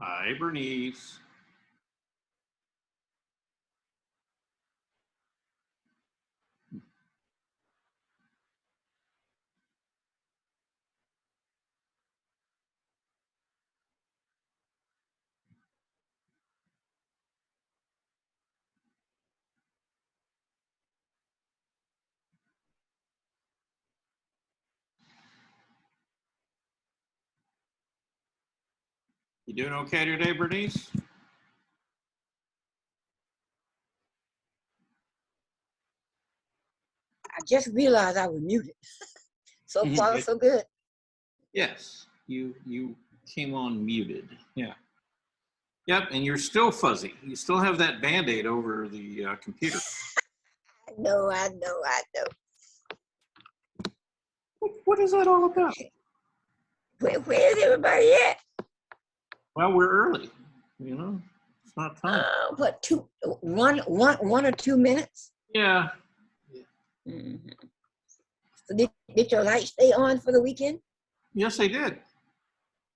Hi, Bernice. You doing okay today, Bernice? I just realized I was muted. So far, so good. Yes, you came on muted. Yeah. Yep, and you're still fuzzy. You still have that Band-Aid over the computer. I know. What is that all about? Where's everybody at? Well, we're early. You know, it's not time. What, one or 2 minutes? Yeah. Mm-hmm. So did your light stay on for the weekend? Yes, I did.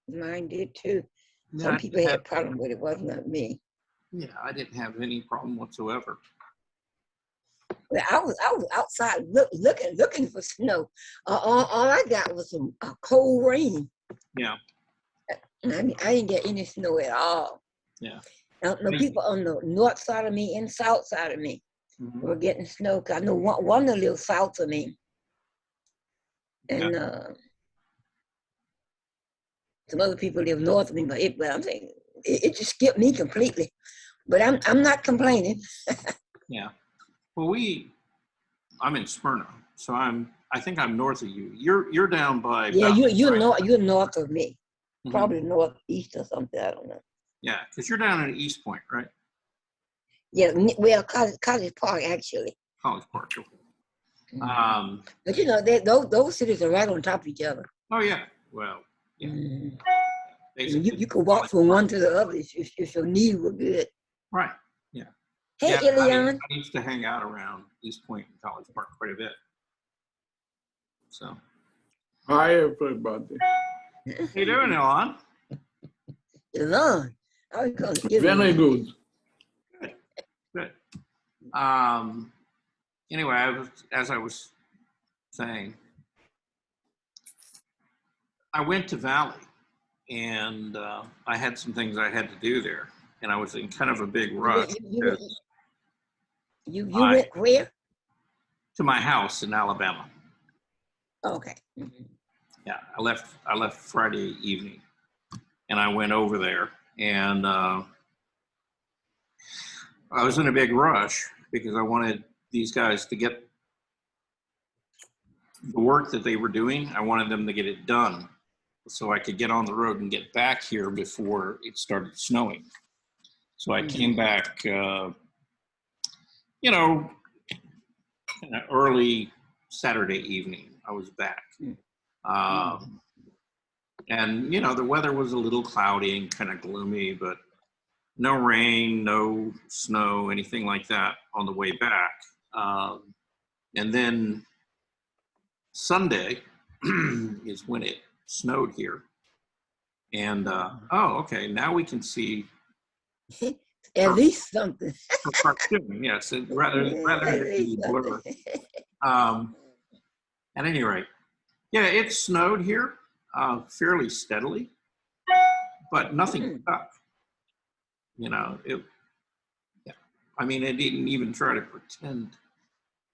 Mine did too. Yeah, Some people had a problem with it, wasn't me. Yeah, I didn't have any problem whatsoever. Well, I was outside looking for snow. All I got was some cold rain. Yeah. I didn't get any snow at all. Yeah. Now, the people on the north side of me and south side of me were getting snow. Cause I know one that lives south of me, and some other people live north of me. But I'm saying it just skipped me completely. But I'm not complaining. Yeah. Well, I'm in Smyrna, so I think I'm north of you. You're down by. Yeah, Bethel, you're right? you're north of me, probably northeast or something. I don't know. Yeah, because you're down in East Point, right? Yeah, well, College Park actually. College Park. But you know, those cities are right on top of each other. Oh yeah. Well, yeah. You could walk from one to the other if your knee were good. Right. Yeah. Hey, yeah, Ilion. I used to hang out around East Point and College Park quite a bit. So. Hi, everybody. How you doing, Elon? Elon. Very good. Good. Anyway, as I was saying, I went to Valley, and I had some things I had to do there, and I was in kind of a big rush. You went where? To my house in Alabama. Okay. Yeah, I left Friday evening, and I went over there, and I was in a big rush because I wanted these guys to get the work that they were doing. I wanted them to get it done so I could get on the road and get back here before it started snowing. So I came back, kind of early Saturday evening. I was back. And, the weather was a little cloudy and kind of gloomy, but no rain, no snow, anything like that on the way back. And then Sunday is when it snowed here. And, okay, now we can see. At least something. Cartoon, yes, rather than the blur. At any rate, yeah, it snowed here fairly steadily, but nothing stuck. It didn't even try to pretend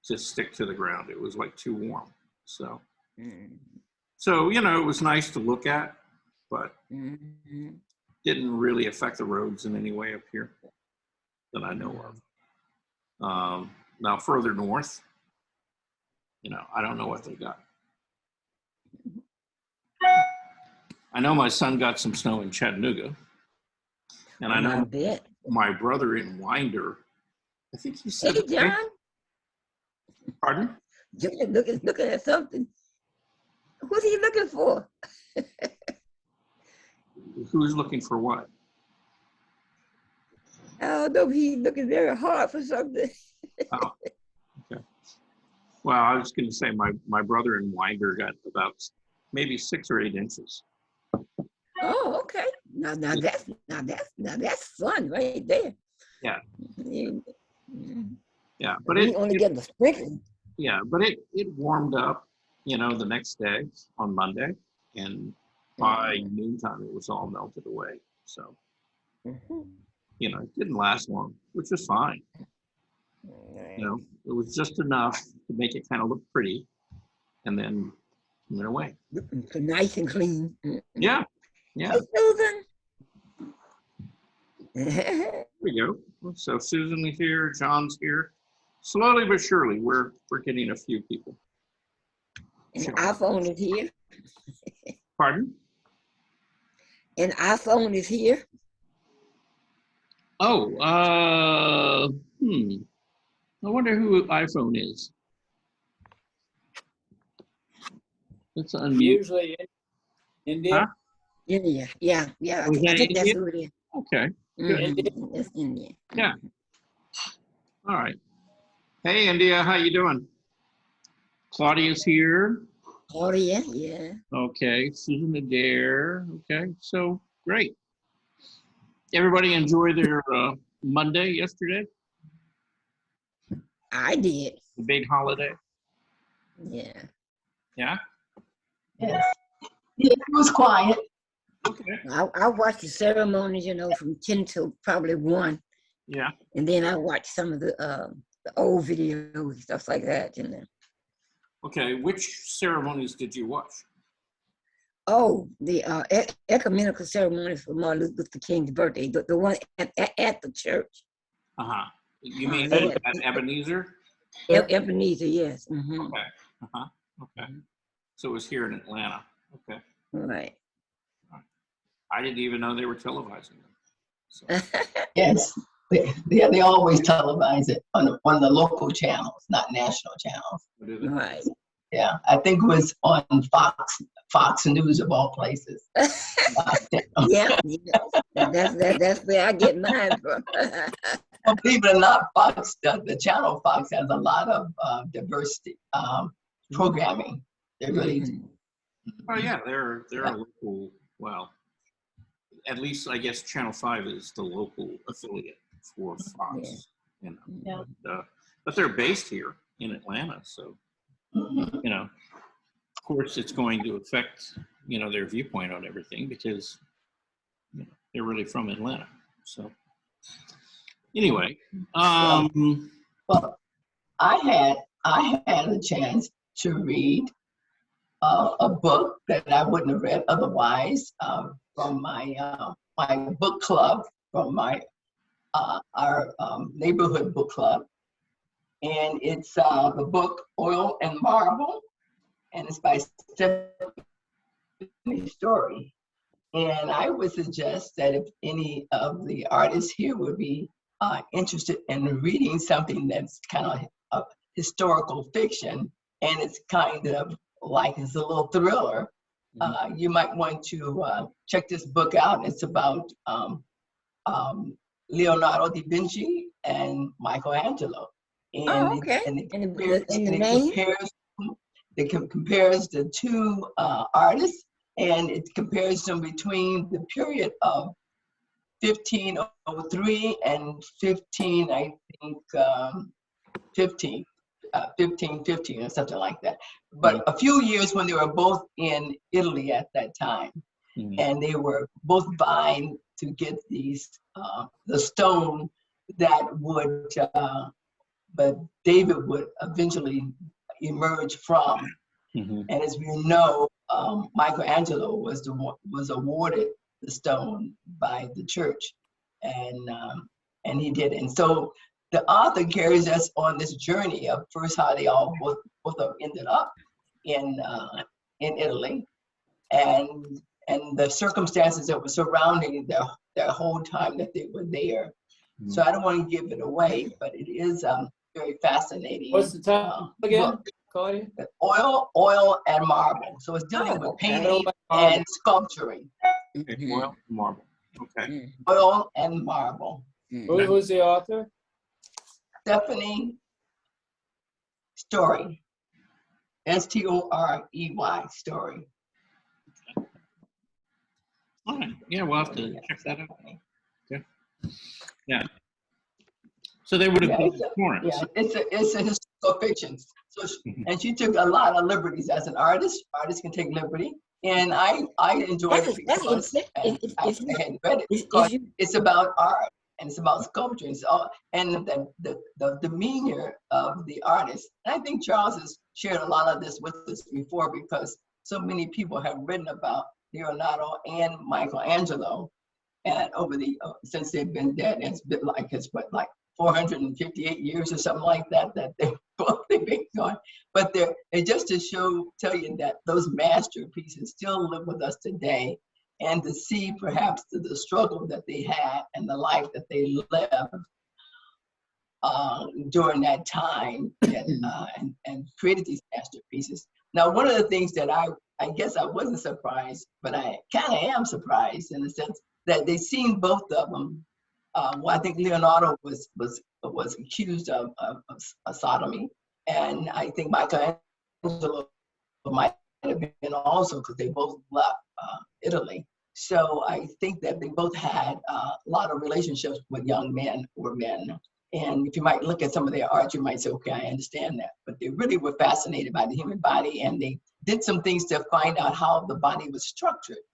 to stick to the ground. It was like too warm. So it was nice to look at, but didn't really affect the roads in any way up here that I know of. Now further north, I don't know what they got. I know my son got some snow in Chattanooga, and I know my brother in Winder. I think he said. Hey, John. Pardon? You're looking at something. What are you looking for? Who's looking for what? I don't know. He's looking very hard for something. Oh, okay. Well, I was going to say my brother in Winder got about maybe 6 or 8 inches. Oh, okay. Now that's fun right there. Yeah. You- mhm. Yeah, but We only get the sprinkling. it warmed up, the next day on Monday, and by noontime it was all melted away. So, Mhm. it didn't last long, which was fine. It was just enough to make it kind of look pretty, and then went away. So nice and clean. Yeah, yeah. Hey, Susan. There we go. So Susan is here, John's here. Slowly but surely, we're getting a few people. And Sure. iPhone is here. Pardon? And iPhone is here. Oh, I wonder who iPhone is. Let's unmute. Usually India. Huh? India. Yeah. Was I that think that's India? who it is. Okay. Mhm. That's India. Yeah. All right. Hey, India, how you doing? Claudia's here. Claudia, yeah. Okay. Susan Adair. Okay. So great. Everybody enjoy their Monday yesterday, I did. the big holiday. Yeah. Yeah. Yes. Yeah, it was quiet. Okay. I watched the ceremonies, from 10 to probably 1. Yeah. And then I watched some of the old videos and stuff like that, Okay. Which ceremonies did you watch? Oh, the ecumenical ceremonies for Martin Luther King's birthday, the one at the church. Uh-huh. You mean Yeah. at Ebenezer? Ebenezer, yes. Mhm. Okay. Uh-huh. Okay. So it was here in Atlanta. Okay. Right. I didn't even know they were televising them. So, Yes. They always televise it on the local channels, not national channels. what is it? Right. Yeah, I think it was on Fox News of all places. Yeah. That's where I get mine from. Well, believe it or not, Fox, the channel Fox has a lot of diversity programming. They really do. Mhm. Oh yeah, they're a local. Well, at least I guess Channel 5 is the local affiliate for Fox. Yeah. But they're based here in Atlanta, so Mhm. of course it's going to affect their viewpoint on everything because they're really from Atlanta. So anyway, Well, I had a chance to read a book that I wouldn't have read otherwise from my book club, from our neighborhood book club, and it's the book Oil and Marble, and it's by Stephanie Story. And I would suggest that if any of the artists here would be interested in reading something that's kind of historical fiction, and it's kind of like it's a little thriller, you might want to check this book out. It's about Leonardo da Vinci and Michelangelo. And Oh, okay. it And compares, the name? compares the two artists, and it compares them between the period of 1503 and 1515 or something like that. But a few years when they were both in Italy at that time, and they were both vying to get these the stone that would, but David would eventually emerge from. And as we know, Michelangelo was awarded the stone by the church, and he did. And so the author carries us on this journey of first how they all both ended up in Italy, and the circumstances that were surrounding their whole time that they were there. So I don't want to give it away, but it is very fascinating. What's the title again, book. Claudia? Oil and Marble. So it's dealing with painting and sculpturing. Oil and Marble. Okay. Oil and Marble. Who's the author? Stephanie Story. Storey. Story. All right. Yeah, we'll have to check that out. Okay. Yeah. So they would have Yeah, been it's a, Florence. yeah, it's a historical fiction. So, Mhm. and she took a lot of liberties as an artist. Artists can take liberty, and I enjoyed it That's because and I if you had read it if because you it's about art and it's about sculpture and so and the demeanor of the artist. And I think Charles has shared a lot of this with us before because so many people have written about Leonardo and Michelangelo, and over the since they've been dead. It's been like it's what like 458 years or something like that they've been gone. But it just to tell you that those masterpieces still live with us today, and to see perhaps the struggle that they had and the life that they lived during that time and created these masterpieces. Now, one of the things that I guess I wasn't surprised, but I kind of am surprised in the sense that they seen both of them. Well, I think Leonardo was accused of sodomy, and I think Michelangelo might have been also because they both left Italy. So I think that they both had a lot of relationships with young men or men. And if you might look at some of their art, you might say, okay, I understand that. But they really were fascinated by the human body, and they did some things to find out how the body was structured.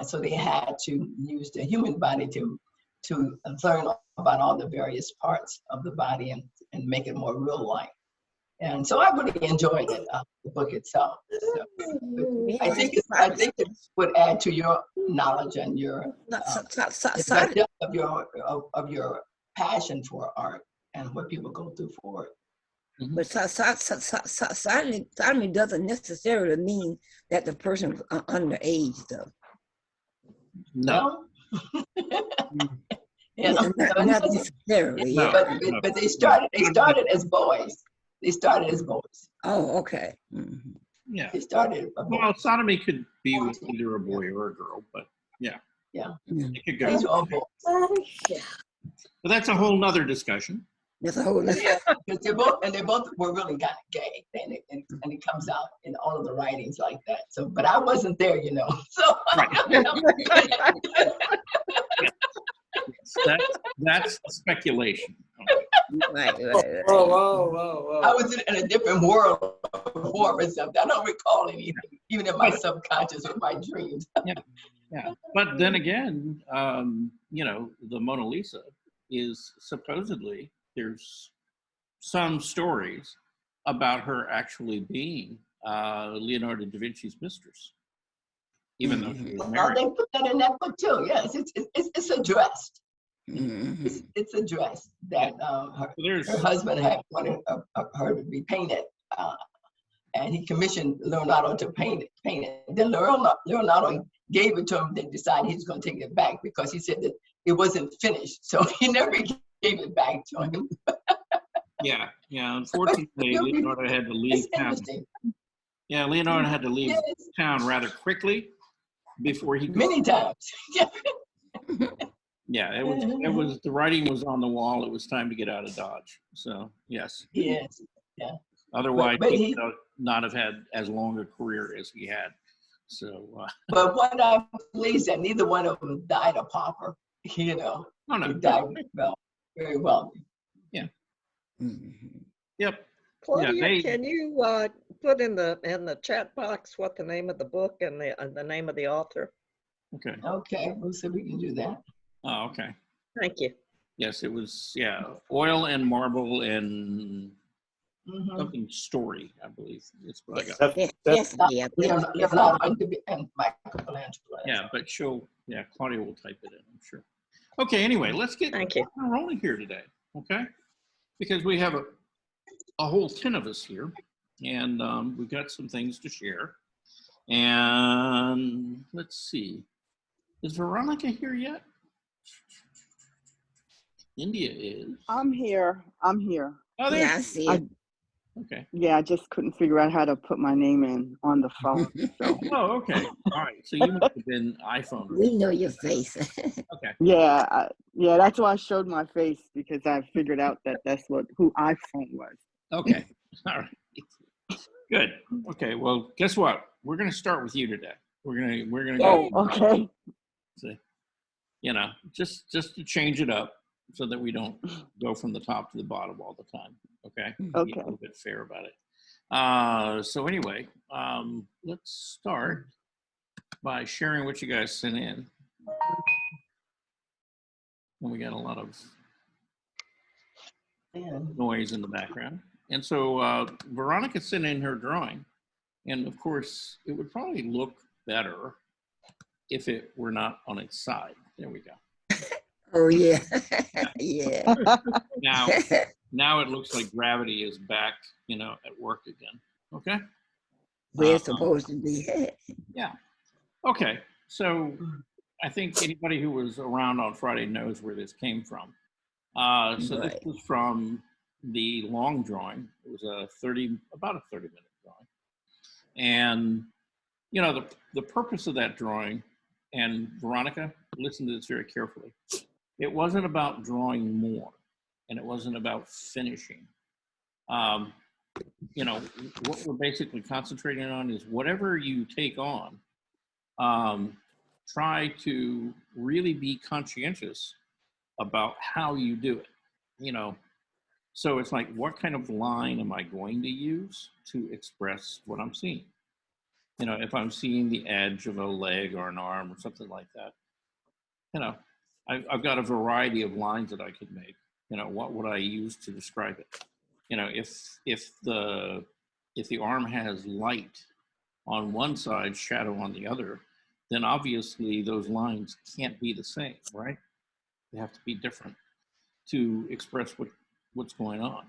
So they had to use the human body to learn about all the various parts of the body and make it more real life. And so I really enjoyed it, the book itself. So I think it would add to your knowledge and your the depth of your passion for art and what people go through for it. But sodomy doesn't necessarily mean that the person is underage, though. No. Yeah, Not necessarily. No. Yeah. but they started as boys. They started as boys. Oh, okay. Mm-hmm. Yeah. They started. Well, sodomy could be with either a boy or a girl, but yeah. Yeah. It could These go. are all boys. But that's a whole nother discussion. That's a whole other. Yeah, because they both were really kind of gay, and it comes out in all of the writings like that. So, but I wasn't there, you know. So That's speculation. Right. Whoa. I was in a different world before or something. I don't recall anything, even in my subconscious or my dreams. Yeah. But then again, the Mona Lisa is supposedly, there's some stories about her actually being Leonardo da Vinci's mistress, even though she was married. They put that in that book too. Yes, it's addressed. Mm-hmm. It's addressed that her husband had wanted her to be painted, and he commissioned Leonardo to paint it. Then Leonardo gave it to him. They decided he was going to take it back because he said that it wasn't finished, so he never gave it back to him. Yeah. Unfortunately, Leonardo had to leave town. Yeah, Leonardo had to leave town rather quickly before he could. Many times. Yeah, it was the writing was on the wall. It was time to get out of Dodge. So yes. Yes. Yeah. Otherwise, he would not have had as long a career as he had. So. But what I believe is that neither one of them died a pauper. You know. Oh no. They died very wealthy. Yeah. Mm-hmm. Yep. Claudia, can you put in the chat box what the name of the book and the name of the author? Okay. Okay, we'll see if we can do that. Oh, okay. Thank you. Yes, it was, Oil and Marble and something Story, I believe. That's what I got. Leonardo and Michelangelo. Yeah, but Claudia will type it in, I'm sure. Okay, anyway, let's get rolling here today, okay? Because we have a whole 10 of us here, and we've got some things to share. And let's see. Is Veronica here yet? India is. I'm here. Oh, there. Yeah, I see it. Okay. Yeah, I just couldn't figure out how to put my name in on the phone. So. Oh, okay. All right. So you must have been iPhone. We know your face. Okay. Yeah, that's why I showed my face, because I figured out that that's who iPhone was. Okay. All right. Good. Okay. Well, guess what? We're going to start with you today. We're gonna go. Oh, okay. See, you know, just to change it up so that we don't go from the top to the bottom all the time. Okay. Be a Okay. little bit fair about it. So anyway, let's start by sharing what you guys sent in. And we got a lot of And noise in the background. And so Veronica sent in her drawing. And of course, it would probably look better if it were not on its side. There we go. Oh, yeah. Yeah. Now it looks like gravity is back, you know, at work again. Okay. Where it's supposed to be. Yeah. Okay. So I think anybody who was around on Friday knows where this came from. So this Right. was from the long drawing. It was about a 30-minute drawing. And, you know, the purpose of that drawing, and Veronica, listen to this very carefully. It wasn't about drawing more, and it wasn't about finishing. You know, what we're basically concentrating on is whatever you take on, try to really be conscientious about how you do it. You know, so it's like, what kind of line am I going to use to express what I'm seeing? You know, if I'm seeing the edge of a leg or an arm or something like that, you know, I've got a variety of lines that I could make. You know, what would I use to describe it? You know, if the arm has light on one side, shadow on the other, then obviously those lines can't be the same, right? They have to be different to express what's going on.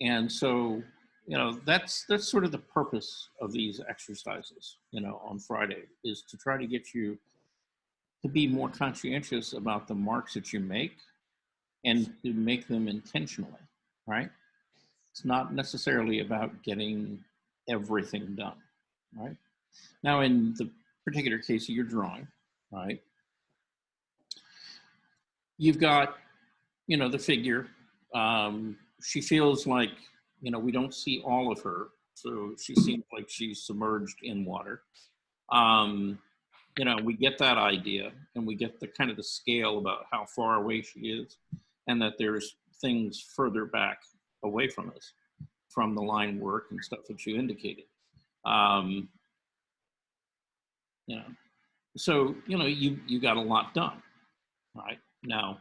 And so, you know, that's sort of the purpose of these exercises, you know, on Friday, is to try to get you to be more conscientious about the marks that you make and to make them intentionally, right? It's not necessarily about getting everything done, right? Now, in the particular case of your drawing, right, you've got, you know, the figure. She feels like, you know, we don't see all of her, so she seems like she's submerged in water. You know, we get that idea, and we get the kind of the scale about how far away she is, and that there's things further back away from us, from the line work and stuff that you indicated. You know, so, you know, you got a lot done, right? Now,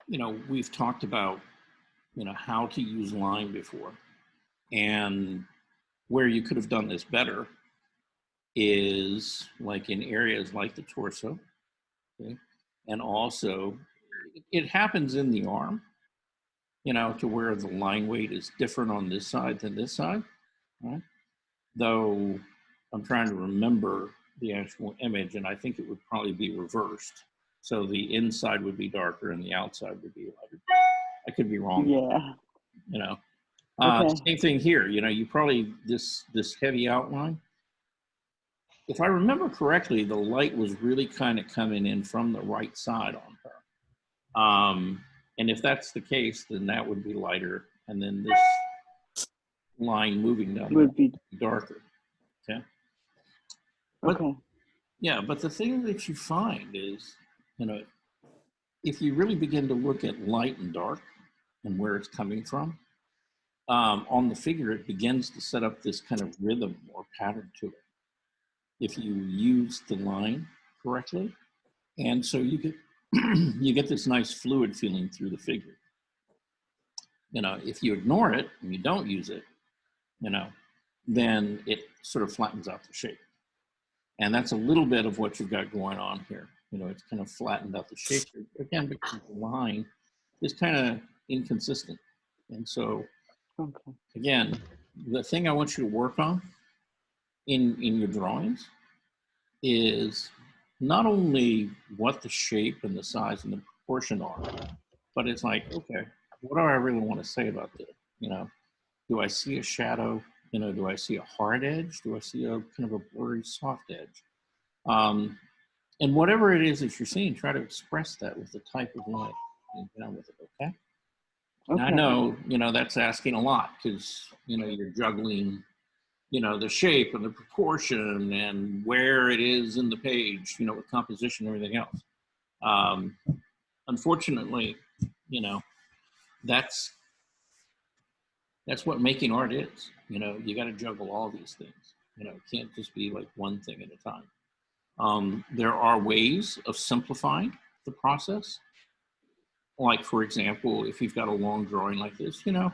you know, we've talked about, you know, how to use line before, and where you could have done this better is like in areas like the torso, okay? And also it happens in the arm, you know, to where the line weight is different on this side than this side, right? Though I'm trying to remember the actual image, and I think it would probably be reversed. So the inside would be darker and the outside would be lighter. I could be wrong. Yeah. You know, Okay. same thing here. You know, you probably this heavy outline. If I remember correctly, the light was really kind of coming in from the right side on her. And if that's the case, then that would be lighter, and then this line moving down Would be darker. Okay. But, okay. yeah, but the thing that you find is, you know, if you really begin to look at light and dark and where it's coming from, on the figure, it begins to set up this kind of rhythm or pattern to it, if you use the line correctly. And so you get you get this nice fluid feeling through the figure. You know, if you ignore it and you don't use it, you know, then it sort of flattens out the shape. And that's a little bit of what you've got going on here. You know, it's kind of flattened out the shape again, because the line is kind of inconsistent. And so, Okay. again, the thing I want you to work on in your drawings is not only what the shape and the size and the proportion are, but it's like, okay, what do I really want to say about this? You know, do I see a shadow? You know, do I see a hard edge? Do I see a kind of a blurry soft edge? And whatever it is that you're seeing, try to express that with the type of light and get on with it, okay? Okay. Now, I know, you know, that's asking a lot, because, you know, you're juggling you know, the shape and the proportion and where it is in the page, you know, with composition and everything else. Unfortunately, you know, that's what making art is. You know, you got to juggle all these things. You know, it can't just be like one thing at a time. There are ways of simplifying the process. Like, for example, if you've got a long drawing like this, you know,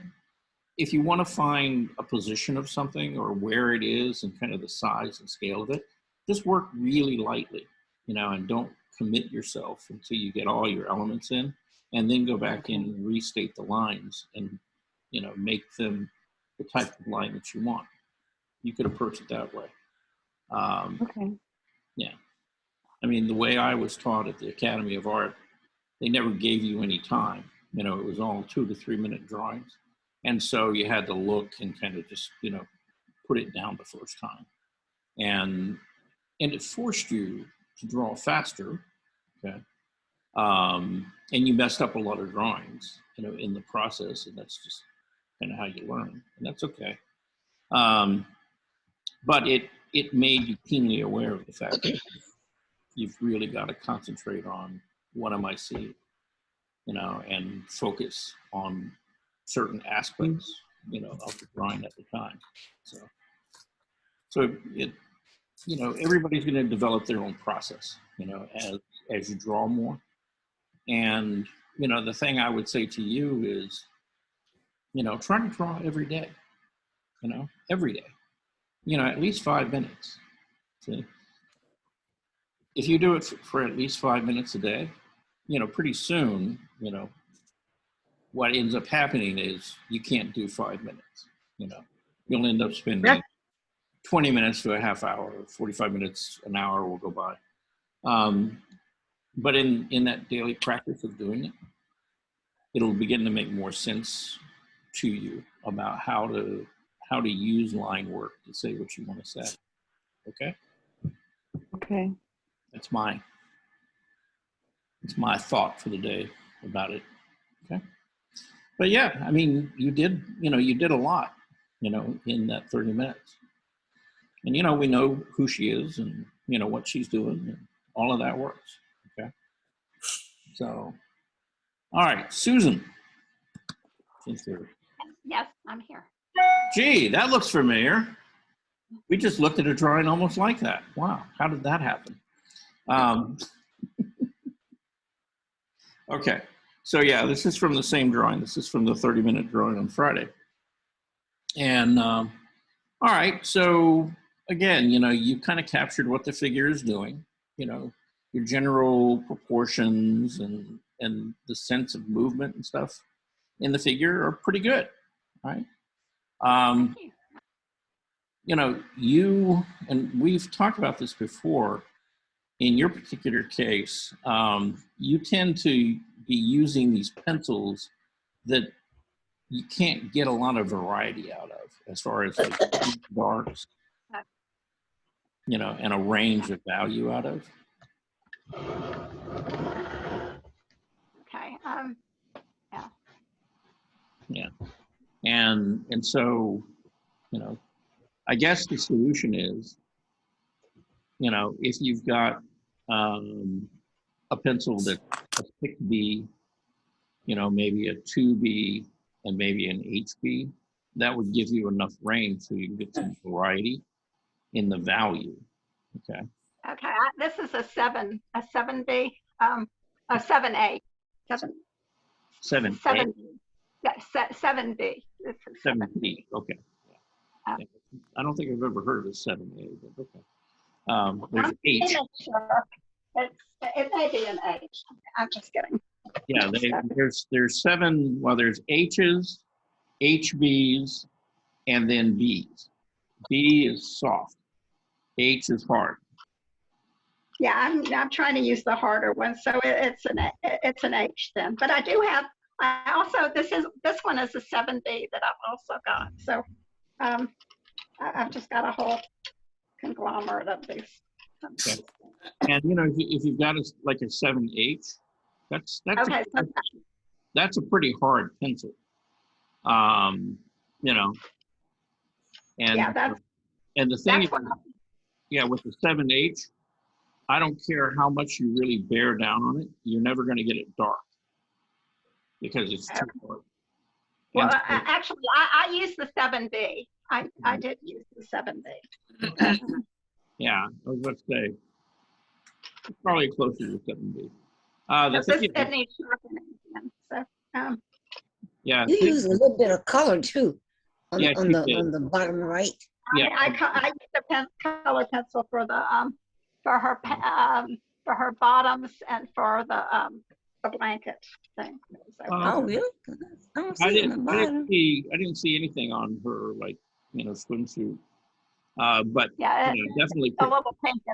if you want to find a position of something or where it is and kind of the size and scale of it, just work really lightly, you know, and don't commit yourself until you get all your elements in, and then go back in and restate the lines and, you know, make them the type of line that you want. You could approach it that way. Okay. Yeah. I mean, the way I was taught at the Academy of Art, they never gave you any time. You know, it was all 2 to 3 minute drawings. And so you had to look and kind of just, you know, put it down the first time. And it forced you to draw faster, okay? And you messed up a lot of drawings, you know, in the process, and that's just kind of how you learn, and that's okay. But it made you keenly aware of the fact that you've really got to concentrate on what am I seeing, you know, and focus on certain aspects, you know, of the drawing at the time. So it, you know, everybody's going to develop their own process, you know, as you draw more. And, you know, the thing I would say to you is, you know, try to draw every day, you know, every day, you know, at least 5 minutes. See? If you do it for at least 5 minutes a day, you know, pretty soon, you know, what ends up happening is you can't do 5 minutes, you know, you'll end up spending 20 minutes to a half hour, 45 minutes, an hour will go by. But in that daily practice of doing it, it'll begin to make more sense to you about how to use line work to say what you want to say. Okay? Okay. That's my thought for the day about it. Okay? But yeah, I mean, you did a lot, you know, in that 30 minutes. And, you know, we know who she is and, you know, what she's doing and all of that works. Okay. So, all right, Susan. Yes, I'm here. Gee, that looks familiar. We just looked at a drawing almost like that. Wow, how did that happen? Okay, so yeah, this is from the same drawing. This is from the 30-minute drawing on Friday. And all right, so again, you know, you kind of captured what the figure is doing, you know, your general proportions and the sense of movement and stuff in the figure are pretty good, right? Thank you. You know, you, and we've talked about this before, in your particular case, you tend to be using these pencils that you can't get a lot of variety out of as far as like darks, you know, and a range of value out of. Okay. Yeah. Yeah. And so, you know, I guess the solution is, you know, if you've got a pencil that's a 6B, you know, maybe a 2B and maybe an HB, that would give you enough range so you can get some variety in the value. Okay. Okay. This is a 7B, a 7A, 7A. Yeah, 7B. 7B. Okay. Yeah. I don't think I've ever heard of a 7A, but okay. There's H. It may be an H. I'm just kidding. Yeah, there's 7. Well, there's H's, HBs, and then B's. B is soft. H is hard. Yeah, I'm trying to use the harder one, so it's an H then. But I do have. I also this one is a 7B that I've also got. So I've just got a whole conglomerate of these. Okay. And you know, if you've got like a 7H, that's Okay, that's a pretty hard pencil. You know, and yeah, And the thing That's is, what, yeah, with the 7H, I don't care how much you really bear down on it, you're never going to get it dark because it's too dark. well, And so- actually, I use the 7B. I did use the 7B. yeah, I was about to say, it's probably closer to 7B. The This thing is, it needs sharpening again. So, yeah, You use a little bit of color too on, Yeah, on she the did. on the bottom right. yeah, I use the color pencil for the for her for her bottoms and for the blanket thing. So, Oh, really? I don't see it on the bottom. I didn't see anything on her, like, swimsuit. But yeah, definitely. a little pink in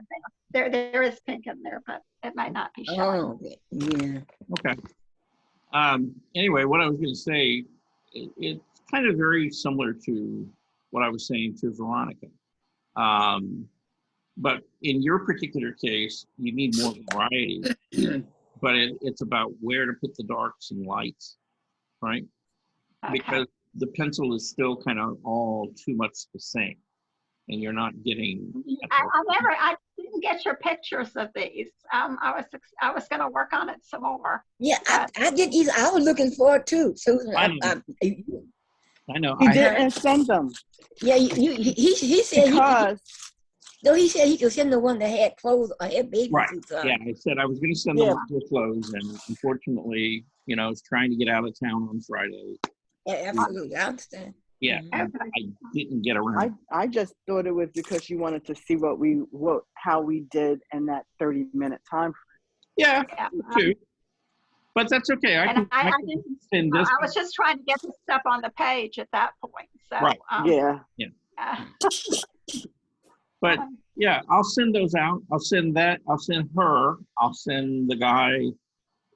there. There is pink in there, but it might not be showing. Oh, okay. Yeah. Okay. Anyway, what I was going to say, it's kind of very similar to what I was saying to Veronica. But in your particular case, you need more variety. But it's about where to put the darks and lights, right? Okay. Because the pencil is still kind of all too much the same, and you're not getting. I didn't get your pictures of these. I was going to work on it some more. Yeah, I did either. I was looking for it too, Susan. I know. He I didn't send them Yeah, he said because he said he could send the one that had clothes or had baby Right. suits on. Yeah, I said I was going to send Yeah. them with clothes, and unfortunately, I was trying to get out of town on Friday. Yeah, absolutely. I understand. Yeah, Mhm. I didn't get around. I just thought it was because you wanted to see how we did in that 30-minute time. Yeah, Yeah. too. But that's okay. I And can didn't. send this. I was just trying to get the stuff on the page at that point. So. Right. Yeah. Uh, But yeah, I'll send those out. I'll send that. I'll send her. I'll send the guy. He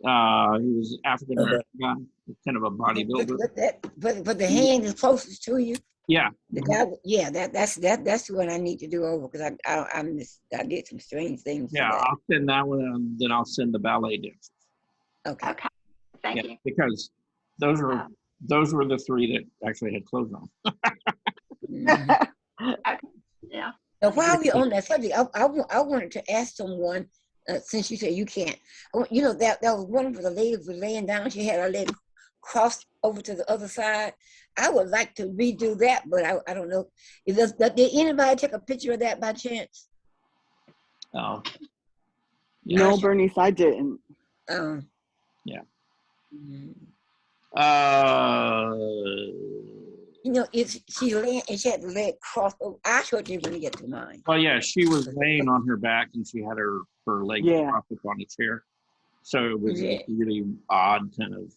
was African American guy, kind of a bodybuilder. But the hand is closest to you. Yeah. The guy, yeah, that's what I need to do over because I did some strange things. Yeah, today. I'll send that one, and then I'll send the ballet dancers. Okay. okay. Thank you. Because those were the three that actually had clothes on. Mhm. Yeah. Now, while we're on that subject, I wanted to ask someone, since you said you can't, that was one where the lady was laying down, she had her leg crossed over to the other side. I would like to redo that, but I don't know. Did anybody take a picture of that by chance? Oh. No, Bernice, I didn't. Yeah. Mhm. Uh, She's laying and she had the leg crossed over. I showed you when you get to mine. Well, yeah, she was laying on her back and she had her legs Yeah. propped up on a chair. So it was Yeah. really odd kind of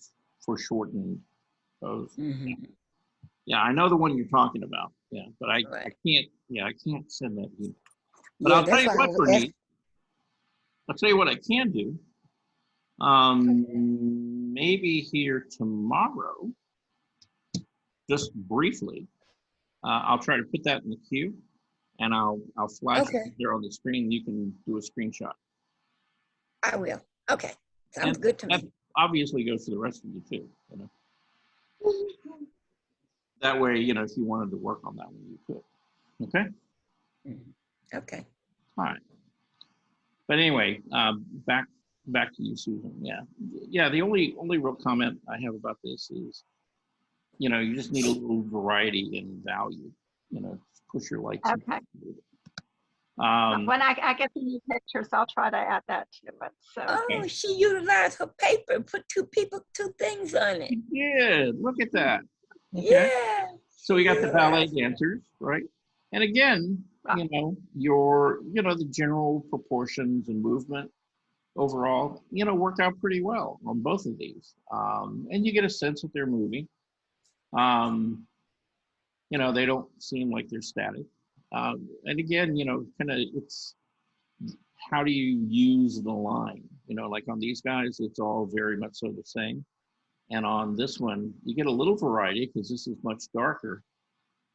foreshortened pose. Mhm. Yeah, I know the one you're talking about. Yeah, but I Right. can't send that either. But Yeah, I'll tell that's you why I what, was Bernice, asking. I'll tell you what I can do. Maybe here tomorrow, just briefly, I'll try to put that in the queue, and I'll flash Okay. it there on the screen. You can do a screenshot. I will. Okay. Sounds And good to that me. obviously goes to the rest of you too. That way, if you wanted to work on that one, you could. Okay. Mhm. Okay. All right. But anyway, back to you, Susan. Yeah. The only real comment I have about this is, you just need a little variety and value. Push your lights. Okay. Um, When I get the new pictures, I'll try to add that to it. So. Oh, she utilized her paper and put two things on it. yeah. Look at that. Okay. Yeah. So we got the ballet dancers, right? And again, Right. the general proportions and movement overall, worked out pretty well on both of these. And you get a sense that they're moving. They don't seem like they're static. And again, kind of it's how do you use the line? Like on these guys, it's all very much so the same. And on this one, you get a little variety because this is much darker,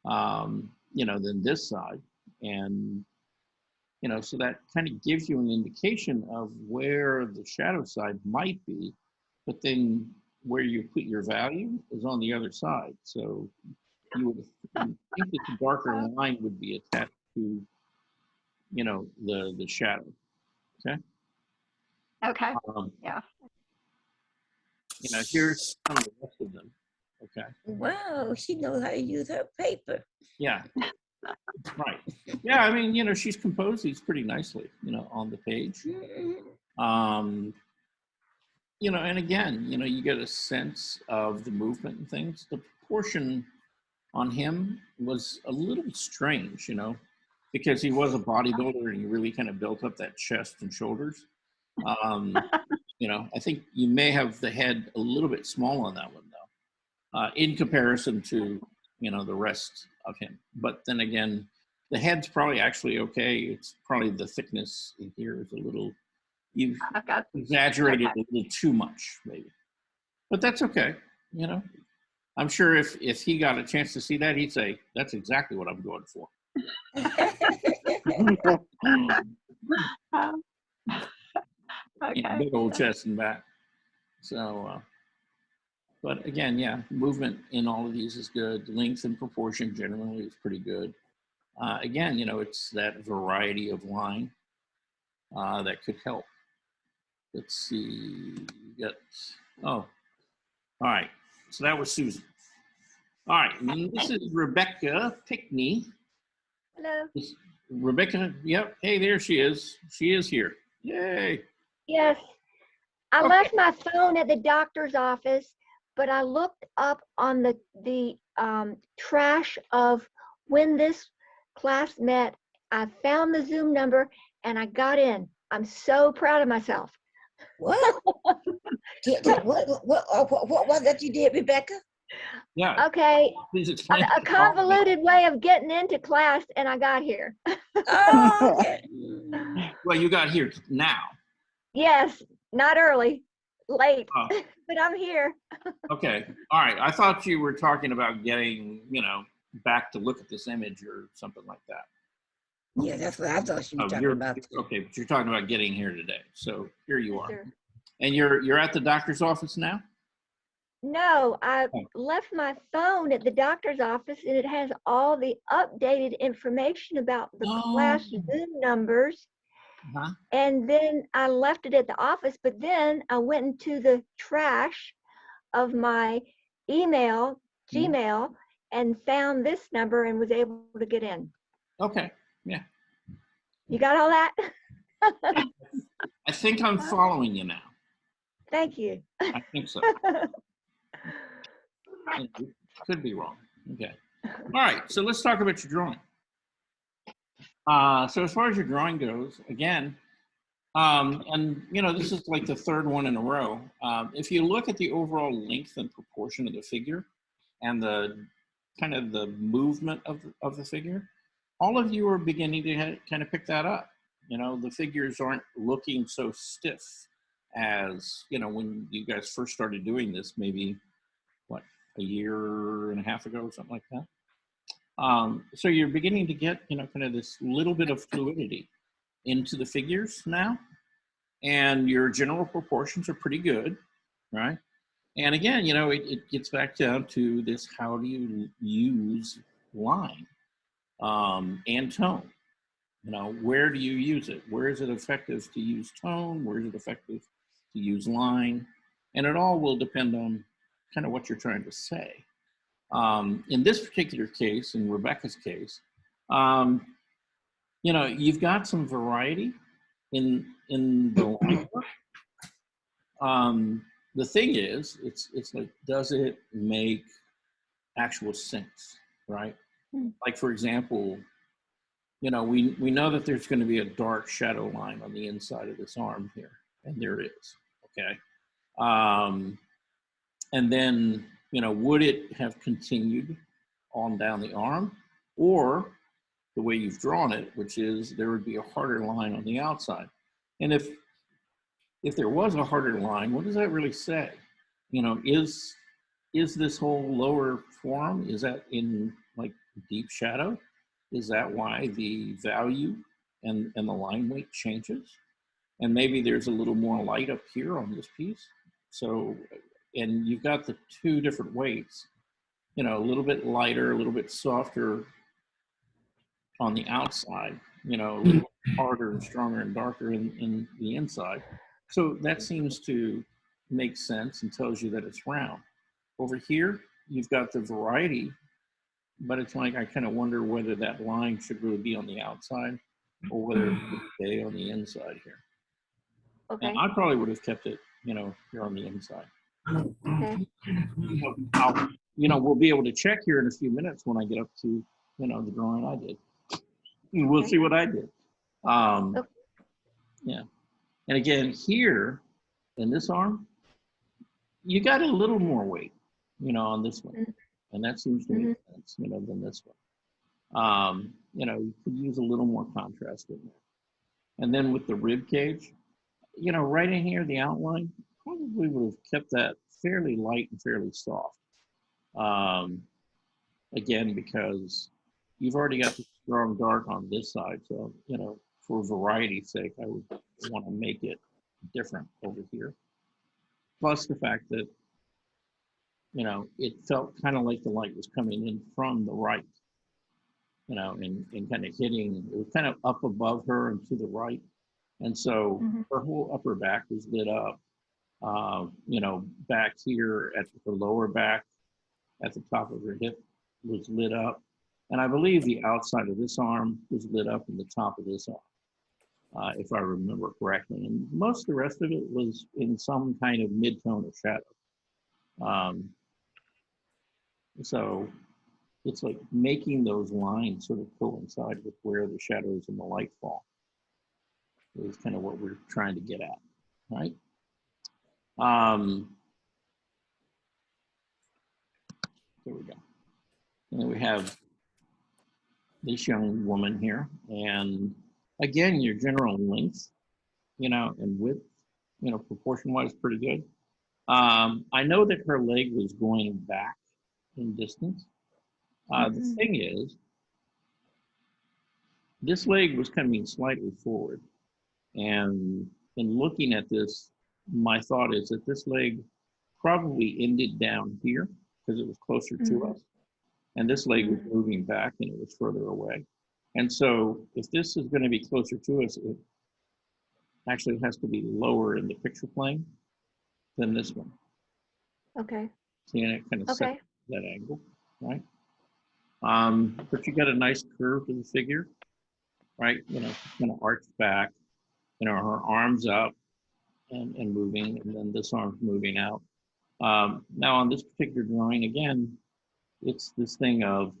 than this side. And, so that kind of gives you an indication of where the shadow side might be, but then where you put your value is on the other side. So you would think that the darker line would be attached to, the shadow. Okay. Okay, Um, yeah. Here's some of the rest of them. Okay. Wow, she knows how to use her paper. Yeah. Right. Yeah. I mean, she's composed these pretty nicely, on the page. Mhm. And again, you get a sense of the movement and things. The proportion on him was a little strange, because he was a bodybuilder and he really kind of built up that chest and shoulders. I think you may have the head a little bit small on that one, though, in comparison to, the rest of him. But then again, the head's probably actually okay. It's probably the thickness in here is a little, you've I've got, exaggerated okay. a little too much, maybe. But that's okay, I'm sure if he got a chance to see that, he'd say, that's exactly what I'm going for. Okay. Big old chest and back. So, but again, yeah, movement in all of these is good. Length and proportion generally is pretty good. Again, it's that variety of line that could help. Let's see. All right. So that was Susan. All right. And this is Rebecca Pickney. Hello. Rebecca, yep. Hey, there she is. She is here. Yay. Yes, I Okay. left my phone at the doctor's office, but I looked up on the trash of when this class met. I found the Zoom number and I got in. I'm so proud of myself. What? What was that you did, Rebecca? Yeah. Okay, Please explain. a convoluted way of getting into class, and I got here. Oh, okay. Well, you got here now. Yes, not early, late, Oh, but I'm here. okay. All right. I thought you were talking about getting, back to look at this image or something like that. Yeah, that's what I thought she was talking You're about. okay, but you're talking about getting here today. So here you Yes, are. sir. And you're at the doctor's office now? No, I Oh. left my phone at the doctor's office and it has all the updated information about the class Oh. Zoom numbers. Uh-huh. And then I left it at the office, but then I went into the trash of my email, Mhm. Gmail, and found this number and was able to get in. Okay. Yeah. You got all that? I think I'm following you now. Thank you. I think so. Could be wrong. Okay. All right. So let's talk about your drawing. So as far as your drawing goes, again, and this is like the third one in a row. If you look at the overall length and proportion of the figure and the kind of the movement of the figure, all of you are beginning to kind of pick that up. The figures aren't looking so stiff as, when you guys first started doing this, maybe a year and a half ago or something like that. So you're beginning to get, kind of this little bit of fluidity into the figures now, and your general proportions are pretty good, right? And again, it gets back down to this: how do you use line and tone? Where do you use it? Where is it effective to use tone? Where is it effective to use line? And it all will depend on kind of what you're trying to say. In this particular case, in Rebecca's case, you've got some variety in the line work. The thing is, it's like, does it make actual sense, right? Like, for example, we know that there's going to be a dark shadow line on the inside of this arm here, and there is, okay? And then, would it have continued on down the arm, or the way you've drawn it, which is there would be a harder line on the outside? And if there was a harder line, what does that really say? Is this whole lower forearm, is that in like deep shadow? Is that why the value and the line weight changes? And maybe there's a little more light up here on this piece. So, and you've got the two different weights, a little bit lighter, a little bit softer on the outside, you know, a little harder and stronger and darker in the inside. So that seems to make sense and tells you that it's round. Over here, you've got the variety, but it's like I kind of wonder whether that line should really be on the outside or whether it should stay on the inside here. Okay. And I probably would have kept it, you know, here on the inside. Okay. We'll be able to check here in a few minutes when I get up to, you know, the drawing I did. And we'll Okay. see what I did. Okay. Yeah. And again, here in this arm, you got a little more weight, you know, on this one. And that seems to make sense, you know, than this one. You know, you could use a little more contrast in there. And then with the rib cage, you know, right in here, the outline, probably would have kept that fairly light and fairly soft. Again, because you've already got the strong dark on this side. So, you know, for variety's sake, I would want to make it different over here. Plus the fact that, you know, it felt kind of like the light was coming in from the right, you know, and kind of hitting, it was kind of up above her and to the right. And so her whole upper back was lit up, you know, back here at the lower back, at the top of her hip was lit up. And I believe the outside of this arm was lit up in the top of this arm, if I remember correctly. And most of the rest of it was in some kind of mid-tone of shadow. So it's like making those lines sort of coincide with where the shadows and the light fall. Is kind of what we're trying to get at, right? There we go. And then we have this young woman here. And again, your general length, you know, and width, you know, proportion-wise, pretty good. I know that her leg was going back in distance. The thing is, this leg was coming slightly forward. And in looking at this, my thought is that this leg probably ended down here because it was closer to us. And this leg was moving back and it was further away. And so if this is going to be closer to us, it actually has to be lower in the picture plane than this one. Okay. See, and it kind of Okay. sets that angle, right? But you got a nice curve to the figure, right? You know, it's going to arch back. You know, her arms up and moving, and then this arm's moving out. Now on this particular drawing, again, it's this thing of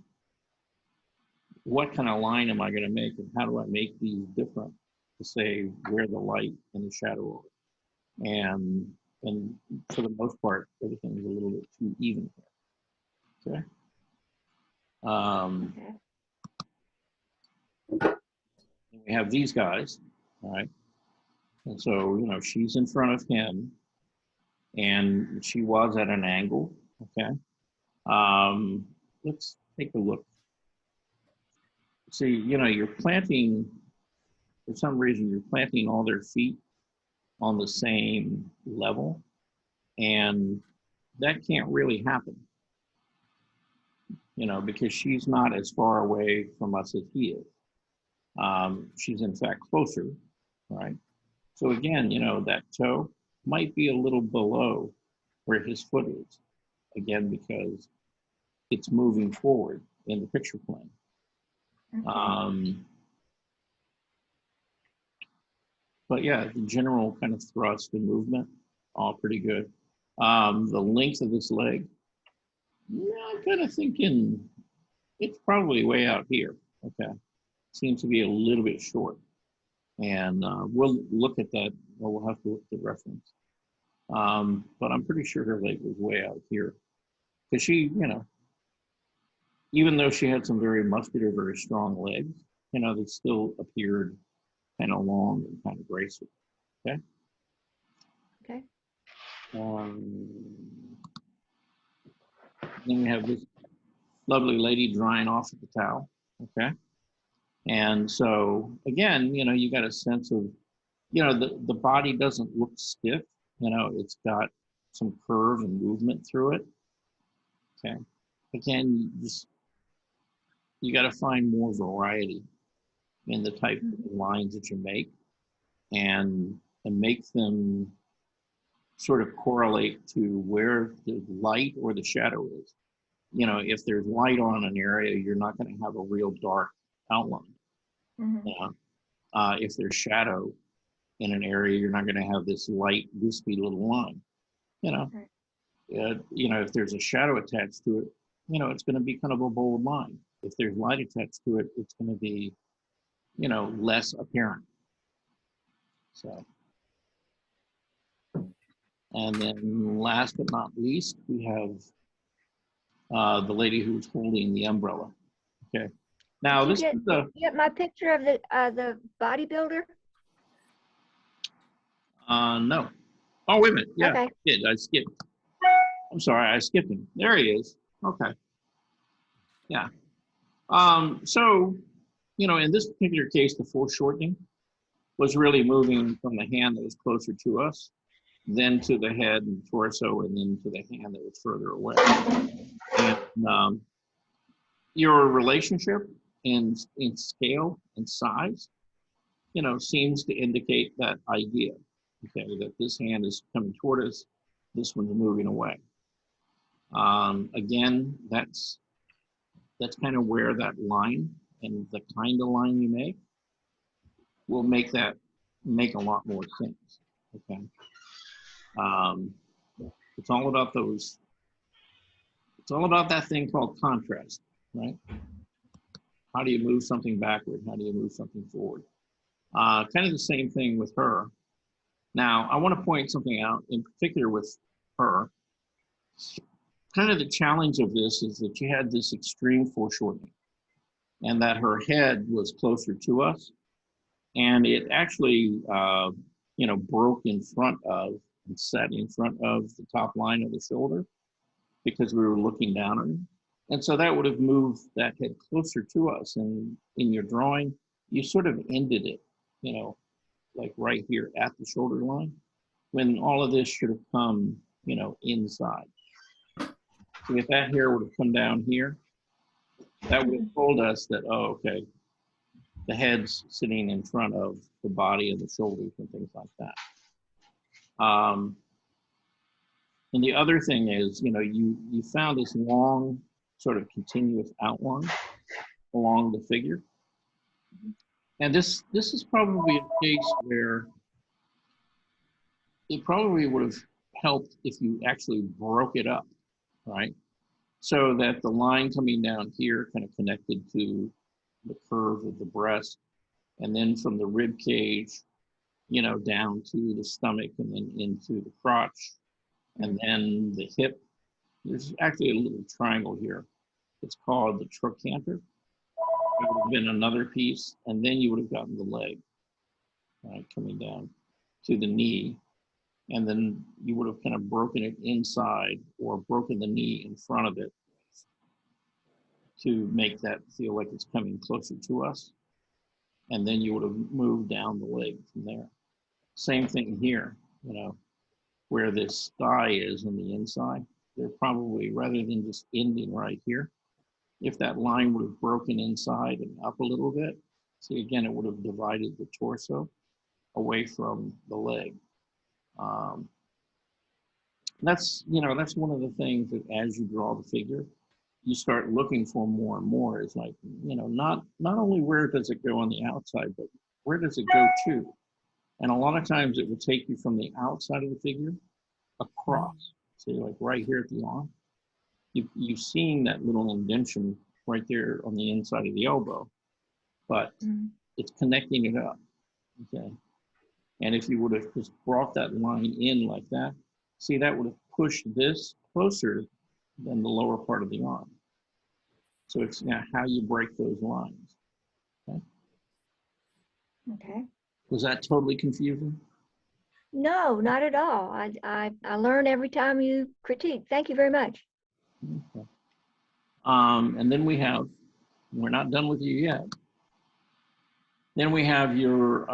what kind of line am I going to make and how do I make these different to say where the light and the shadow are. And for the most part, everything is a little bit too even here. Okay. We have these guys, all right? And so, you know, she's in front of him and she was at an angle, okay? Let's take a look. See, you know, you're planting, for some reason, you're planting all their feet on the same level, and that can't really happen, you know, because she's not as far away from us as he is. She's in fact closer, right? So again, you know, that toe might be a little below where his foot is, again, because it's moving forward in the picture plane. But yeah, the general kind of thrust and movement, all pretty good. The length of this leg, yeah, I'm kind of thinking it's probably way out here, okay? Seems to be a little bit short. And we'll look at that, or we'll have to look at the reference. But I'm pretty sure her leg was way out here. Because she, you know, even though she had some very muscular, very strong legs, you know, they still appeared kind of long and kind of graceful, okay? Okay. Then we have this lovely lady drying off at the towel, okay? And so, again, you know, you got a sense of, you know, the body doesn't look stiff, you know, it's got some curve and movement through it, okay? Again, you got to find more variety in the type of lines that you make, and make them sort of correlate to where the light or the shadow is. You know, if there's light on an area, you're not going to have a real dark outline. Mhm. You know? If there's shadow in an area, you're not going to have this light, wispy little line. You know, Right. you know, if there's a shadow attached to it, you know, it's going to be kind of a bold line. If there's light attached to it, it's going to be, you know, less apparent. So, and then last but not least, we have the lady who's holding the umbrella. Okay. Now Did this you is the get my picture of the bodybuilder? no. Oh, wait a minute. Yeah, Okay. I skipped. I'm sorry, I skipped him. There he is. Okay. Yeah. So, you know, in this particular case, the foreshortening was really moving from the hand that was closer to us, then to the head and torso, and then to the hand that was further away. And your relationship in scale and size, you know, seems to indicate that idea. Okay, that this hand is coming toward us, this one's moving away. Again, that's kind of where that line and the kind of line you make will make a lot more sense. Okay. It's all about those. It's all about that thing called contrast, right? How do you move something backward? How do you move something forward? Kind of the same thing with her. Now, I want to point something out in particular with her. Kind of the challenge of this is that she had this extreme foreshortening, and that her head was closer to us, and it actually, you know, broke in front of and set in front of the top line of the shoulder because we were looking down on her. And so that would have moved that head closer to us. And in your drawing, you sort of ended it, you know, like right here at the shoulder line, when all of this should have come, you know, inside. So if that hair would have come down here, that would have told us that, oh, okay, the head's sitting in front of the body and the shoulders and things like that. And the other thing is, you know, you found this long sort of continuous outline along the figure. And this is probably a case where it probably would have helped if you actually broke it up, right? So that the line coming down here kind of connected to the curve of the breast, and then from the rib cage, you know, down to the stomach and then into the crotch, and then the hip. There's actually a little triangle here. It's called the trochanter. It would have been another piece, and then you would have gotten the leg, right, coming down to the knee. And then you would have kind of broken it inside or broken the knee in front of it to make that feel like it's coming closer to us. And then you would have moved down the leg from there. Same thing here, you know, where this thigh is on the inside. They're probably, rather than just ending right here, if that line would have broken inside and up a little bit, see, again, it would have divided the torso away from the leg. That's, you know, that's one of the things that as you draw the figure, you start looking for more and more. Is like, you know, not only where does it go on the outside, but where does it go to? And a lot of times it will take you from the outside of the figure across. See, like right here at the arm, you've seen that little indentation right there on the inside of the elbow, but it's connecting it up, okay? And if you would have just brought that line in like that, see, that would have pushed this closer than the lower part of the arm. So it's now how you break those lines, okay? Okay. Was that totally confusing? No, not at all. I learn every time you critique. Thank you very much. Okay. And then we're not done with you yet. Then we have your,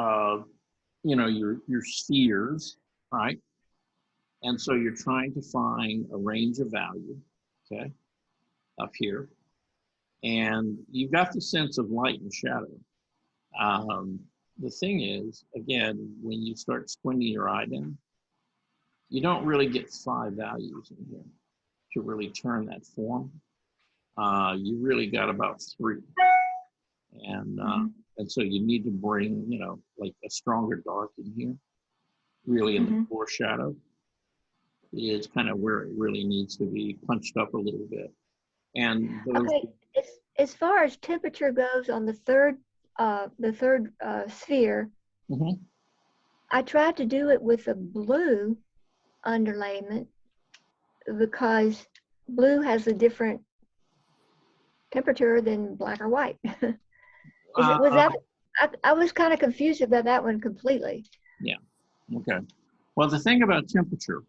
you know, your spheres, right? And so you're trying to find a range of value, okay, up here. And you've got the sense of light and shadow. The thing is, again, when you start squinting your eye down, you don't really get 5 values in here to really turn that form. You really got about 3. And so you need to bring, you know, like a stronger dark in here, really in the foreshadow is kind of where it really needs to be punched up a little bit. And those, Okay, as far as temperature goes on the third sphere, I tried to do it with a blue underlayment because blue has a different temperature than black or white. Was that? I was kind of confused about that one completely. Yeah. Okay. Well, the thing about temperature,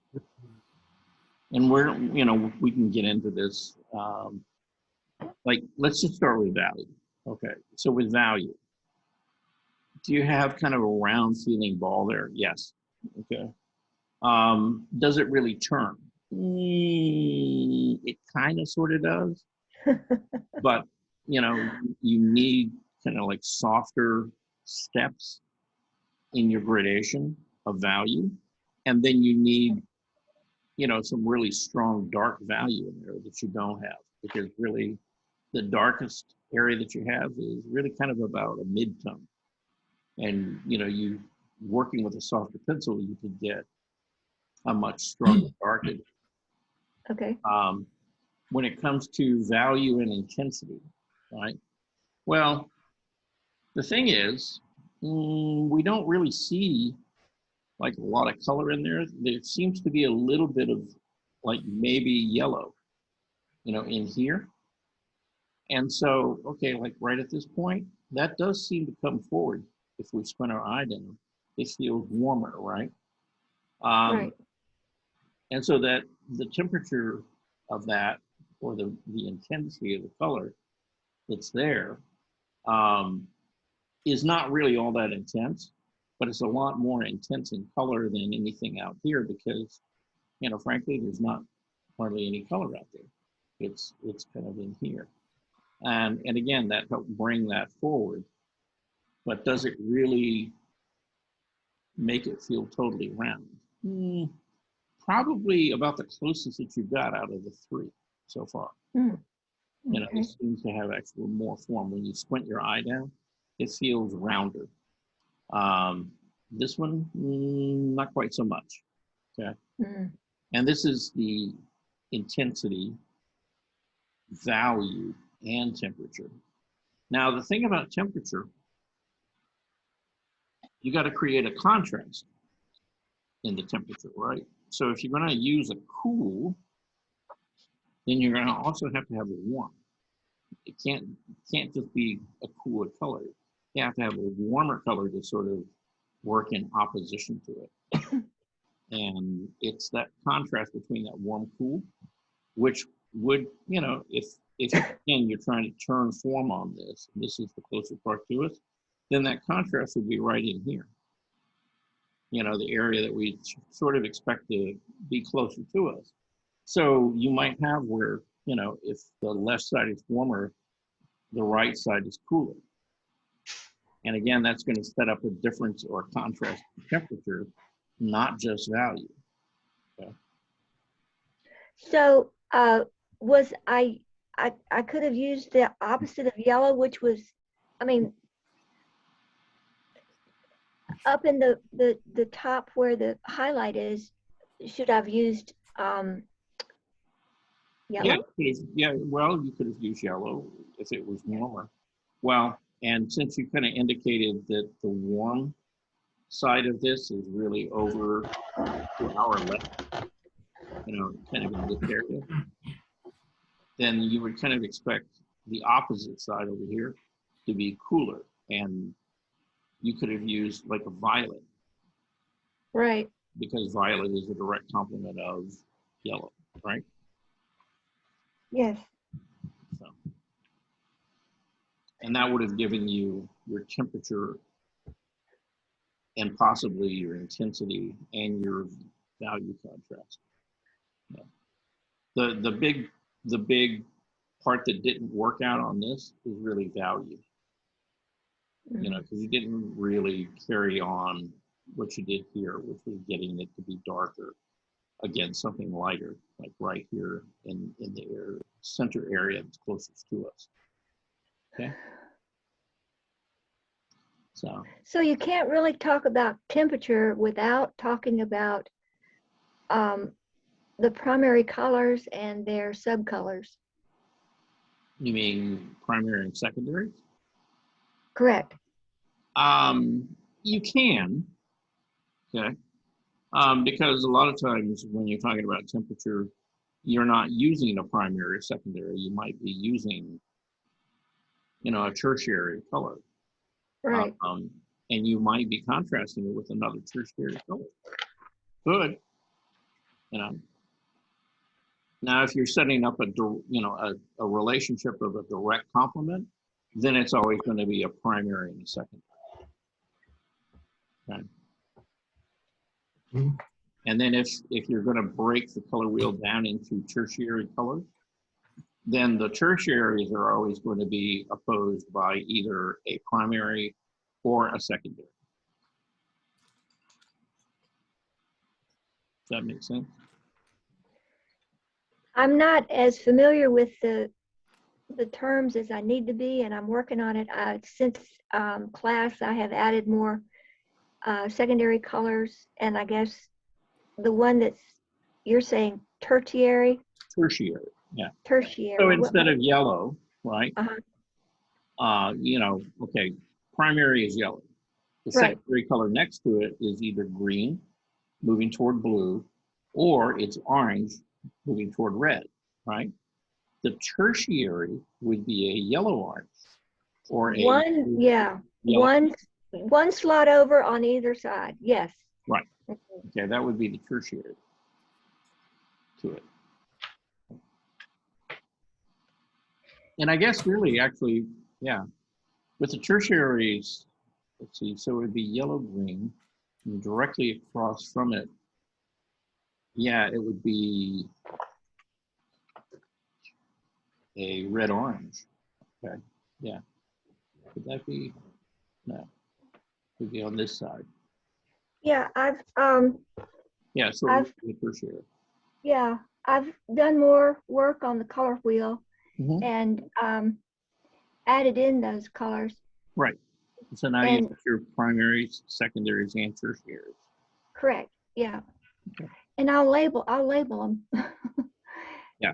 and we're, you know, we can get into this. Like, let's just start with value. Okay. So with value, do you have kind of a round feeling ball there? Yes. Okay. Does it really turn? It kind of sort of does. But, you know, you need kind of like softer steps in your gradation of value. And then you need, you know, some really strong dark value in there that you don't have, because really the darkest area that you have is really kind of about a mid-tone. And, you know, you working with a softer pencil, you could get a much stronger dark. Okay. When it comes to value and intensity, right? Well, the thing is, we don't really see like a lot of color in there. There seems to be a little bit of like maybe yellow, you know, in here. And so, okay, like right at this point, that does seem to come forward. If we squint our eye down, it feels warmer, right? Right. And so that the temperature of that, or the intensity of the color that's there, is not really all that intense, but it's a lot more intense in color than anything out here because, you know, frankly, there's not hardly any color out there. It's kind of in here. And again, that helped bring that forward. But does it really make it feel totally round? Probably about the closest that you got out of the 3 so far. You know, it seems to have actual more form. When you squint your eye down, it feels rounder. This one, not quite so much. Okay. And this is the intensity, value, and temperature. Now, the thing about temperature, you got to create a contrast in the temperature, right? So if you're going to use a cool, then you're going to also have to have a warm. It can't just be a cooler color. You have to have a warmer color to sort of work in opposition to it. And it's that contrast between that warm cool, which would, you know, if again you're trying to turn form on this, and this is the closer part to us, then that contrast would be right in here. You know, the area that we sort of expect to be closer to us. So you might have where, you know, if the left side is warmer, the right side is cooler. And again, that's going to set up a difference or contrast in temperature, not just value. Okay. So was I could have used the opposite of yellow, which was, I mean, up in the top where the highlight is, should I've used yellow? Yeah, well, you could have used yellow if it was warmer. Well, and since you kind of indicated that the warm side of this is really over to our left, you know, kind of in this area, then you would kind of expect the opposite side over here to be cooler. And you could have used like a violet. Right. Because violet is a direct complement of yellow, right? Yes. So, and that would have given you your temperature and possibly your intensity and your value contrast. Yeah. The big part that didn't work out on this is really value. You know, because you didn't really carry on what you did here, which was getting it to be darker. Again, something lighter, like right here in the center area that's closest to us. Okay. So you can't really talk about temperature without talking about the primary colors and their subcolors. You mean primary and secondary? Correct. You can, okay, because a lot of times when you're talking about temperature, you're not using a primary or secondary. You might be using, you know, a tertiary color. Right. And you might be contrasting it with another tertiary color. Good, you know. Now, if you're setting up a relationship of a direct complement, then it's always going to be a primary and a secondary. Okay. And then if you're going to break the color wheel down into tertiary colors, then the tertiaries are always going to be opposed by either a primary or a secondary. Does that make sense? I'm not as familiar with the terms as I need to be, and I'm working on it. Since class, I have added more secondary colors, and I guess the one that's, you're saying tertiary? Tertiary, yeah. Tertiary. So instead of yellow, right? You know, okay, primary is yellow. The secondary color next to it is either green, moving toward blue, or it's orange, moving toward red, right? The tertiary would be a yellow-orange, or a one slot over on either side. Yes. Right. Okay, that would be the tertiary to it. And I guess really, actually, yeah, with the tertiaries, let's see, so it would be yellow-green, and directly across from it, yeah, it would be a red-orange. Okay, yeah. Could that be? No, it would be on this side. Yeah, Yeah, so I've the tertiary. Yeah, I've done more work on the color wheel and added in those colors. Right. So now you have your primaries, secondaries, and tertiaries. Correct. Yeah. Okay. And I'll label them. Yeah.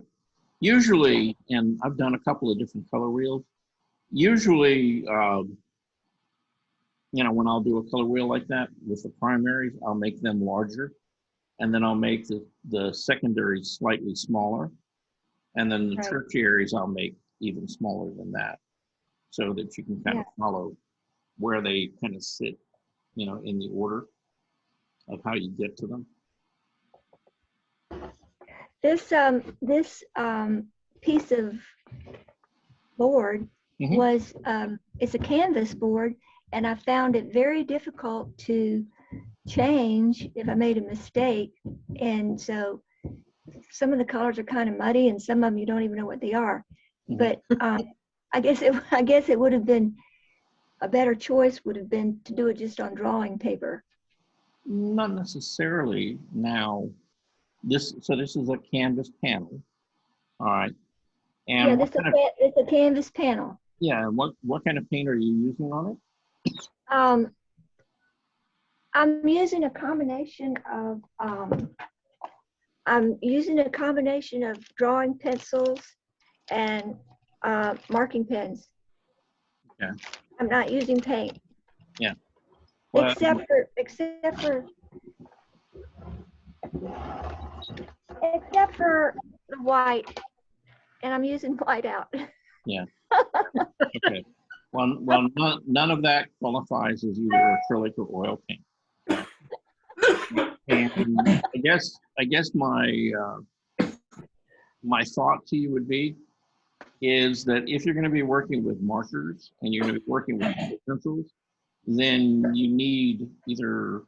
Usually, and I've done a couple of different color wheels. Usually, you know, when I'll do a color wheel like that with the primaries, I'll make them larger, and then I'll make the secondaries slightly smaller, and then the tertiaries I'll make even smaller than that, so that you can kind of follow where they kind of sit, you know, in the order of how you get to them. This piece of board was it's a canvas board, and I found it very difficult to change if I made a mistake. And so some of the colors are kind of muddy, and some of them you don't even know what they are. But I guess it would have been a better choice would have been to do it just on drawing paper. Not necessarily. Now, this is a canvas panel, all right. And yeah, it's a canvas panel. Yeah, and what kind of paint are you using on it? I'm using a combination of drawing pencils and marking pens. Yeah. I'm not using paint. Yeah. Well, except for the white, and I'm using white out. Yeah. Okay. Well, none of that qualifies as either acrylic or oil paint. And I guess my thought to you would be is that if you're going to be working with markers and you're going to be working with pencils, then you need either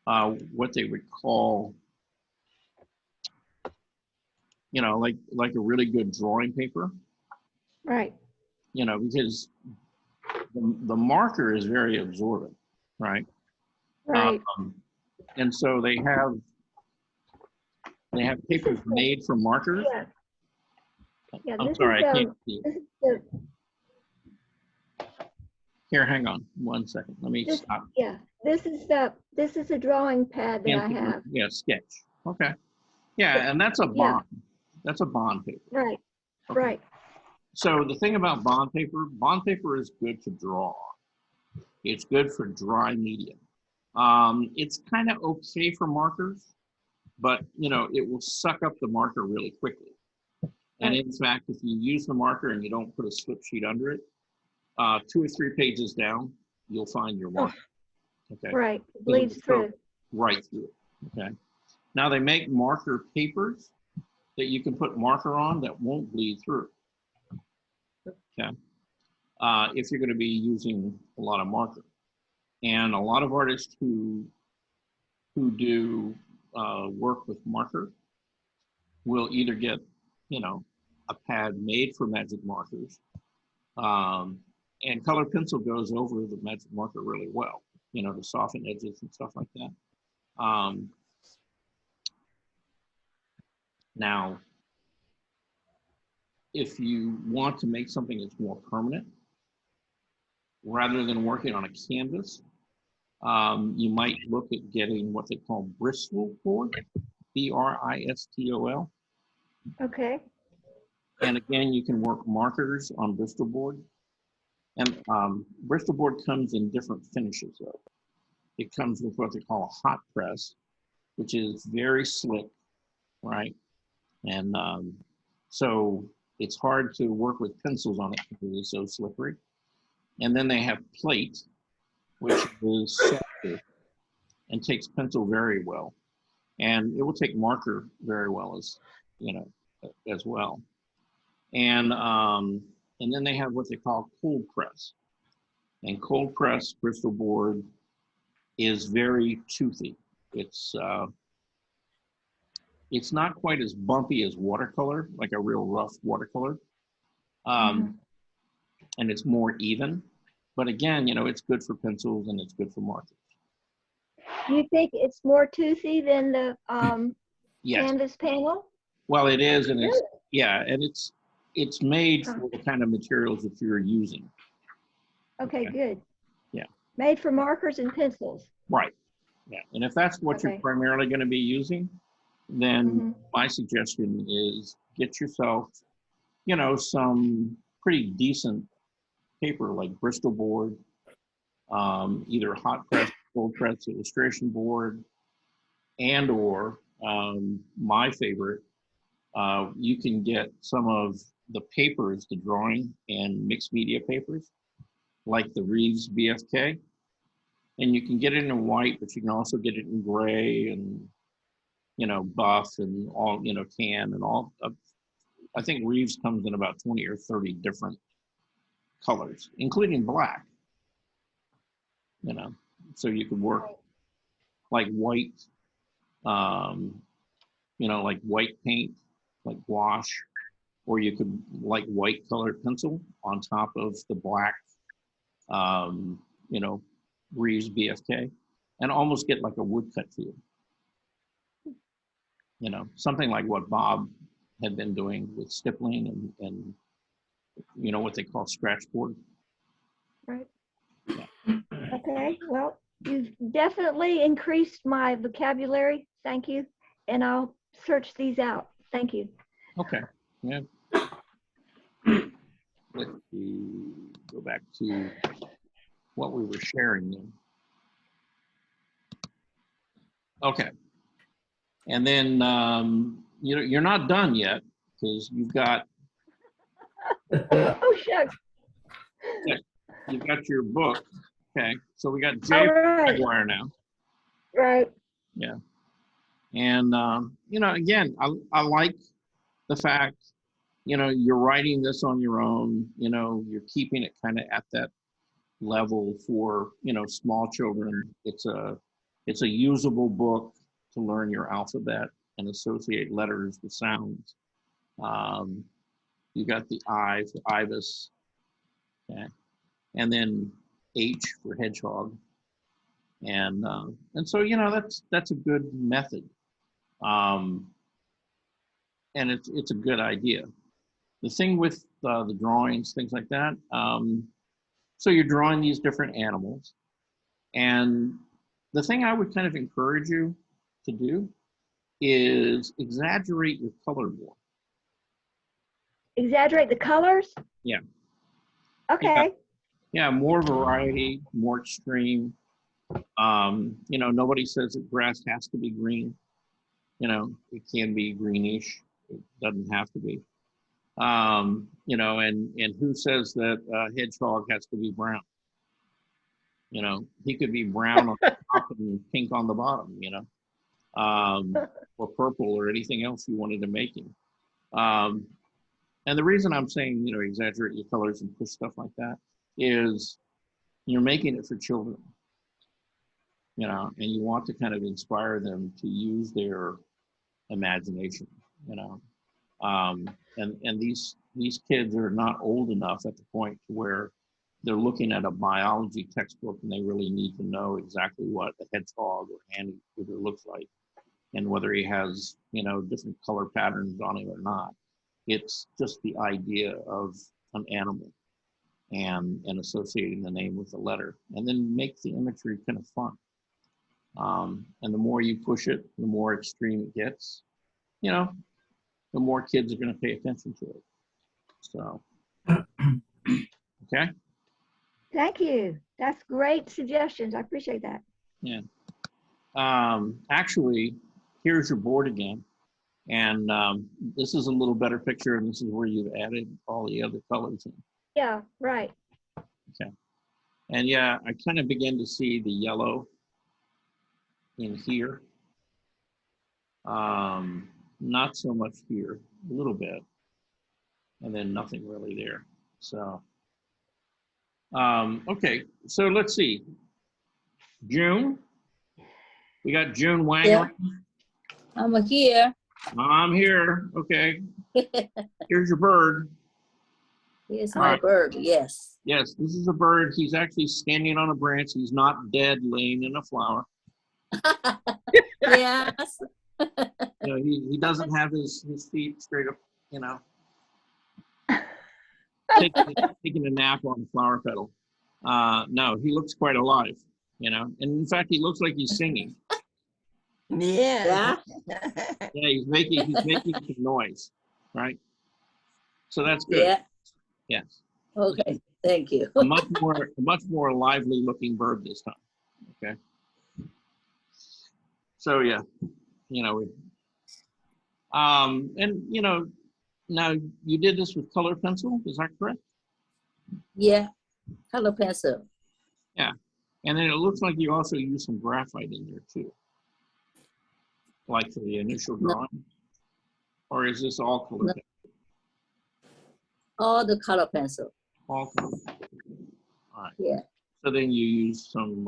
what they would call you know, like a really good drawing paper, Right. you know, because the marker is very absorbent, right? Right. And so they have papers made for markers. Yeah. Yeah. I'm This sorry, is I can't see. this is the Here, hang on 1 second. Let me This- stop. yeah. This is a drawing pad that I have. Yeah, sketch. Okay. Yeah, and that's a Yeah. bond. That's a bond paper. Right. Okay. Right. So the thing about bond paper is good to draw. It's good for dry medium. It's kind of okay for markers, but you know, it will suck up the marker really quickly. And in fact, if you use the marker and you don't put a slip sheet under it, 2 or 3 pages down, you'll find your marker. Okay. Right. It'll Bleeds go through. right through it. Okay. Now they make marker papers that you can put marker on that won't bleed through. Okay. If you're going to be using a lot of marker, and a lot of artists who do work with marker will either get, you know, a pad made for magic markers, and color pencil goes over the magic marker really well, you know, to soften edges and stuff like that. Now, if you want to make something that's more permanent, rather than working on a canvas, you might look at getting what they call Bristol board, Bristol. Okay. And again, you can work markers on Bristol board. And Bristol board comes in different finishes though. It comes with what they call a hot press, which is very slick, right? And so it's hard to work with pencils on it because it's so slippery. And then they have plate, which is softer and takes pencil very well. And it will take marker very well as, you know, as well. And then they have what they call cold press. And cold press Bristol board is very toothy. It's not quite as bumpy as watercolor, like a real rough watercolor. And it's more even. But again, you know, it's good for pencils and it's good for markers. Do you think it's more toothy than the Yes. canvas panel? Well, it is, and it's, Really? yeah, and it's made for the kind of materials that you're using. Okay, good. Yeah. Made for markers and pencils. Right. Yeah. And if that's what you're Okay. primarily going to be using, then Mhm. my suggestion is get yourself, you know, some pretty decent paper like Bristol board, either hot press, cold press illustration board, and or my favorite, you can get some of the papers, the drawing and mixed media papers, like the Reeves BFK. And you can get it in white, but you can also get it in gray and, you know, buff and all, you know, tan and all. I think Reeves comes in about 20 or 30 different colors, including black, you know, so you could work like white, you know, like white paint, like gouache, or you could like white colored pencil on top of the black, you know, Reeves BFK, and almost get like a woodcut feel. You know, something like what Bob had been doing with stippling and you know, what they call scratch board. Right. Okay, well, you've definitely increased my vocabulary. Thank you. And I'll search these out. Thank you. Okay. Yeah. Let's see, go back to what we were sharing then. Okay. And then, you know, you're not done yet because you've got Oh, shucks. you've got your book. Okay. So we got All Jay right. Maguire now. Right. Yeah. And, you know, again, I like the fact, you know, you're writing this on your own, you know, you're keeping it kind of at that level for, you know, small children. It's a usable book to learn your alphabet and associate letters with sounds. You got the I for ibis, okay, and then H for hedgehog, and so that's a good method, and it's a good idea. The thing with the drawings, things like that, so you're drawing these different animals, and the thing I would kind of encourage you to do is exaggerate your color more. Exaggerate the colors? Yeah. Okay. Yeah, more variety, more extreme. Nobody says that grass has to be green. It can be greenish. It doesn't have to be. And who says that a hedgehog has to be brown? He could be brown on the top and pink on the bottom, or purple or anything else you wanted to make him. And the reason I'm saying, exaggerate your colors and push stuff like that is you're making it for children, and you want to kind of inspire them to use their imagination, and these kids are not old enough at the point where they're looking at a biology textbook and they really need to know exactly what a hedgehog or anteater looks like and whether he has, different color patterns on him or not. It's just the idea of an animal and associating the name with the letter, and then make the imagery kind of fun. And the more you push it, the more extreme it gets, the more kids are going to pay attention to it. So, okay. Thank you. That's great suggestions. I appreciate that. Yeah. Actually, here's your board again. And this is a little better picture, and this is where you've added all the other colors in. Yeah, right. Okay. And yeah, I kind of begin to see the yellow in here. Not so much here, a little bit. And then nothing really there. So, okay, so let's see. June. We got June Wang. Yeah. I'm here. I'm here. Okay. Here's your bird. Here's All my right. bird. Yes. Yes, this is a bird. He's actually standing on a branch. He's not dead laying in a flower. Yes. He doesn't have his feet straight up, taking a nap on the flower petal. No, he looks quite alive, and in fact, he looks like he's singing. Yeah. Yeah, he's making some noise, right? So that's good. Yeah. Yes. Okay. Thank you. A much more lively looking bird this time. Okay. So yeah, and now you did this with color pencil, is that correct? Yeah. Color pencil. Yeah. And then it looks like you also used some graphite in there too. Like for the initial drawing? No. Or is this all color pencil? All the color pencil. All color pencil. All right. Yeah. So then you use some,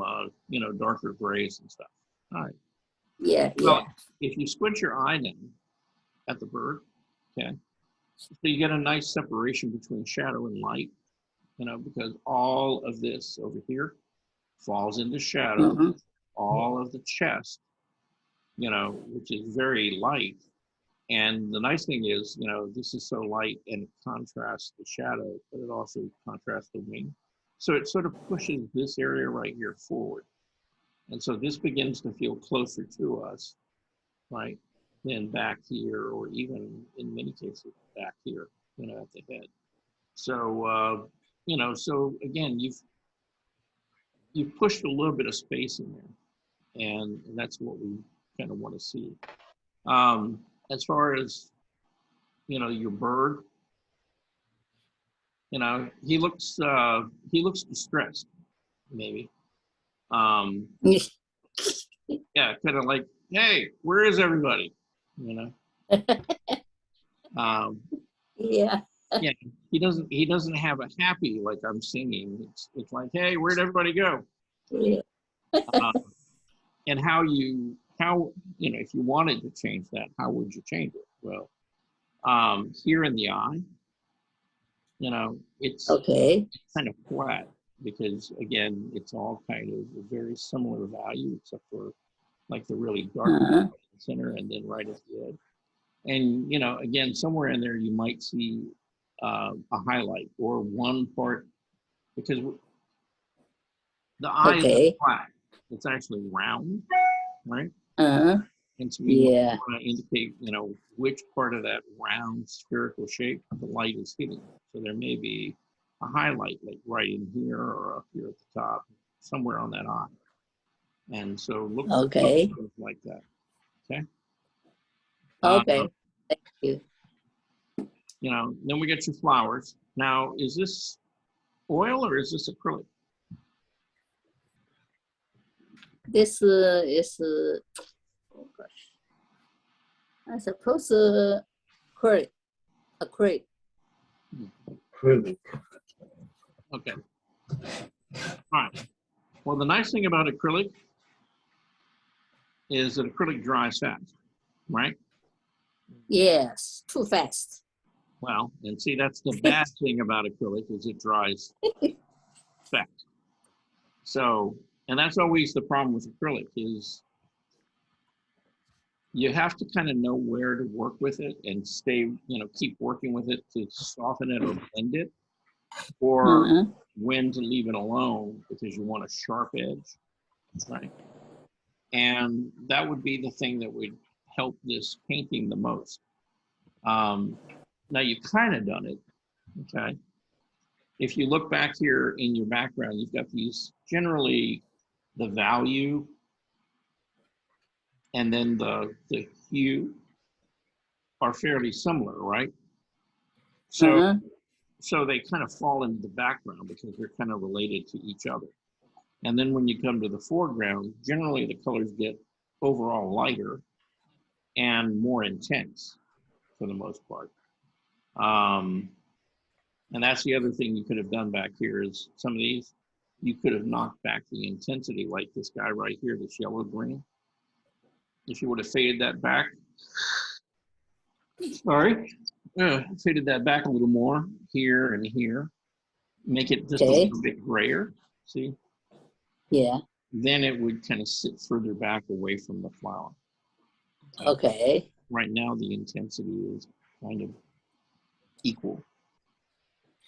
darker grays and stuff. All right. Yeah, well, yeah. If you squint your eye down at the bird, okay, so you get a nice separation between shadow and light, because all of this over here falls into shadow. Mm-hmm. All of the chest, which is very light. And the nice thing is, this is so light and it contrasts the shadow, but it also contrasts the wing. So it sort of pushes this area right here forward. And so this begins to feel closer to us, right, than back here, or even in many cases back here, at the head. So, so again, you've pushed a little bit of space in there, and that's what we kind of want to see. As far as, your bird, he looks distressed, maybe. Yeah, kind of like, hey, where is everybody? Yeah. Yeah, he doesn't have a happy like I'm singing. It's like, hey, where'd everybody go? Yeah. And how if you wanted to change that, how would you change it? Well, Here in the eye, you know, it's Okay. kind of flat because again, it's all kind of a very similar value except for like the really dark Uh-huh. center and then right at the edge. And, you know, again, somewhere in there you might see a highlight or one part because the eye is Okay. flat. It's actually round, right? Uh-huh. And so we Yeah. want to indicate, you know, which part of that round spherical shape the light is hitting. So there may be a highlight like right in here or up here at the top, somewhere on that eye. And so look Okay. for things like that. Okay. Okay. Thank you. You know, then we get your flowers. Now, is this oil or is this acrylic? This is oh gosh. I suppose acrylic. Acrylic. Acrylic. Okay. All right. Well, the nice thing about acrylic is that acrylic dries fast, right? Yes. Too fast. Well, and see, that's the bad thing about acrylic is it dries fast. So, and that's always the problem with acrylic is you have to kind of know where to work with it and stay, you know, keep working with it to soften it or blend it, or Uh-huh. when to leave it alone because you want a sharp edge, right? And that would be the thing that would help this painting the most. Now you've kind of done it, okay? If you look back here in your background, you've got these generally the value and then the hue are fairly similar, right? So, Uh-huh. so they kind of fall into the background because they're kind of related to each other. And then when you come to the foreground, generally the colors get overall lighter and more intense for the most part. And that's the other thing you could have done back here is some of these, you could have knocked back the intensity like this guy right here, this yellow green. If you would have faded that back, sorry, faded that back a little more here and here, make it just a Okay. little bit grayer, see? Yeah. Then it would kind of sit further back away from the flower. Okay. Right now, the intensity is kind of equal.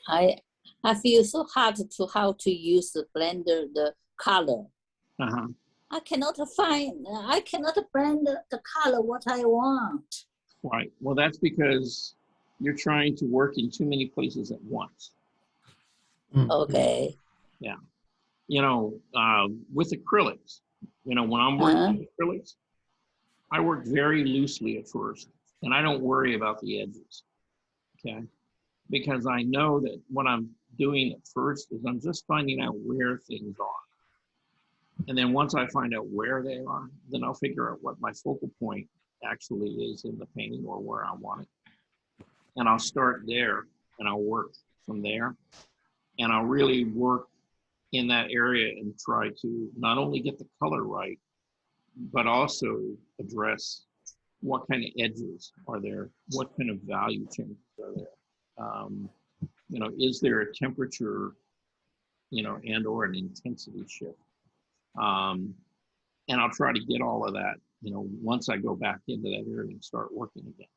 I feel so hard to how to use the blender, the color. Uh-huh. I cannot blend the color what I want. Right. Well, that's because you're trying to work in too many places at once. Okay. Yeah. You know, with acrylics, you know, when I'm working with acrylics, I work very loosely at first, and I don't worry about the edges, okay? Because I know that what I'm doing at first is I'm just finding out where things are. And then once I find out where they are, then I'll figure out what my focal point actually is in the painting or where I want it. And I'll start there and I'll work from there. And I'll really work in that area and try to not only get the color right, but also address what kind of edges are there, what kind of value changes are there. You know, is there a temperature, you know, and or an intensity shift? And I'll try to get all of that, you know, once I go back into that area and start working again.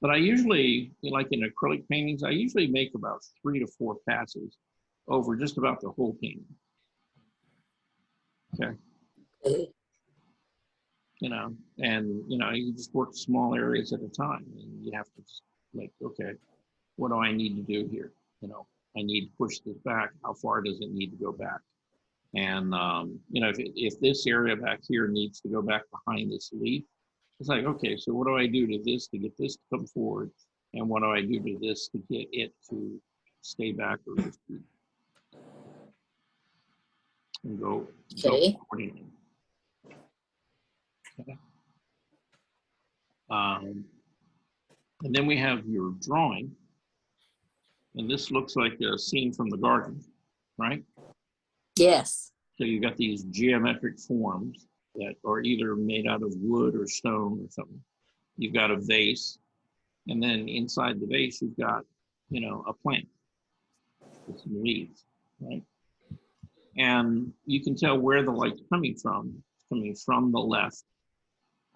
But I usually, like in acrylic paintings, I usually make about 3 to 4 passes over just about the whole painting. Okay. You know, and, you know, you just work small areas at a time and you have to just like, okay, what do I need to do here? You know, I need to push this back. How far does it need to go back? And, you know, if this area back here needs to go back behind this leaf, it's like, okay, so what do I do to this to get this to come forward? And what do I do to this to get it to stay back or recede? And go accordingly. Okay. And then we have your drawing. And this looks like a scene from the garden, right? Yes. So you've got these geometric forms that are either made out of wood or stone or something. You've got a vase, And then inside the vase, you've got, you know, a plant with some leaves, right? And you can tell where the light's coming from. It's coming from the left,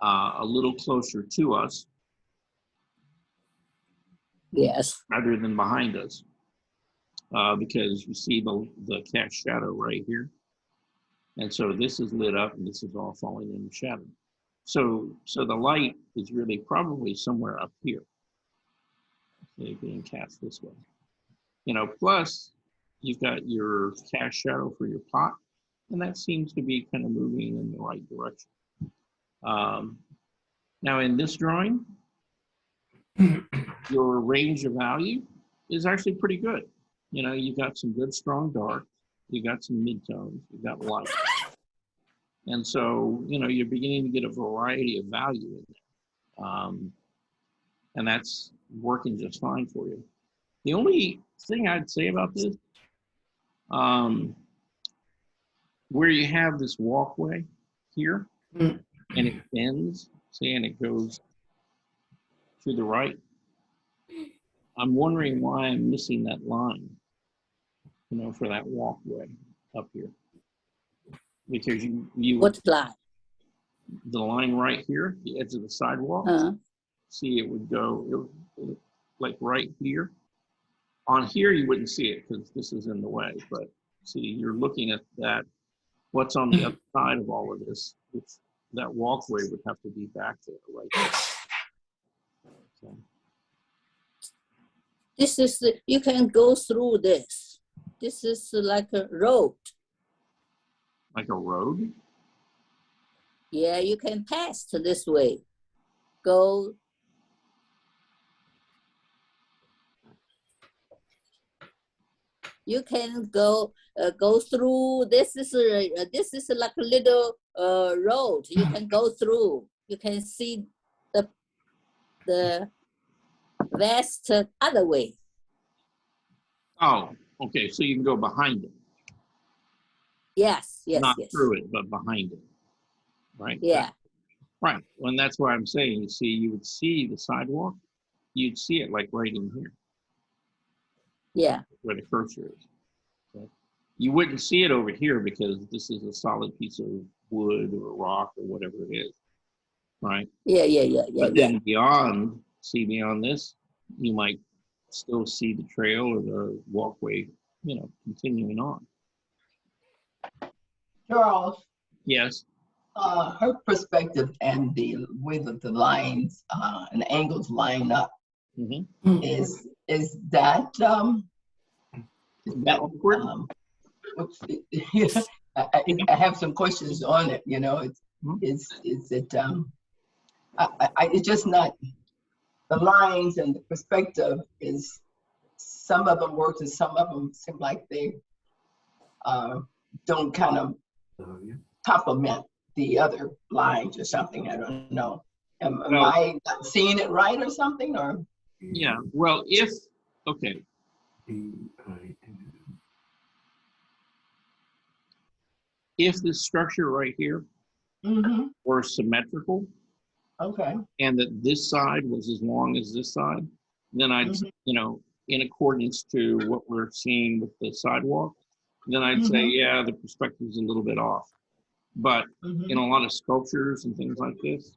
a little closer to us, Yes. rather than behind us, because you see the cast shadow right here. And so this is lit up and this is all falling in the shadow. So the light is really probably somewhere up here, okay, being cast this way. You know, plus you've got your cast shadow for your pot, and that seems to be kind of moving in the right direction. Now in this drawing, your range of value is actually pretty good. You know, you've got some good strong dark, you got some midtones, you've got light. And so, you know, you're beginning to get a variety of value in there. And that's working just fine for you. The only thing I'd say about this, where you have this walkway here, and it bends, see, and it goes to the right, I'm wondering why I'm missing that line, you know, for that walkway up here. Because you What line? the line right here, the edge of the sidewalk, see, it would go like right here. On here, you wouldn't see it because this is in the way, but see, you're looking at that, what's on the other side of all of this, that walkway would have to be back there, right there. So. This is, you can go through this. This is like a road. Like a road? Yeah, you can pass to this way. Go. You can go through. This is like a little road. You can go through. You can see the west other way. Oh, okay, so you can go behind it. Yes, yes, Not yes. through it, but behind it, right? Yeah. Right, and that's why I'm saying, you see, you would see the sidewalk, you'd see it like right in here. Yeah. Where the cursor is. Okay. You wouldn't see it over here because this is a solid piece of wood or rock or whatever it is, right? Yeah. But then beyond, see beyond this, you might still see the trail or the walkway, you know, continuing on. Charles, Yes. her perspective and the way that the lines and angles line up is that awkward? I have some questions on it. You know, it's just not the lines and the perspective is some of them work and some of them seem like they don't kind of complement the other lines or something. I don't know. Am I not seeing it right or something? Or yeah. Well, okay. If the structure right here were symmetrical, okay, and that this side was as long as this side, then I'd, you know, in accordance to what we're seeing with the sidewalk, then I'd say, yeah, the perspective is a little bit off. But in a lot of sculptures and things like this,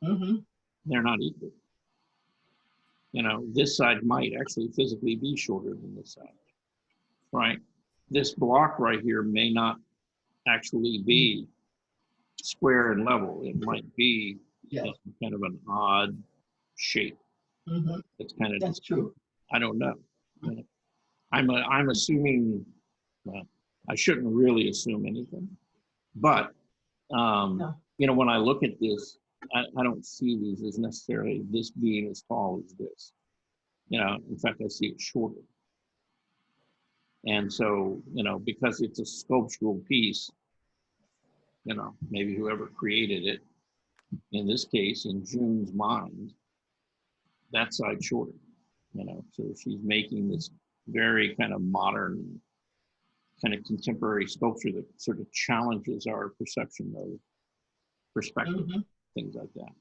they're not equal. You know, this side might actually physically be shorter than this side, right? This block right here may not actually be square and level. It might be kind of an odd shape. It's kind of, that's true. I don't know. I'm assuming, well, I shouldn't really assume anything, but you know, when I look at this, I don't see these as necessarily this being as tall as this. You know, in fact, I see it shorter. And so, you know, because it's a sculptural piece, you know, maybe whoever created it, in this case, in June's mind, that side shorter, you know, so she's making this very kind of modern, kind of contemporary sculpture that sort of challenges our perception of perspective, things like that.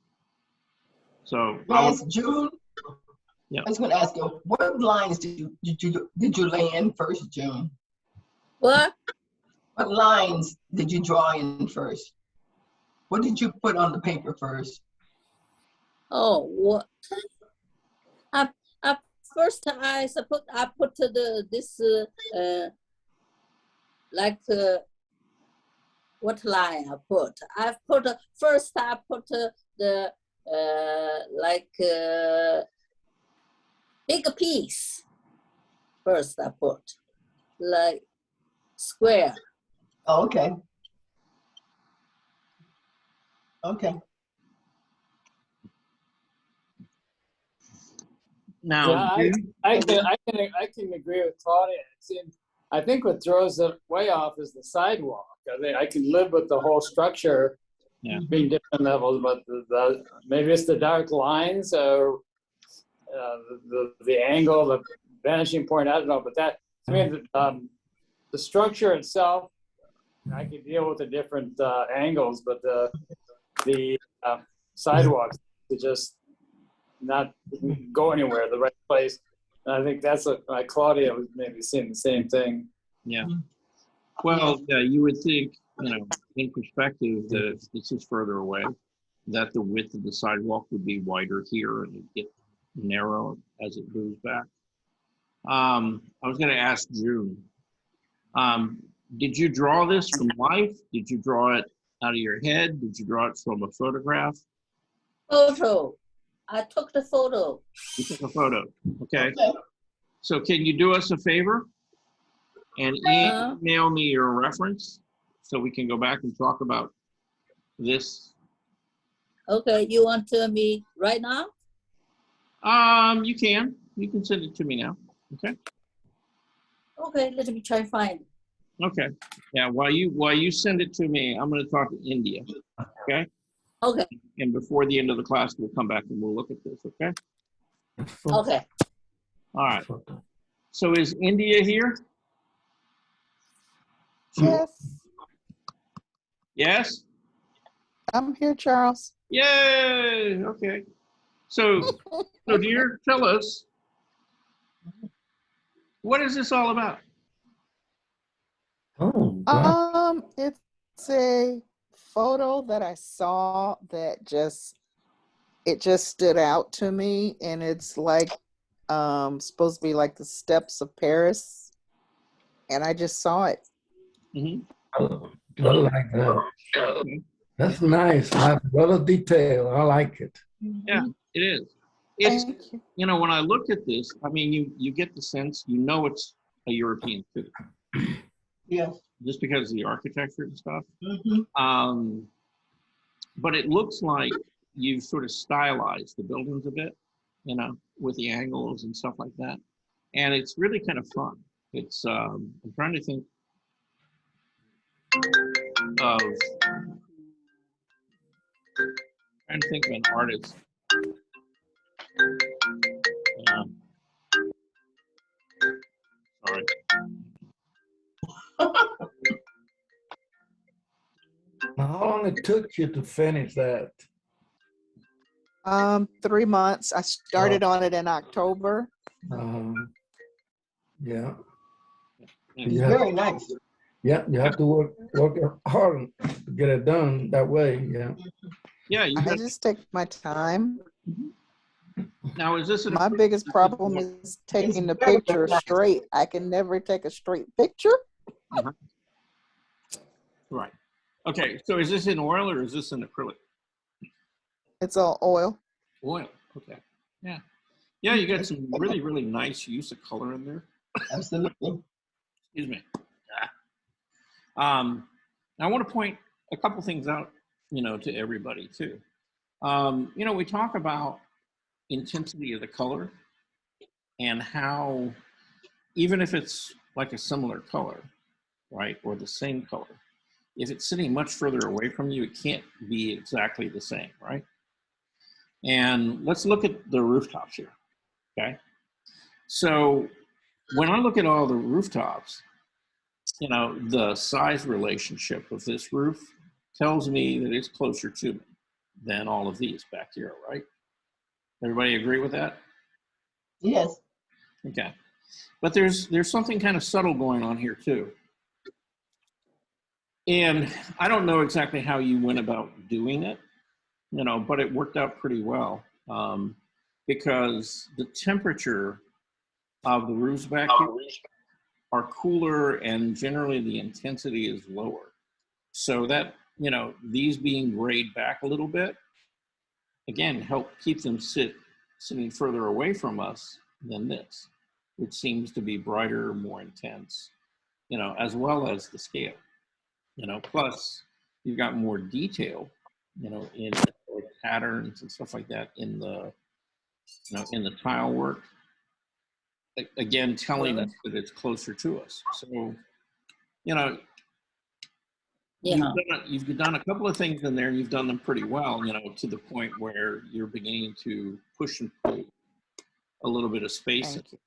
So Yes, June Yeah. I was going to ask you, what lines did you lay in first, June? What? What lines did you draw in first? What did you put on the paper first? Oh, what? First I put this like what line I put? First I put the like big piece. First I put like square. Oh, okay. Okay. Now, Yeah, I can agree with Claudia. It seems, I think what throws it way off is the sidewalk. I can live with the whole structure being different levels, but maybe it's the dark lines or the angle, the vanishing point. I don't know, but that I mean the structure itself, I can deal with the different angles, but the sidewalks to just not go anywhere, the right place. And I think that's what Claudia was maybe seeing the same thing. yeah. Well, yeah, you would think, in perspective, that if this is further away, that the width of the sidewalk would be wider here and it'd get narrow as it moves back. I was going to ask June, did you draw this from life? Did you draw it out of your head? Did you draw it from a photograph? Photo. I took the photo. You took a photo. Okay. So can you do us a favor and email me your reference so we can go back and talk about this? Okay, you want to me right now? You can send it to me now. Okay. Okay, let me try find. Okay. Yeah. While you send it to me, I'm going to talk to India. Okay. Okay. And before the end of the class, we'll come back and we'll look at this. Okay. Okay. All right. So is India here? Yes, Yes. I'm here, Charles. Yay. Okay. So dear, tell us, what is this all about? Oh, God. It's a photo that I saw that just stood out to me, and it's like supposed to be like the steps of Paris, and I just saw it. Mm-hmm. I like that. That's nice. I have a lot of detail. I like it. Yeah, it is. It's, Thank you. when I look at this, I mean, you get the sense, it's a European city. Yes. Just because of the architecture and stuff. Mm-hmm. But it looks like you've sort of stylized the buildings a bit, with the angles and stuff like that. And it's really kind of fun. It's, I'm trying to think of an artist. Sorry. Now, how long it took you to finish that? 3 months. I started on it in October. Yeah. It's very nice. Yeah, you have to work hard to get it done that way. Yeah. Yeah, I just take my time. Now, is this My biggest problem is taking the picture straight. I can never take a straight picture. Right. Okay, so is this in oil or is this in acrylic? It's all oil. Oil. Okay. Yeah. Yeah, you got some really, really nice use of color in there. Absolutely. Excuse me. I want to point a couple things out, to everybody too. We talk about intensity of the color and how, even if it's like a similar color, right, or the same color, if it's sitting much further away from you, it can't be exactly the same, right? And let's look at the rooftops here, okay? So when I look at all the rooftops, the size relationship of this roof tells me that it's closer to me than all of these back here, right? Everybody agree with that? Yes. Okay. But there's something kind of subtle going on here too. And I don't know exactly how you went about doing it, you know, but it worked out pretty well, because the temperature of the roofs back here are cooler and generally the intensity is lower. So that, you know, these being grayed back a little bit, again, help keep them sitting further away from us than this, which seems to be brighter, more intense, you know, as well as the scale, you know, plus you've got more detail, you know, in patterns and stuff like that in the, you know, in the tile work. Again, telling us that it's closer to us. So, you know, Yeah. you've done a couple of things in there and you've done them pretty well, you know, to the point where you're beginning to push and pull a little bit of space. Thank you.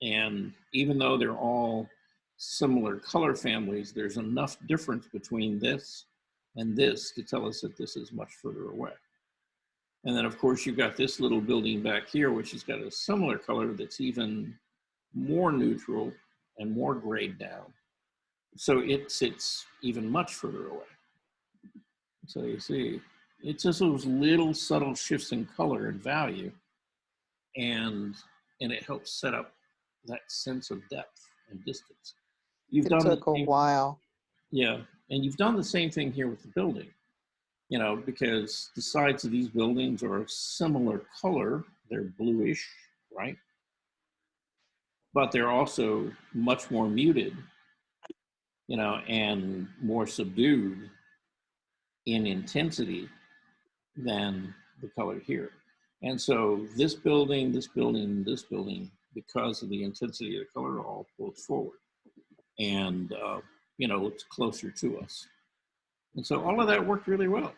And even though they're all similar color families, there's enough difference between this and this to tell us that this is much further away. And then of course you've got this little building back here, which has got a similar color that's even more neutral and more grayed down. So it sits even much further away. So you see, it's just those little subtle shifts in color and value, and it helps set up that sense of depth and distance. You've It done took a while. Yeah, and you've done the same thing here with the building, you know, because the sides of these buildings are a similar color. They're bluish, right? But they're also much more muted, you know, and more subdued in intensity than the color here. And so this building, this building, this building, because of the intensity of the color, all pulls forward and, you know, looks closer to us. And so all of that worked really well.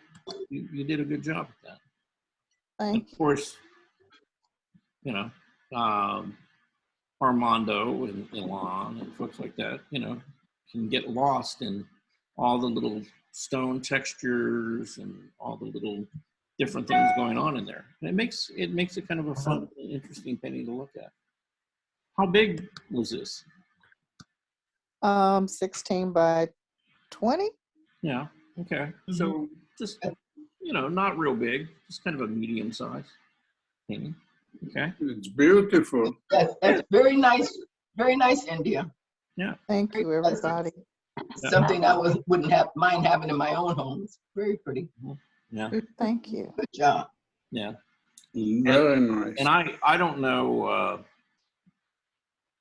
You did a good job with that. And of course, you know, Armando and Ilan and folks like that, you know, can get lost in all the little stone textures and all the little different things going on in there. And it makes it kind of a fun, interesting painting to look at. How big was this? 16 by 20. Yeah. Okay. So just, you know, not real big, just kind of a medium size painting. Okay. It's beautiful. That's very nice, India. Yeah. Thank you, everybody. Something I wouldn't mind having in my own home. It's very pretty. Yeah. Thank you. Good job. Yeah. Very nice. And I don't know,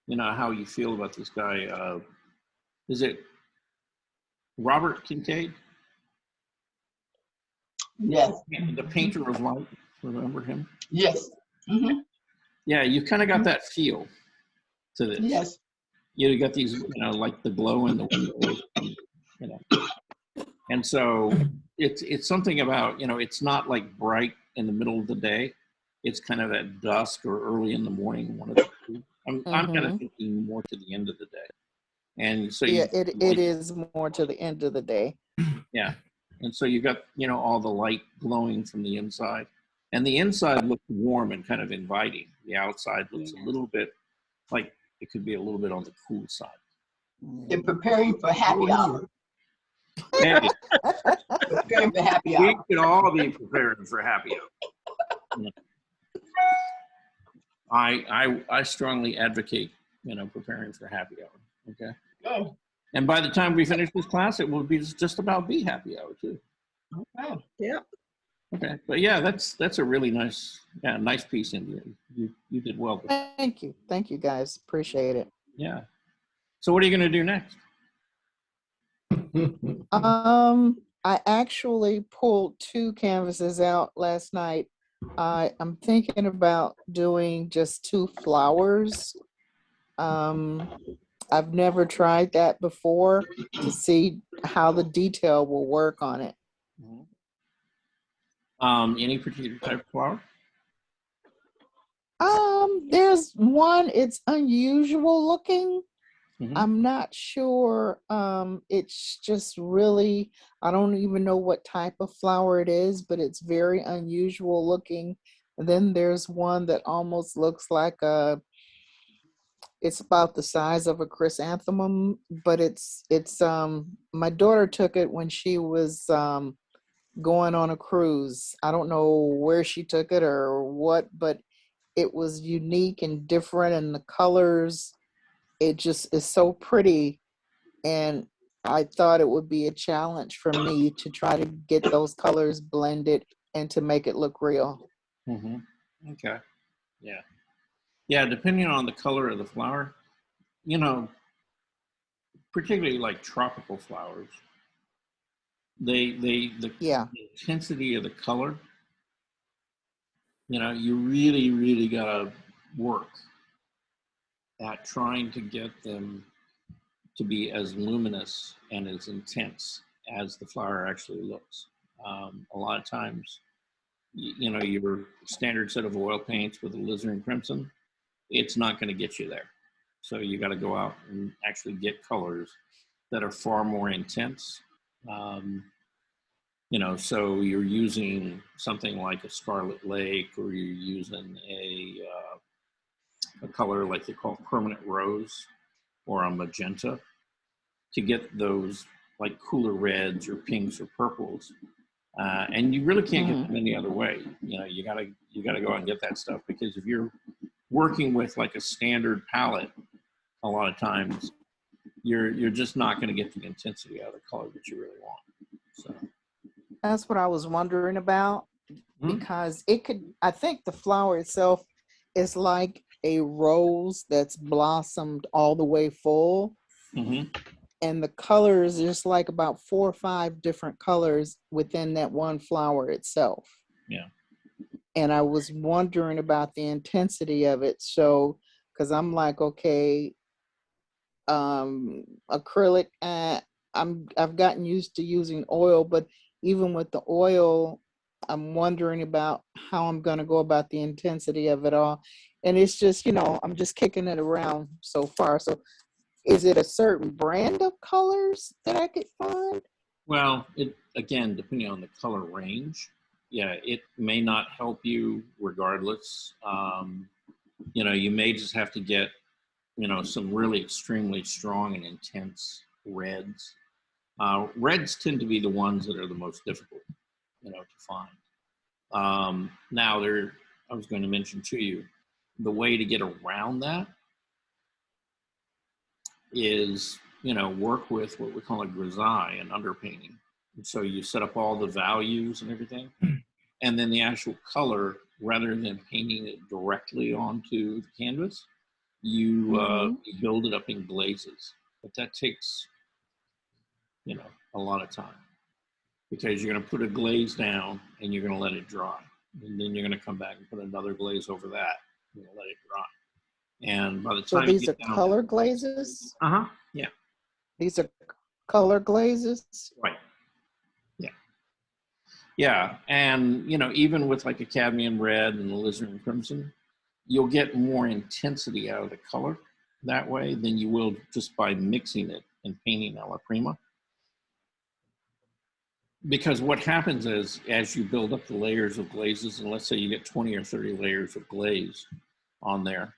you know, how you feel about this guy. Is it Robert Kincaid? Yes. The painter of light. Remember him? Yes. Mm-hmm. Yeah, you kind of got that feel to this. Yes. You got these, you know, like the glow in the windows, you know. And so it's something about, you know, it's not like bright in the middle of the day. It's kind of at dusk or early in the morning. One of the two. I'm kind of thinking more to the end of the day. And so yeah, it is more to the end of the day. Yeah. And so you got, you know, all the light glowing from the inside. And the inside looks warm and kind of inviting. The outside looks a little bit like it could be a little bit on the cool side. They're preparing for happy hour. Hey, Preparing for happy hour. we should all be preparing for happy hour. Yeah. I strongly advocate, you know, preparing for happy hour. Okay. Good. And by the time we finish this class, it will be just about be happy hour too. Okay. Yeah. Okay. But yeah, that's a really nice piece, India. You did well. Thank you. Thank you, guys. Appreciate it. Yeah. So what are you going to do next? I actually pulled 2 canvases out last night. I'm thinking about doing just 2 flowers. I've never tried that before to see how the detail will work on it. Any particular type of flower? There's one, it's unusual looking. Mm-hmm. I'm not sure. It's just really, I don't even know what type of flower it is, but it's very unusual looking. And then there's one that almost looks like it's about the size of a chrysanthemum, but it's my daughter took it when she was going on a cruise. I don't know where she took it or what, but it was unique and different, and the colors, it just is so pretty. And I thought it would be a challenge for me to try to get those colors blended and to make it look real. Mm-hmm. Okay. Yeah. Yeah, depending on the color of the flower, you know, particularly like tropical flowers, the intensity of the color, you know, you really gotta work at trying to get them to be as luminous and as intense as the flower actually looks. A lot of times, you know, your standard set of oil paints with alizarin crimson, it's not going to get you there. So you got to go out and actually get colors that are far more intense. You know, so you're using something like a Scarlet Lake, or you're using a color like they call permanent rose or a magenta to get those like cooler reds or pinks or purples. And you really can't get them any other way. You know, you gotta go out and get that stuff, because if you're working with like a standard palette, a lot of times you're just not going to get the intensity out of the color that you really want. So that's what I was wondering about, because it could, I think the flower itself is like a rose that's blossomed all the way full. And the colors, just like about 4 or 5 different colors within that one flower itself. Yeah. And I was wondering about the intensity of it. So, because I'm like, okay, acrylic, I've gotten used to using oil, but even with the oil, I'm wondering about how I'm going to go about the intensity of it all. And it's just, you know, I'm just kicking it around so far. So is it a certain brand of colors that I could find? Well, it, again, depending on the color range, yeah, it may not help you regardless. You know, you may just have to get, you know, some really extremely strong and intense reds. Reds tend to be the ones that are the most difficult, you know, to find. Now, I was going to mention to you, the way to get around that is, you know, work with what we call a grisaille, an underpainting. And so you set up all the values and everything, and then the actual color, rather than painting it directly onto the canvas, you build it up in glazes. But that takes, you know, a lot of time, because you're going to put a glaze down and you're going to let it dry. And then you're going to come back and put another glaze over that and let it dry. And by the time so these are color glazes? Yeah. These are color glazes? Right. Yeah. Yeah. And, you know, even with like a cadmium red and alizarin crimson, you'll get more intensity out of the color that way than you will just by mixing it and painting a la prima. Because what happens is, as you build up the layers of glazes, and let's say you get 20 or 30 layers of glaze on there,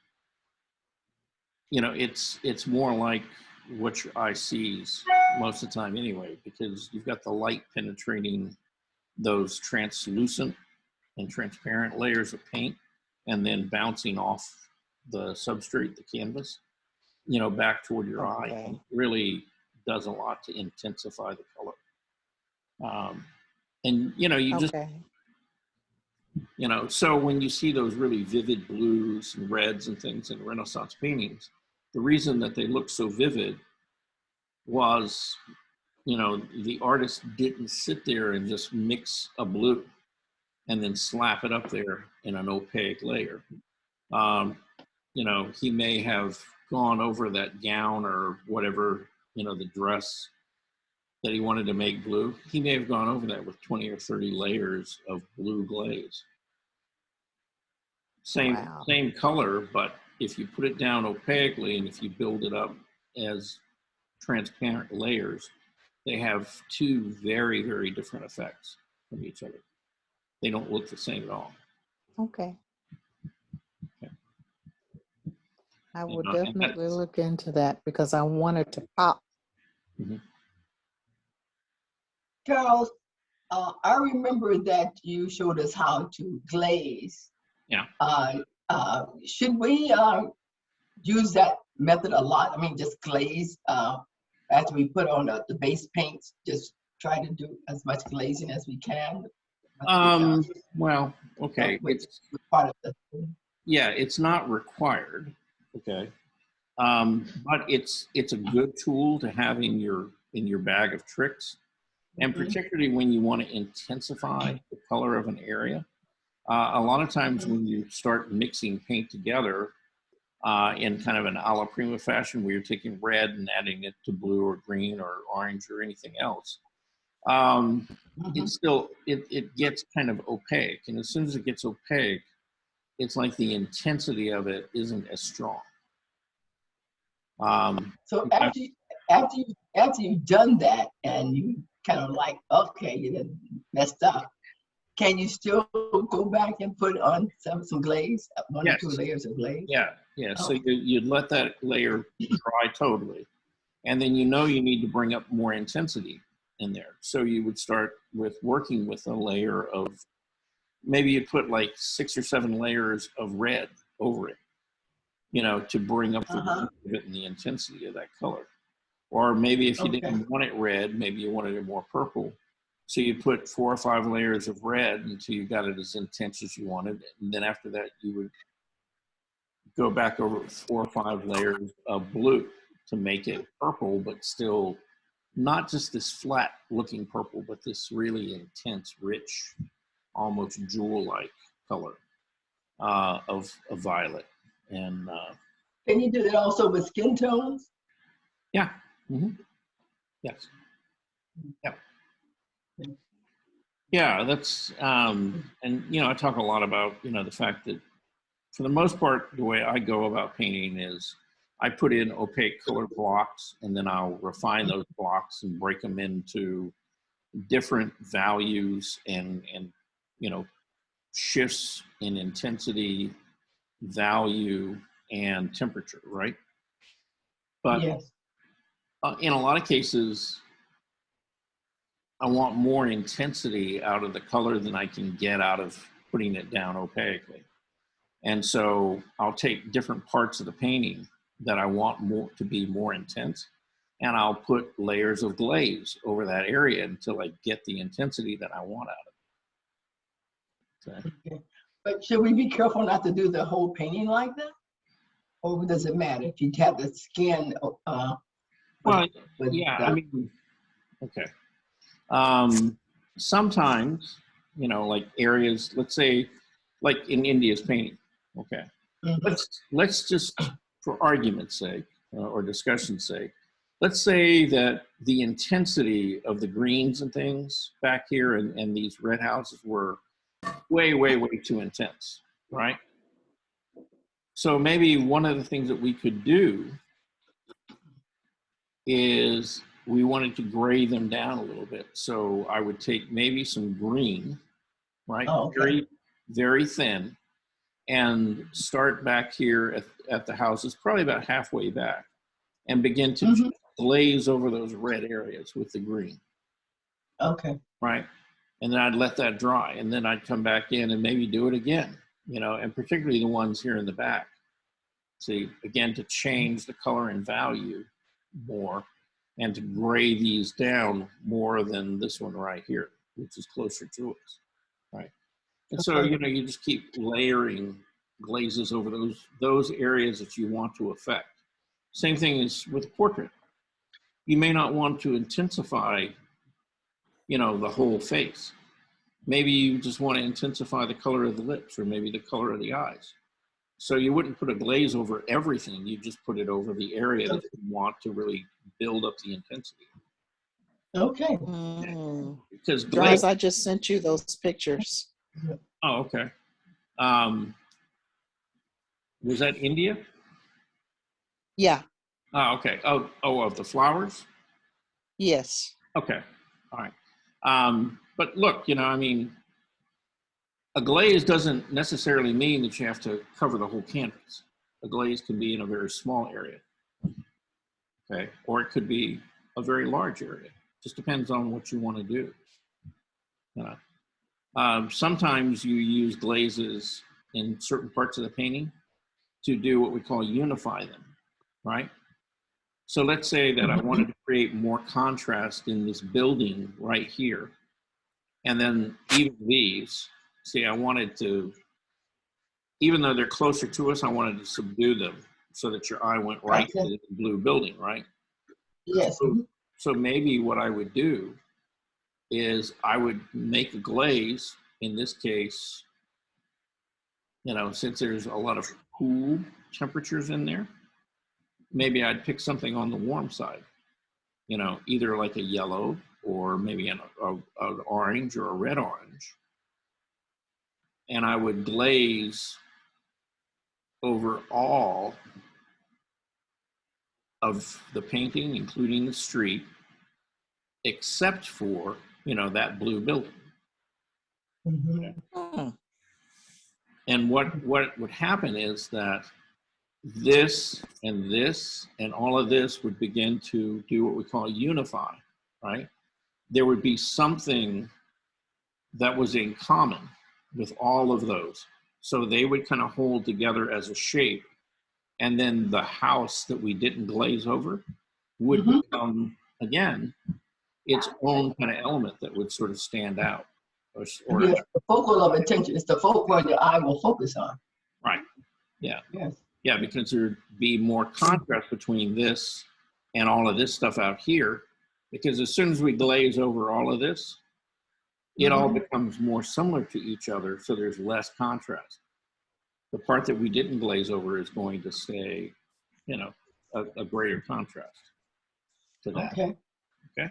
you know, it's more like what your eye sees most of the time anyway, because you've got the light penetrating those translucent and transparent layers of paint and then bouncing off the substrate, the canvas, you know, back toward your eye. It really does a lot to intensify the color. And, you know, you just, you know, so when you see those really vivid blues and reds and things in Renaissance paintings, the reason that they look so vivid was, you know, the artist didn't sit there and just mix a blue and then slap it up there in an opaque layer. You know, he may have gone over that gown or whatever, you know, the dress that he wanted to make blue. He may have gone over that with 20 or 30 layers of blue glaze. Same color, but if you put it down opaquely and if you build it up as transparent layers, they have 2 very, very different effects from each other. They don't look the same at all. Okay. I will and definitely look into that because I wanted to pop. Charles, I remember that you showed us how to glaze. Yeah. Should we use that method a lot? I mean, just glaze after we put on the base paints, just try to do as much glazing as we can. Well, okay. Which is part of the. Yeah, it's not required. Okay. But it's a good tool to have in your bag of tricks. And particularly when you want to intensify the color of an area. A lot of times when you start mixing paint together in kind of an a la prima fashion where you're taking red and adding it to blue or green or orange or anything else, it gets kind of opaque. And as soon as it gets opaque, it's like the intensity of it isn't as strong. So after you've done that and you kind of like, okay, you done messed up, can you still go back and put on some glaze, one or two layers of glaze? Yeah. So you'd let that layer dry totally. And then you need to bring up more intensity in there. So you would start with working with a layer of, maybe you'd put like 6 or 7 layers of red over it, to bring up the bit and the intensity of that color. Or maybe if you didn't want it red, maybe you wanted it more purple. So you put 4 or 5 layers of red until you got it as intense as you wanted. And then after that, you would go back over 4 or 5 layers of blue to make it purple, but still not just this flat looking purple, but this really intense, rich, almost jewel-like color of violet. And can you do that also with skin tones? Yeah. Yes. Yeah. Yeah, that's and I talk a lot about the fact that for the most part the way I go about painting is I put in opaque color blocks and then I'll refine those blocks and break them into different values and shifts in intensity, value, and temperature, right? But in a lot of cases, I want more intensity out of the color than I can get out of putting it down opaquely. And so I'll take different parts of the painting that I want more to be more intense, and I'll put layers of glaze over that area until I get the intensity that I want out of it. Okay. But should we be careful not to do the whole painting like that? Or does it matter if you have the skin? Sometimes, like areas, let's say, like in India's painting, okay. Let's just, for argument's sake or discussion's sake, let's say that the intensity of the greens and things back here and these red houses were way, way, way too intense, right? So maybe one of the things that we could do is we wanted to gray them down a little bit. So I would take maybe some green, right? Very, very thin, and start back here at the houses, probably about halfway back, and begin to glaze over those red areas with the green. Okay. Right. And then I'd let that dry, and then I'd come back in and maybe do it again, and particularly the ones here in the back. See, again, to change the color and value more and to gray these down more than this one right here, which is closer to us, right? And so, you just keep layering glazes over those areas that you want to affect. Same thing is with a portrait. You may not want to intensify, the whole face. Maybe you just want to intensify the color of the lips or maybe the color of the eyes. So you wouldn't put a glaze over everything. You just put it over the area that you want to really build up the intensity. Okay. Because Charles, I just sent you those pictures. Oh, okay. Was that India? Yeah. Oh, okay. Oh, of the flowers? Yes. Okay. All right. But look, A glaze doesn't necessarily mean that you have to cover the whole canvas. A glaze can be in a very small area, okay? Or it could be a very large area. Just depends on what you want to do. Sometimes you use glazes in certain parts of the painting to do what we call unify them, right? So let's say that I wanted to create more contrast in this building right here. And then even these, see, I wanted to, even though they're closer to us, I wanted to subdue them so that your eye went right to the blue building, right? Yes. So maybe what I would do is I would make a glaze, in this case, you know, since there's a lot of cool temperatures in there, maybe I'd pick something on the warm side, you know, either like a yellow or maybe an orange or a red orange. And I would glaze over all of the painting, including the street, except for, you know, that blue building. Mm-hmm. And what would happen is that this and all of this would begin to do what we call unify, right? There would be something that was in common with all of those. So they would kind of hold together as a shape. And then the house that we didn't glaze over would become, again, its own kind of element that would sort of stand out. Or Yeah, the focal of attention is the focal point your eye will focus on. right. Yeah. Yes. Yeah, because there'd be more contrast between this and all of this stuff out here. Because as soon as we glaze over all of this, it all becomes more similar to each other, so there's less contrast. The part that we didn't glaze over is going to stay, you know, a greater contrast to that. Okay. Okay.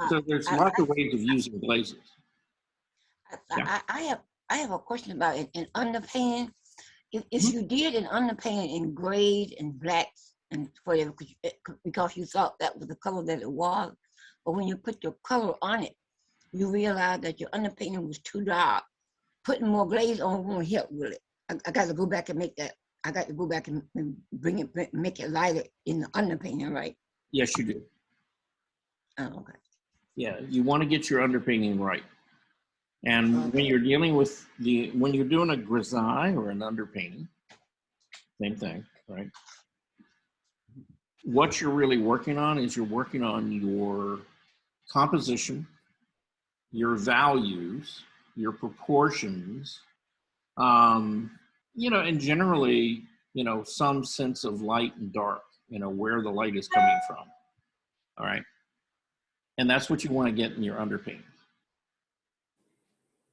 So there's lots of ways of using glazes. Yeah. I have a question about it in underpainting. If you did an underpainting in grays and blacks and whatever, because you thought that was the color that it was, but when you put your color on it, you realize that your underpainting was too dark. Putting more glaze on won't help with it. I got to go back and make that. I got to go back and bring it, make it lighter in the underpainting, right? Yes, you do. Oh, okay. Yeah, you want to get your underpainting right. And when you're dealing with when you're doing a grisaille or an underpainting, same thing, right? What you're really working on is you're working on your composition, your values, your proportions, you know, and generally, you know, some sense of light and dark, you know, where the light is coming from, all right? And that's what you want to get in your underpainting,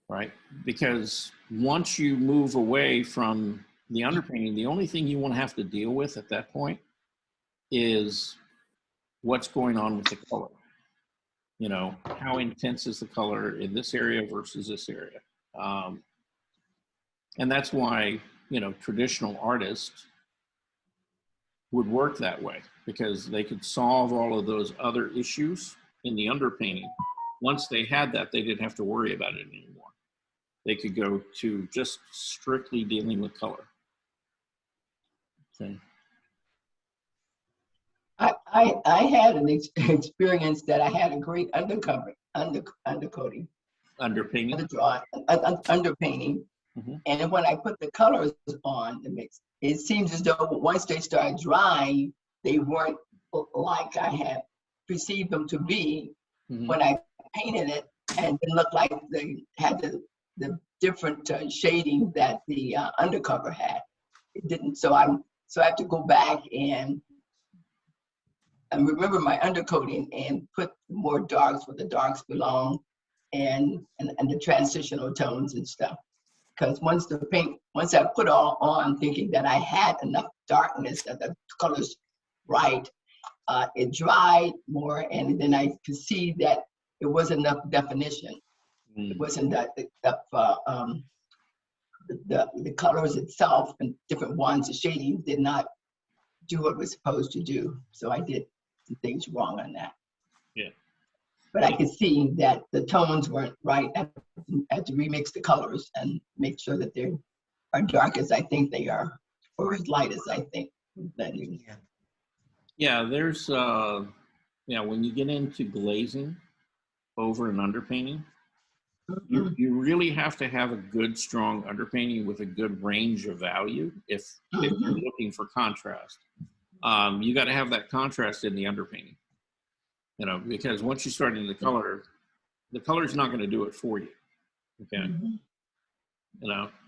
right? Because once you move away from the underpainting, the only thing you want to have to deal with at that point is what's going on with the color. You know, how intense is the color in this area versus this area? And that's why, you know, traditional artists would work that way, because they could solve all of those other issues in the underpainting. Once they had that, they didn't have to worry about it anymore. They could go to just strictly dealing with color. Okay. I had an experience that I had a great undercoating, Underpainting. Underpainting. And when I put the colors on the mix, it seems as though once they started drying, they weren't like I had perceived them to be when I painted it, and it looked like they had the different shading that the undercover had. It didn't. So I have to go back and remember my undercoating and put more darks where the darks belong, and the transitional tones and stuff. Because once I put all on thinking that I had enough darkness, that the colors right, it dried more, and then I could see that it wasn't enough definition. It wasn't that the colors itself and different ones, the shading did not do what it was supposed to do. So I did some things wrong on that. Yeah. but I could see that the tones weren't right. I had to remix the colors and make sure that they are dark as I think they are, or as light as I think that is. Yeah, there's, when you get into glazing over and underpainting, you really have to have a good, strong underpainting with a good range of value if you're looking for contrast. You got to have that contrast in the underpainting, because once you start in the color's not going to do it for you, okay?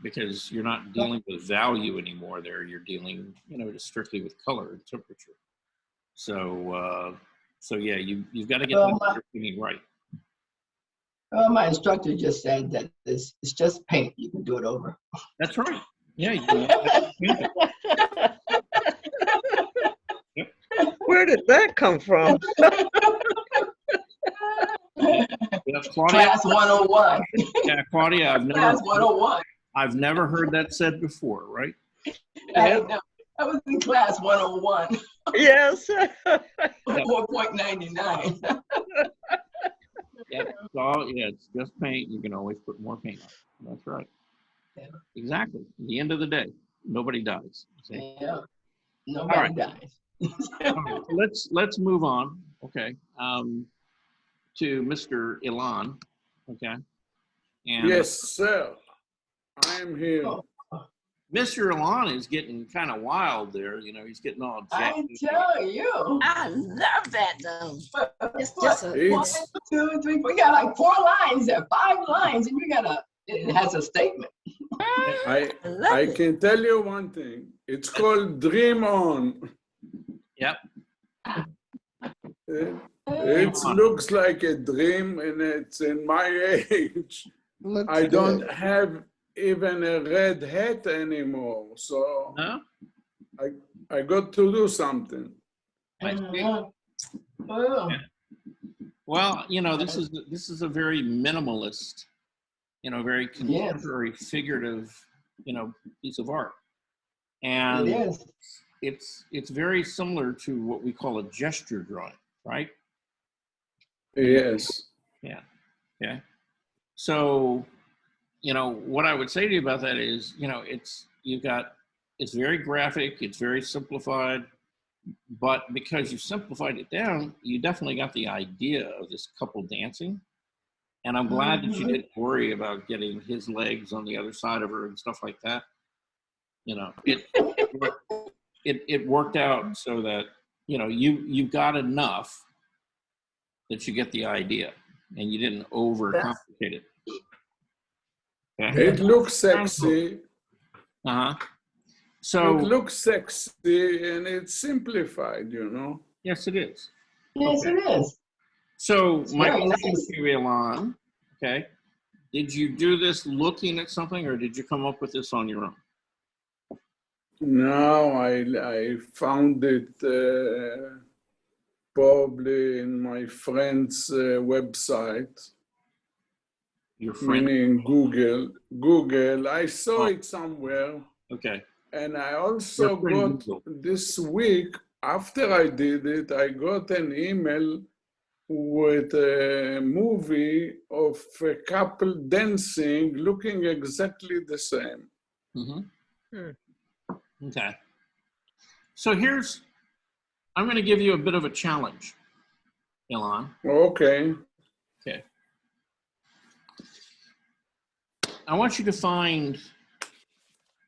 Because you're not dealing with value anymore there. You're dealing, just strictly with color and temperature. So yeah, you've got to get that underpainting right. Well, my instructor just said that it's just paint. You can do it over. That's right. Yeah. You can Yep. Where did that come from? Yeah, Claudia, Class 101. Yeah, Claudia, Class 101. I've never heard that said before, right? I know. I was in class 101. Yes. 4.99. Yeah, it's just paint. You can always put more paint on. That's right. Yeah. Exactly. At the end of the day, nobody dies. See? Yeah. Nobody dies. All right, let's move on. Okay. To Mr. Ilan. Okay. And Yes, sir. I am here. Mr. Ilan is getting kind of wild there. He's getting all jacked. I tell you. I love that though. It's just like 1, 2, 3, 4. We got like 4 lines there, 5 lines, and it has a statement. I can tell you one thing. It's called Dream On. Yep. It looks like a dream, and it's in my age. I don't have even a red hat anymore, so no? I got to do something. Yeah. Well, this is a very minimalist, very contemporary, figurative, piece of art, and It is. it's very similar to what we call a gesture drawing, right? Yes. Yeah. Okay. So, what I would say to you about that is, it's very graphic, it's very simplified, but because you simplified it down, you definitely got the idea of this couple dancing. And I'm glad that you didn't worry about getting his legs on the other side of her and stuff like that. It worked out so that, you got enough that you get the idea and you didn't overcomplicate it. Okay. It looks sexy. So it looks sexy and it's simplified, Yes, it is. Yes, Okay. it is. So It's my very question nice. to you, Ilan, okay, did you do this looking at something or did you come up with this on your own? No, I found it probably in my friend's website. Your friend? Meaning Google. I saw it somewhere. Okay. And I also Your friend got Google. this week, after I did it, I got an email with a movie of a couple dancing looking exactly the same. Okay. So I'm going to give you a bit of a challenge, Ilan. Okay. Okay. I want you to find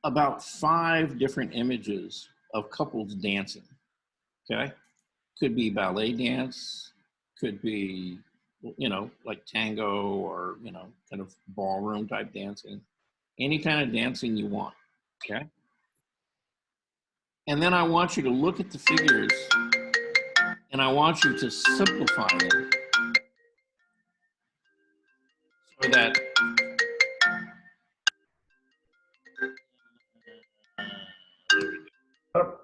about 5 different images of couples dancing, okay? Could be ballet dance, could be, like tango or, kind of ballroom type dancing, any kind of dancing you want, okay? And then I want you to look at the figures and I want you to simplify them so that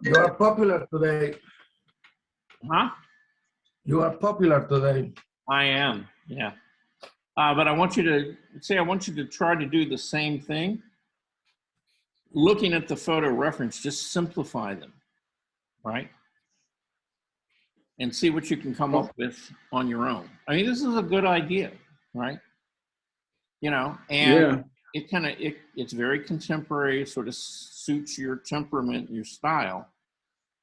You are popular today. Huh? You are popular today. I am, yeah. But I want you to try to do the same thing. Looking at the photo reference, just simplify them, right? and see what you can come up with on your own. I mean, this is a good idea, right? You know, and Yeah. it kind of, it's very contemporary, sort of suits your temperament, your style.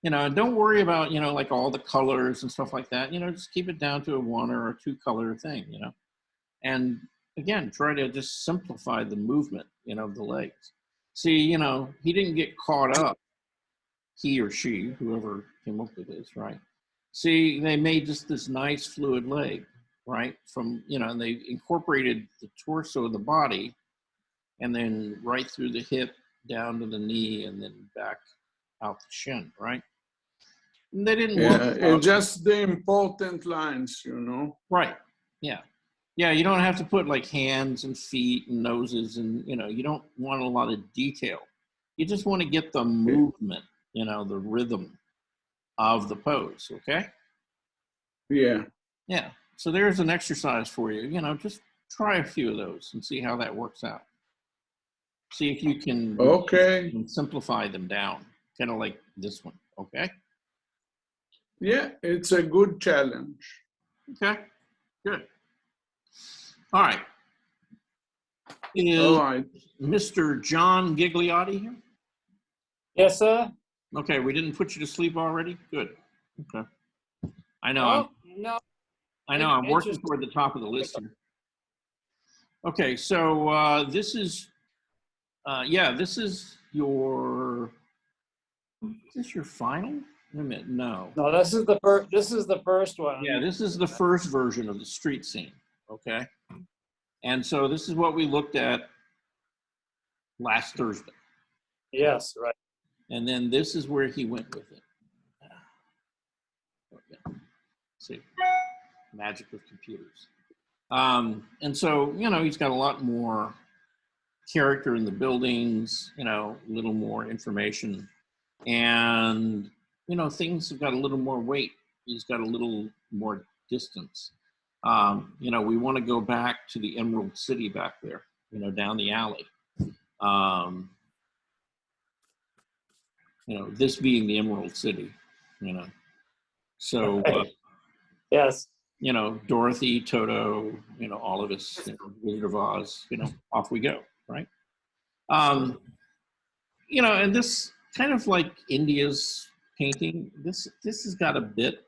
You know, and don't worry about, you know, like all the colors and stuff like that. You know, just keep it down to a 1 or a 2 color thing, you know. And again, try to just simplify the movement, you know, of the legs. See, you know, he didn't get caught up, he or she, whoever came up with this, right? See, they made just this nice fluid leg, right? From, you know, and they incorporated the torso of the body and then right through the hip down to the knee and then back out the shin, right? And they didn't Yeah, work it's just the important lines, you know. right. Yeah. Yeah, you don't have to put like hands and feet and noses and, you know, you don't want a lot of detail. You just want to get the movement, you know, the rhythm of the pose, okay? Yeah. Yeah, so there's an exercise for you. You know, just try a few of those and see how that works out. See if you can Okay. simplify them down, kind of like this one, okay? Yeah, it's a good challenge. Okay, good. All right. Is All right. Mr. John Gigliotti here? Yes, sir. Okay, we didn't put you to sleep already? Good. Okay. I know. Oh, no. I'm working Interesting. toward the top of the list here. Okay, so this is, this is your, is this your final? Wait a minute, no. No, this is the first. This is the first one. Yeah, this is the first version of the street scene, okay? And so this is what we looked at last Thursday. Yes, right. And then this is where he went with it. Okay. See, magic of computers. And so, you know, he's got a lot more character in the buildings, you know, a little more information. And, you know, things have got a little more weight. He's got a little more distance. You know, we want to go back to the Emerald City back there, you know, down the alley. You know, this being the Emerald City, you know. So, yes. You know, Dorothy, Toto, you know, all of us, you know, Wizard of Oz, you know, off we go, right? You know, and this kind of like India's painting, this has got a bit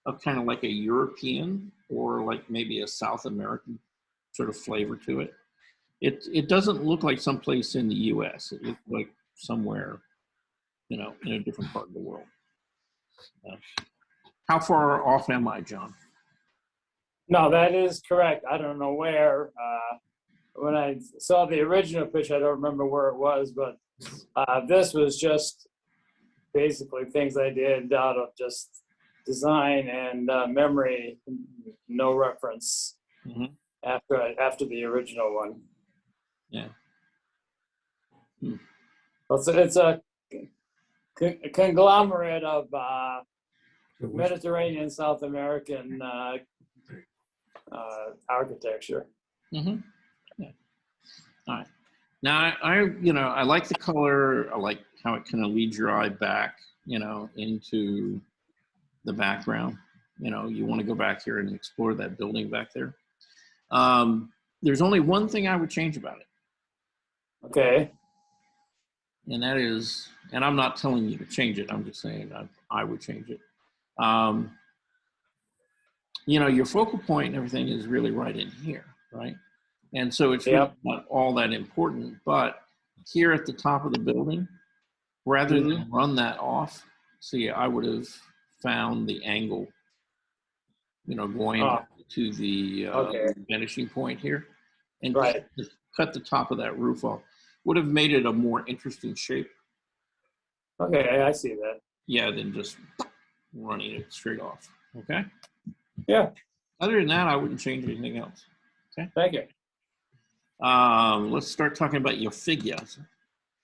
of kind of like a European or like maybe a South American sort of flavor to it. It doesn't look like someplace in the US. It looks like somewhere, you know, in a different part of the world. How far off am I, John? No, that is correct. I don't know where. When I saw the original picture, I don't remember where it was, but this was just basically things I did out of just design and memory, no reference after the original one. Yeah. It's a conglomerate of Mediterranean, South American architecture. Yeah. All right. Now, I like the color. I like how it kind of leads your eye back, you know, into the background. You know, you want to go back here and explore that building back there. There's only one thing I would change about it. Okay. And that is, and I'm not telling you to change it. I'm just saying I would change it. You know, your focal point and everything is really right in here, right? And so it's really not all that important, but here at the top of the building, rather than run that off, see, I would have found the angle, you know, going to the vanishing point here and just cut the top of that roof off. Would have made it a more interesting shape. Okay, I see that. Yeah, than just running it straight off, okay? Yeah. Other than that, I wouldn't change anything else. Okay. Thank you. Let's start talking about your figures.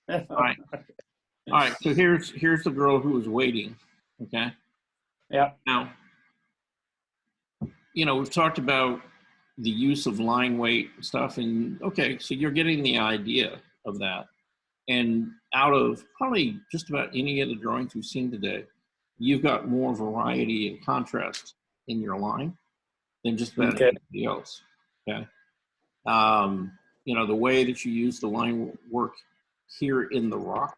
All right. All right. So here's the girl who was waiting. Okay. Yeah. Now, you know, we've talked about the use of line weight and stuff, and okay, so you're getting the idea of that. And out of probably just about any of the drawings we've seen today, you've got more variety and contrast in your line than just about anybody else. Okay. You know, the way that you use the line work here in the rock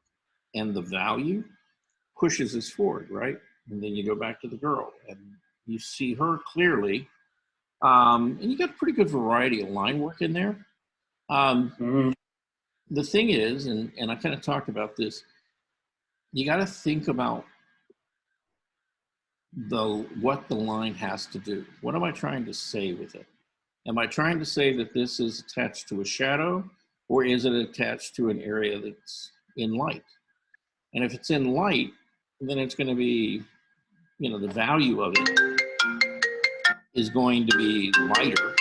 and the value pushes us forward, right? And then you go back to the girl and you see her clearly. And you got a pretty good variety of line work in there. The thing is, and I kind of talked about this, you got to think about what the line has to do. What am I trying to say with it? Am I trying to say that this is attached to a shadow, or is it attached to an area that's in light? And if it's in light, then it's going to be, you know, the value of it is going to be lighter.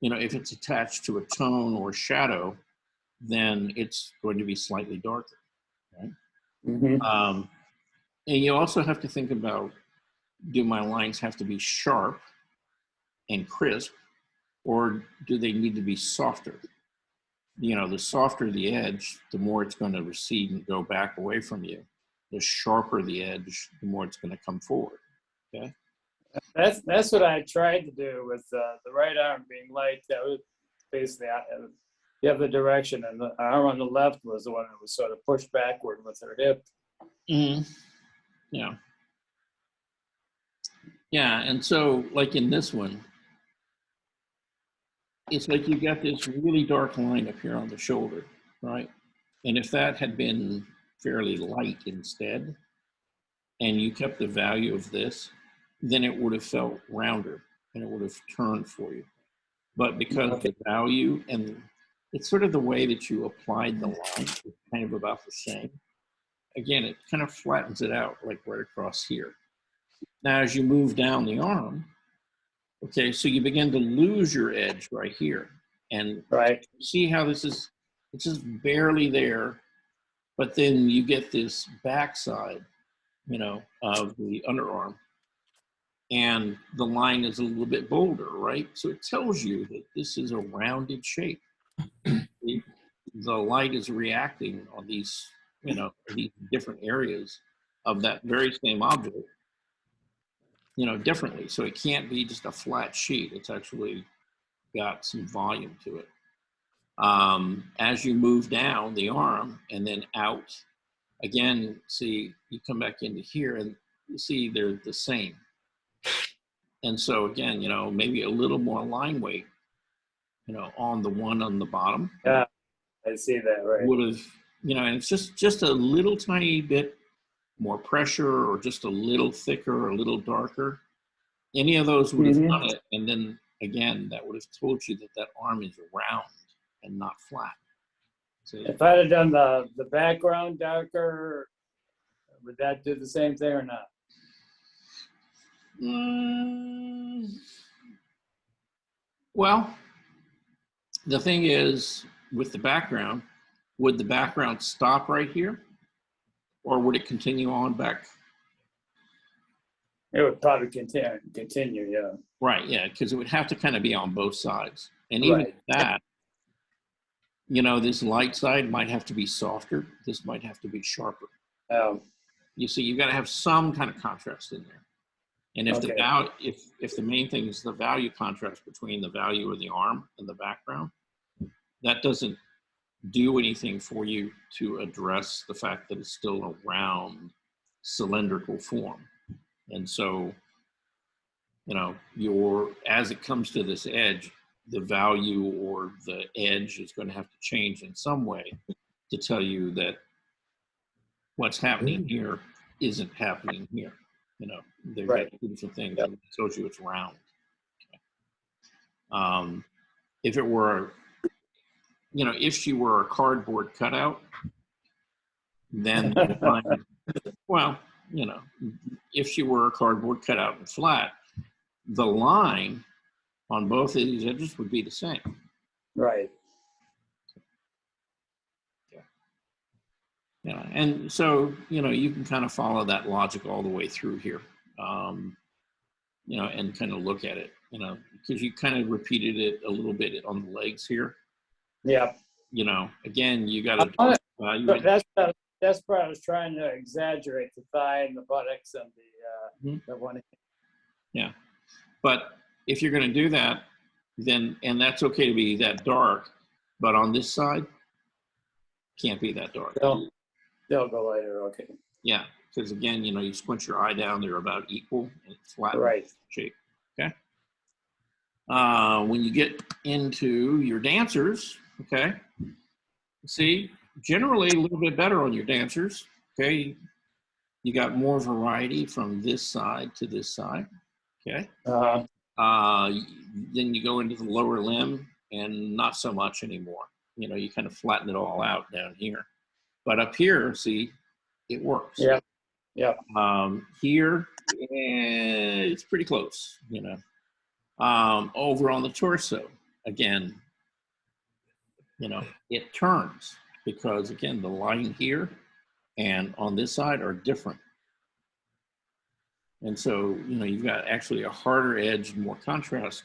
You know, if it's attached to a tone or shadow, then it's going to be slightly darker. Right? And you also have to think about, do my lines have to be sharp and crisp, or do they need to be softer? You know, the softer the edge, the more it's going to recede and go back away from you. The sharper the edge, the more it's going to come forward. Okay. That's what I tried to do with the right arm being light. That was basically, you have the direction, and the arm on the left was the one that was sort of pushed backward with her hip. Yeah. Yeah, and so like in this one, it's like you got this really dark line up here on the shoulder, right? And if that had been fairly light instead, and you kept the value of this, then it would have felt rounder and it would have turned for you. But because the value, and it's sort of the way that you applied the line is kind of about the same. Again, it kind of flattens it out like right across here. Now, as you move down the arm, okay, so you begin to lose your edge right here. And see how this is, it's just barely there, but then you get this backside, you know, of the underarm, and the line is a little bit bolder, right? So it tells you that this is a rounded shape. The light is reacting on these, you know, these different areas of that very same object, you know, differently. So it can't be just a flat sheet. It's actually got some volume to it. As you move down the arm and then out, again, see, you come back into here and you see they're the same. And so again, you know, maybe a little more line weight, you know, on the one on the bottom. Yeah, I see that, right. Would have, you know, and it's just a little tiny bit more pressure, or just a little thicker, or a little darker. Any of those would have done it. And then again, that would have told you that that arm is round and not flat. So, if I'd have done the background darker, would that do the same thing or not? Well, the thing is, with the background, would the background stop right here, or would it continue on back? It would probably continue, yeah. Right, yeah, because it would have to kind of be on both sides. And even that, you know, this light side might have to be softer. This might have to be sharper. You see, you've got to have some kind of contrast in there. And if if the main thing is the value contrast between the value of the arm and the background, that doesn't do anything for you to address the fact that it's still a round, cylindrical form. And so, you know, as it comes to this edge, the value or the edge is going to have to change in some way to tell you that what's happening here isn't happening here. You know, they're two different things. It tells you it's round. Okay. If it were, you know, if she were a cardboard cutout, then well, you know, if she were a cardboard cutout and flat, the line on both of these edges would be the same. Right. Yeah, and so, you know, you can kind of follow that logic all the way through here, you know, and kind of look at it, you know, because you kind of repeated it a little bit on the legs here. Yeah. You know, again, you got to. That's what I was that's what I was trying to exaggerate, the thigh and the buttocks and the one. Yeah. But if you're going to do that, then, and that's okay to be that dark, but on this side, can't be that dark. They'll go lighter, okay. Yeah, because again, you know, you squint your eye down, they're about equal and flat Right. shape. Okay. When you get into your dancers, okay, see, generally a little bit better on your dancers. Okay, you got more variety from this side to this side. Okay. Then you go into the lower limb and not so much anymore. You know, you kind of flatten it all out down here. But up here, see, it works. Yeah. Yeah. Here, it's pretty close, you know. Over on the torso, again, you know, it turns because, again, the line here and on this side are different. And so, you know, you've got actually a harder edge, more contrast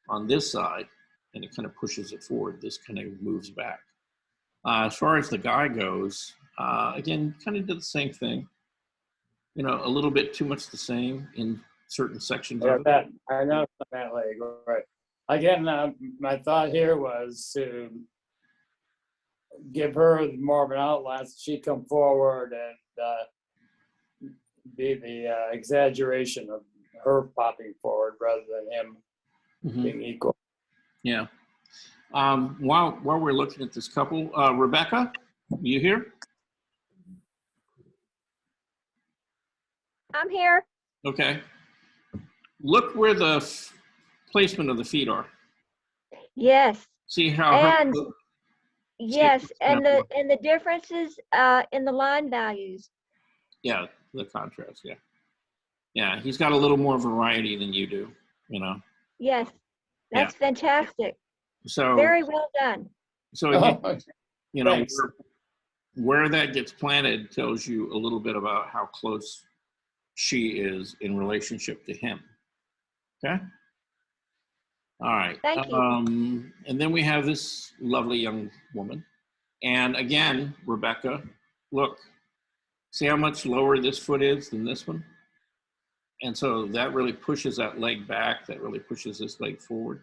on this side, and it kind of pushes it forward. This kind of moves back. As far as the guy goes, again, kind of did the same thing. You know, a little bit too much the same in certain sections of it. I know that leg, right. Again, my thought here was to give her more of an outline so she come forward and be the exaggeration of her popping forward rather than him being equal. Yeah. While we're looking at this couple, Rebecca, you here? I'm here. Okay. Look where the placement of the feet are. Yes. See how and yes, and the differences in the line values. Yeah, the contrast. Yeah, yeah. He's got a little more variety than you do. You know. Yes, that's fantastic. So very well done. So again, you know, where that gets planted tells you a little bit about how close she is in relationship to him. Okay. All right. Thank you. And then we have this lovely young woman. And again, Rebecca, look, see how much lower this foot is than this one? And so that really pushes that leg back. That really pushes this leg forward.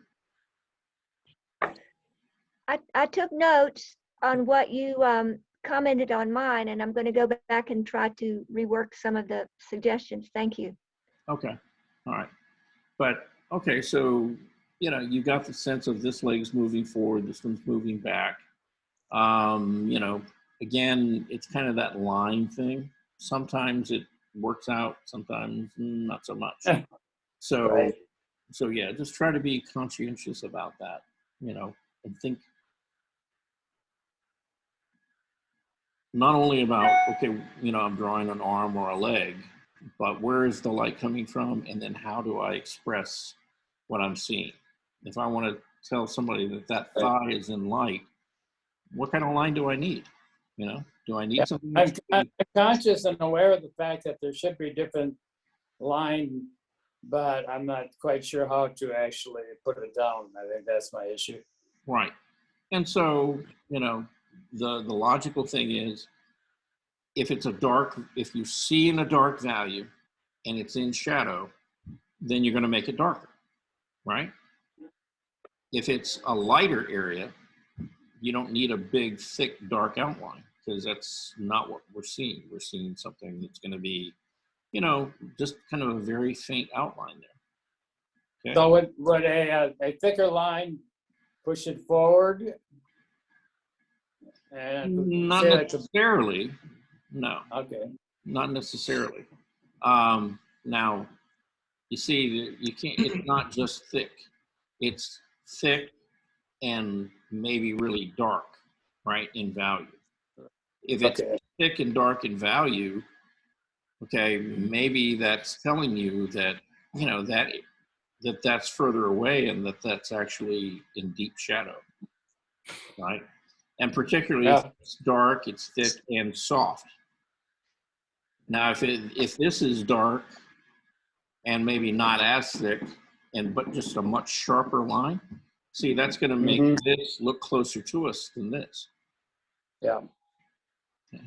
I took notes on what you commented on mine, and I'm going to go back and try to rework some of the suggestions. Thank you. Okay. All right. But, okay, so, you know, you got the sense of this leg's moving forward, this one's moving back. You know, again, it's kind of that line thing. Sometimes it works out, sometimes not so much. So, so yeah, just try to be conscientious about that, you know, and think not only about, okay, you know, I'm drawing an arm or a leg, but where is the light coming from? And then how do I express what I'm seeing? If I want to tell somebody that that thigh is in light, what kind of line do I need? You know, do I need something? I'm conscious and aware of the fact that there should be different line, but I'm not quite sure how to actually put it down. I think that's my issue. Right. And so, you know, the logical thing is, if it's a dark, if you see in a dark value and it's in shadow, then you're going to make it darker, right? If it's a lighter area, you don't need a big, thick, dark outline, because that's not what we're seeing. We're seeing something that's going to be, you know, just kind of a very faint outline there. Okay? So would a thicker line push it forward? And not necessarily. No. Okay. Not necessarily. Now, you see, you can't. It's not just thick. It's thick and maybe really dark, right, in value. If it's thick and dark in value, okay, maybe that's telling you that, you know, that's further away and that's actually in deep shadow, right? And particularly if it's dark, it's thick and soft. Now, if this is dark and maybe not as thick, but just a much sharper line, see, that's going to make this look closer to us than this. Yeah. Okay.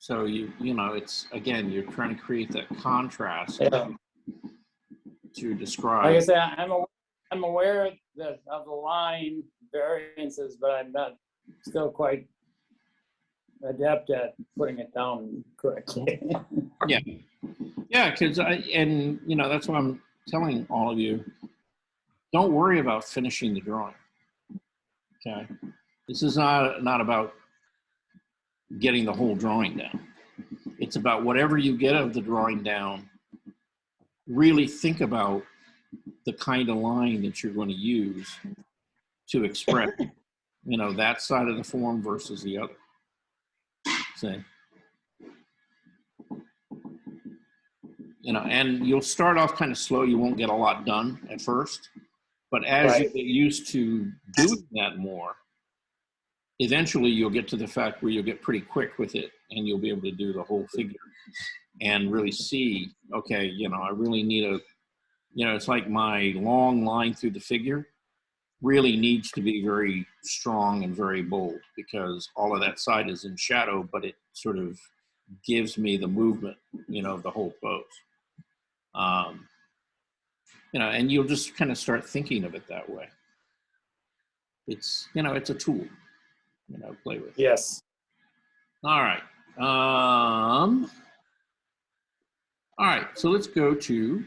So you know, it's, again, you're trying to create that contrast Yeah. to describe. Like I said, I'm aware that of the line variances, but I'm not still quite adept at putting it down correctly. Yeah. Yeah, because and you know, that's why I'm telling all of you, don't worry about finishing the drawing. Okay. This is not about getting the whole drawing down. It's about whatever you get of the drawing down, really think about the kind of line that you're going to use to express, you know, that side of the form versus the other. See? You know, and you'll start off kind of slow. You won't get a lot done at first, but as you get used to doing that more, eventually you'll get to the fact where you'll get pretty quick with it and you'll be able to do the whole figure and really see, okay, you know, I really need a, you know, it's like my long line through the figure really needs to be very strong and very bold because all of that side is in shadow, but it sort of gives me the movement, you know, of the whole pose. You know, and you'll just kind of start thinking of it that way. It's, you know, it's a tool, you know, play with. Yes. All right. All right, so let's go to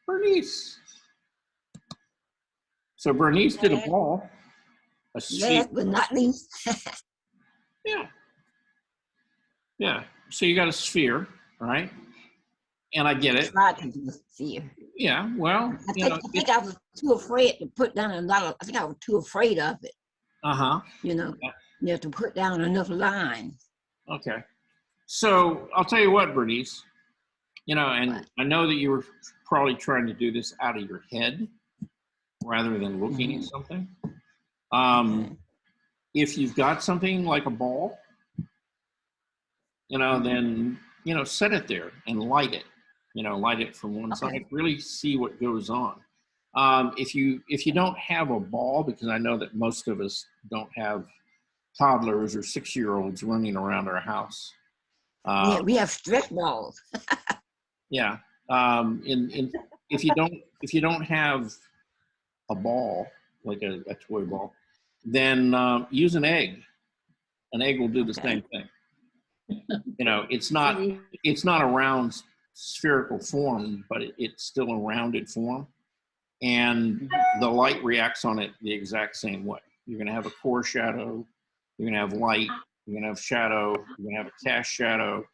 Bernice. So Bernice did a ball. Last but not least. Yeah. Yeah. So you got a sphere, right? And I get it. Tried to do a sphere. Yeah. Well, I think I was too afraid to put down another. I think I was too afraid of it. You know, you have to put down enough lines. Okay. So I'll tell you what, Bernice. You know, and I know that you were probably trying to do this out of your head rather than looking at something. If you've got something like a ball, you know, then, you know, set it there and light it, you know, light it from one side, really see what goes on. If you don't have a ball, because I know that most of us don't have toddlers or 6-year-olds running around our house. Yeah, we have stretch balls. Yeah. If you don't have a ball, like a toy ball, then use an egg. An egg will do the same thing. You know, it's not a round spherical form, but it's still a rounded form. And the light reacts on it the exact same way. You're going to have a core shadow. You're going to have light. You're going to have shadow. You're going to have a cast shadow,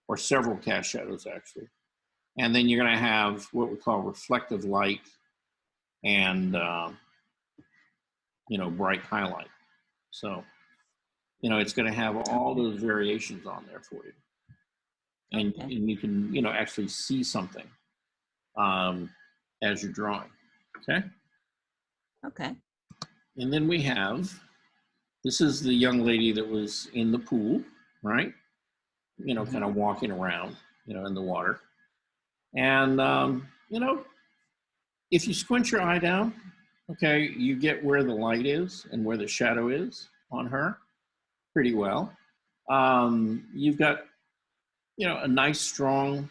or several cast shadows, actually. And then you're going to have what we call reflective light and, you know, bright highlight. So, you know, it's going to have all those variations on there for you. And, and you can, you know, actually see something as you're drawing. Okay? Okay. And then we have, this is the young lady that was in the pool, right? You know, kind of walking around, you know, in the water. And, you know, if you squint your eye down, okay, you get where the light is and where the shadow is on her pretty well. You've got, you know, a nice strong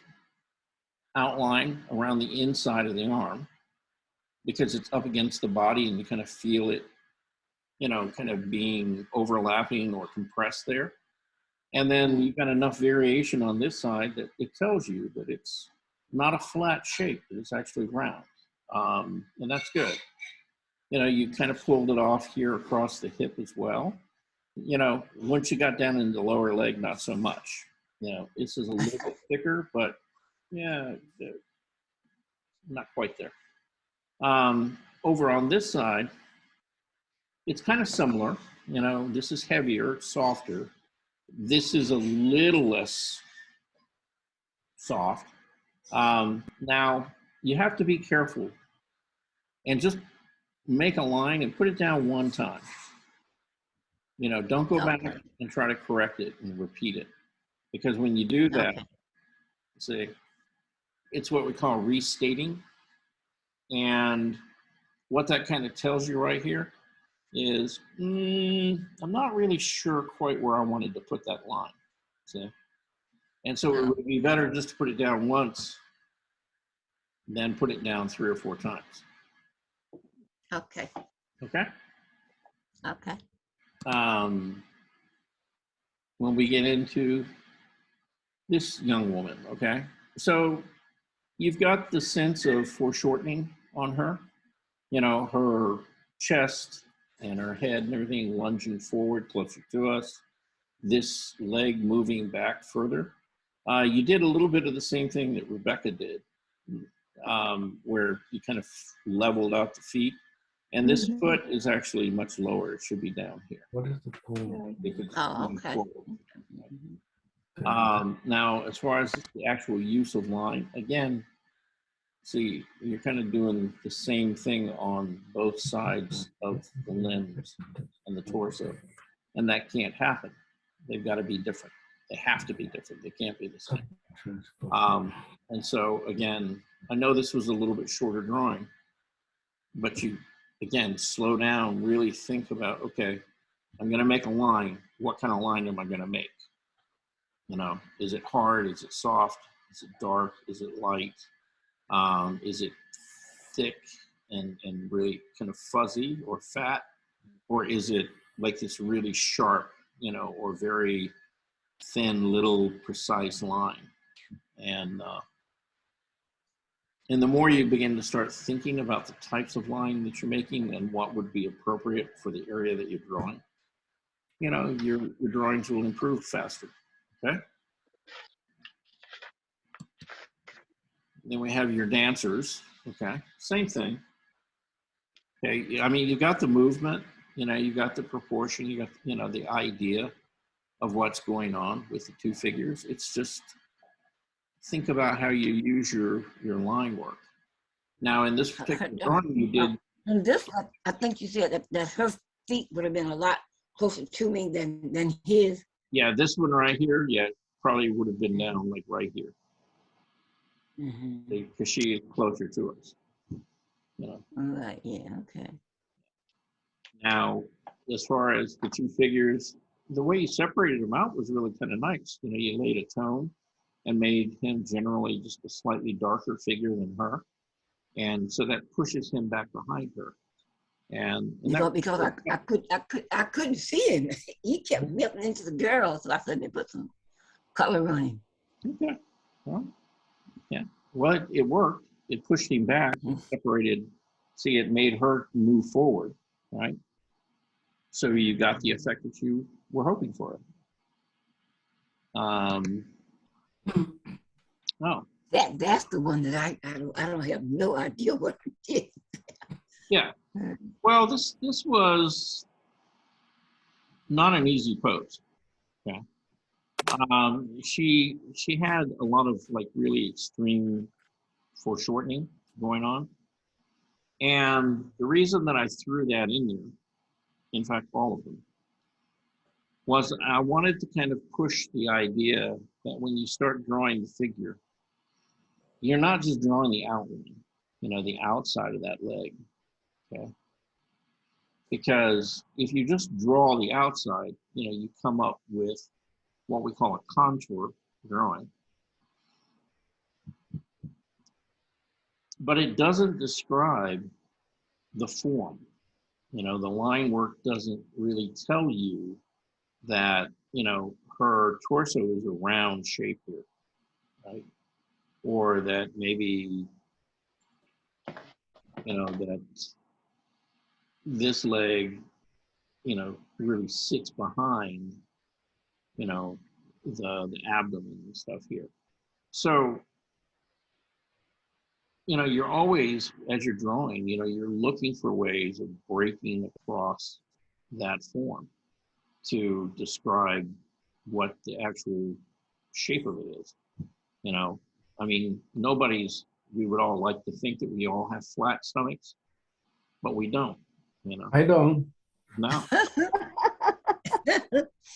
outline around the inside of the arm because it's up against the body and you kind of feel it, you know, kind of being overlapping or compressed there. And then you've got enough variation on this side that it tells you that it's not a flat shape, that it's actually round. And that's good. You know, you kind of pulled it off here across the hip as well. You know, once you got down in the lower leg, not so much. You know, this is a little bit thicker, but yeah, not quite there. Over on this side, it's kind of similar. You know, this is heavier, softer. This is a little less soft. Now, you have to be careful and just make a line and put it down one time. You know, don't go back and try to correct it and repeat it. Because when you do that, see, it's what we call restating. And what that kind of tells you right here is, I'm not really sure quite where I wanted to put that line. See? And so it would be better just to put it down once than put it down 3 or 4 times. Okay. Okay? Okay. When we get into this young woman, okay? So you've got the sense of foreshortening on her, you know, her chest and her head and everything lunging forward closer to us, this leg moving back further. You did a little bit of the same thing that Rebecca did, where you kind of leveled out the feet. And this foot is actually much lower. It should be down here. What is the pool? Oh, okay. Now, as far as the actual use of line, again, see, you're kind of doing the same thing on both sides of the limbs and the torso, and that can't happen. They've got to be different. They have to be different. They can't be the same. And so, again, I know this was a little bit shorter drawing, but you, again, slow down, really think about, okay, I'm going to make a line. What kind of line am I going to make? You know, is it hard? Is it soft? Is it dark? Is it light? Is it thick and really kind of fuzzy or fat? Or is it like this really sharp, you know, or very thin, little precise line? And the more you begin to start thinking about the types of line that you're making and what would be appropriate for the area that you're drawing, you know, your drawings will improve faster, okay? Then we have your dancers, okay? Same thing, okay? I mean, you got the movement, you know, you got the proportion, you got, you know, the idea of what's going on with the 2 figures. It's just, think about how you use your line work. Now, in this particular drawing you did. And this, I think you said that her feet would have been a lot closer to me than his. Yeah, this one right here, yeah, probably would have been down like right here. Because she is closer to us. You know. All right, yeah, okay. Now, as far as the 2 figures, the way you separated them out was really kind of nice. You know, you laid a tone and made him generally just a slightly darker figure than her. And so that pushes him back behind her. And because I couldn't see him. He kept melting into the girl, so I said they put some color on him. Okay. Well, yeah. Well, it worked. It pushed him back, separated. See, it made her move forward, right? So you got the effect that you were hoping for. Oh. That's the one that I don't have no idea what it is. Yeah. Well, this was not an easy pose. Okay. She had a lot of like really extreme foreshortening going on. And the reason that I threw that in there, in fact, all of them, was I wanted to kind of push the idea that when you start drawing the figure, you're not just drawing the outline, you know, the outside of that leg, okay? Because if you just draw the outside, you know, you come up with what we call a contour drawing. But it doesn't describe the form. You know, the line work doesn't really tell you that, you know, her torso is a round shape here, right? Or that maybe, you know, that this leg, you know, really sits behind, you know, the abdomen and stuff here. So, you know, you're always, as you're drawing, you know, you're looking for ways of breaking across that form to describe what the actual shape of it is. You know, I mean, we would all like to think that we all have flat stomachs, but we don't, you know. I don't. No.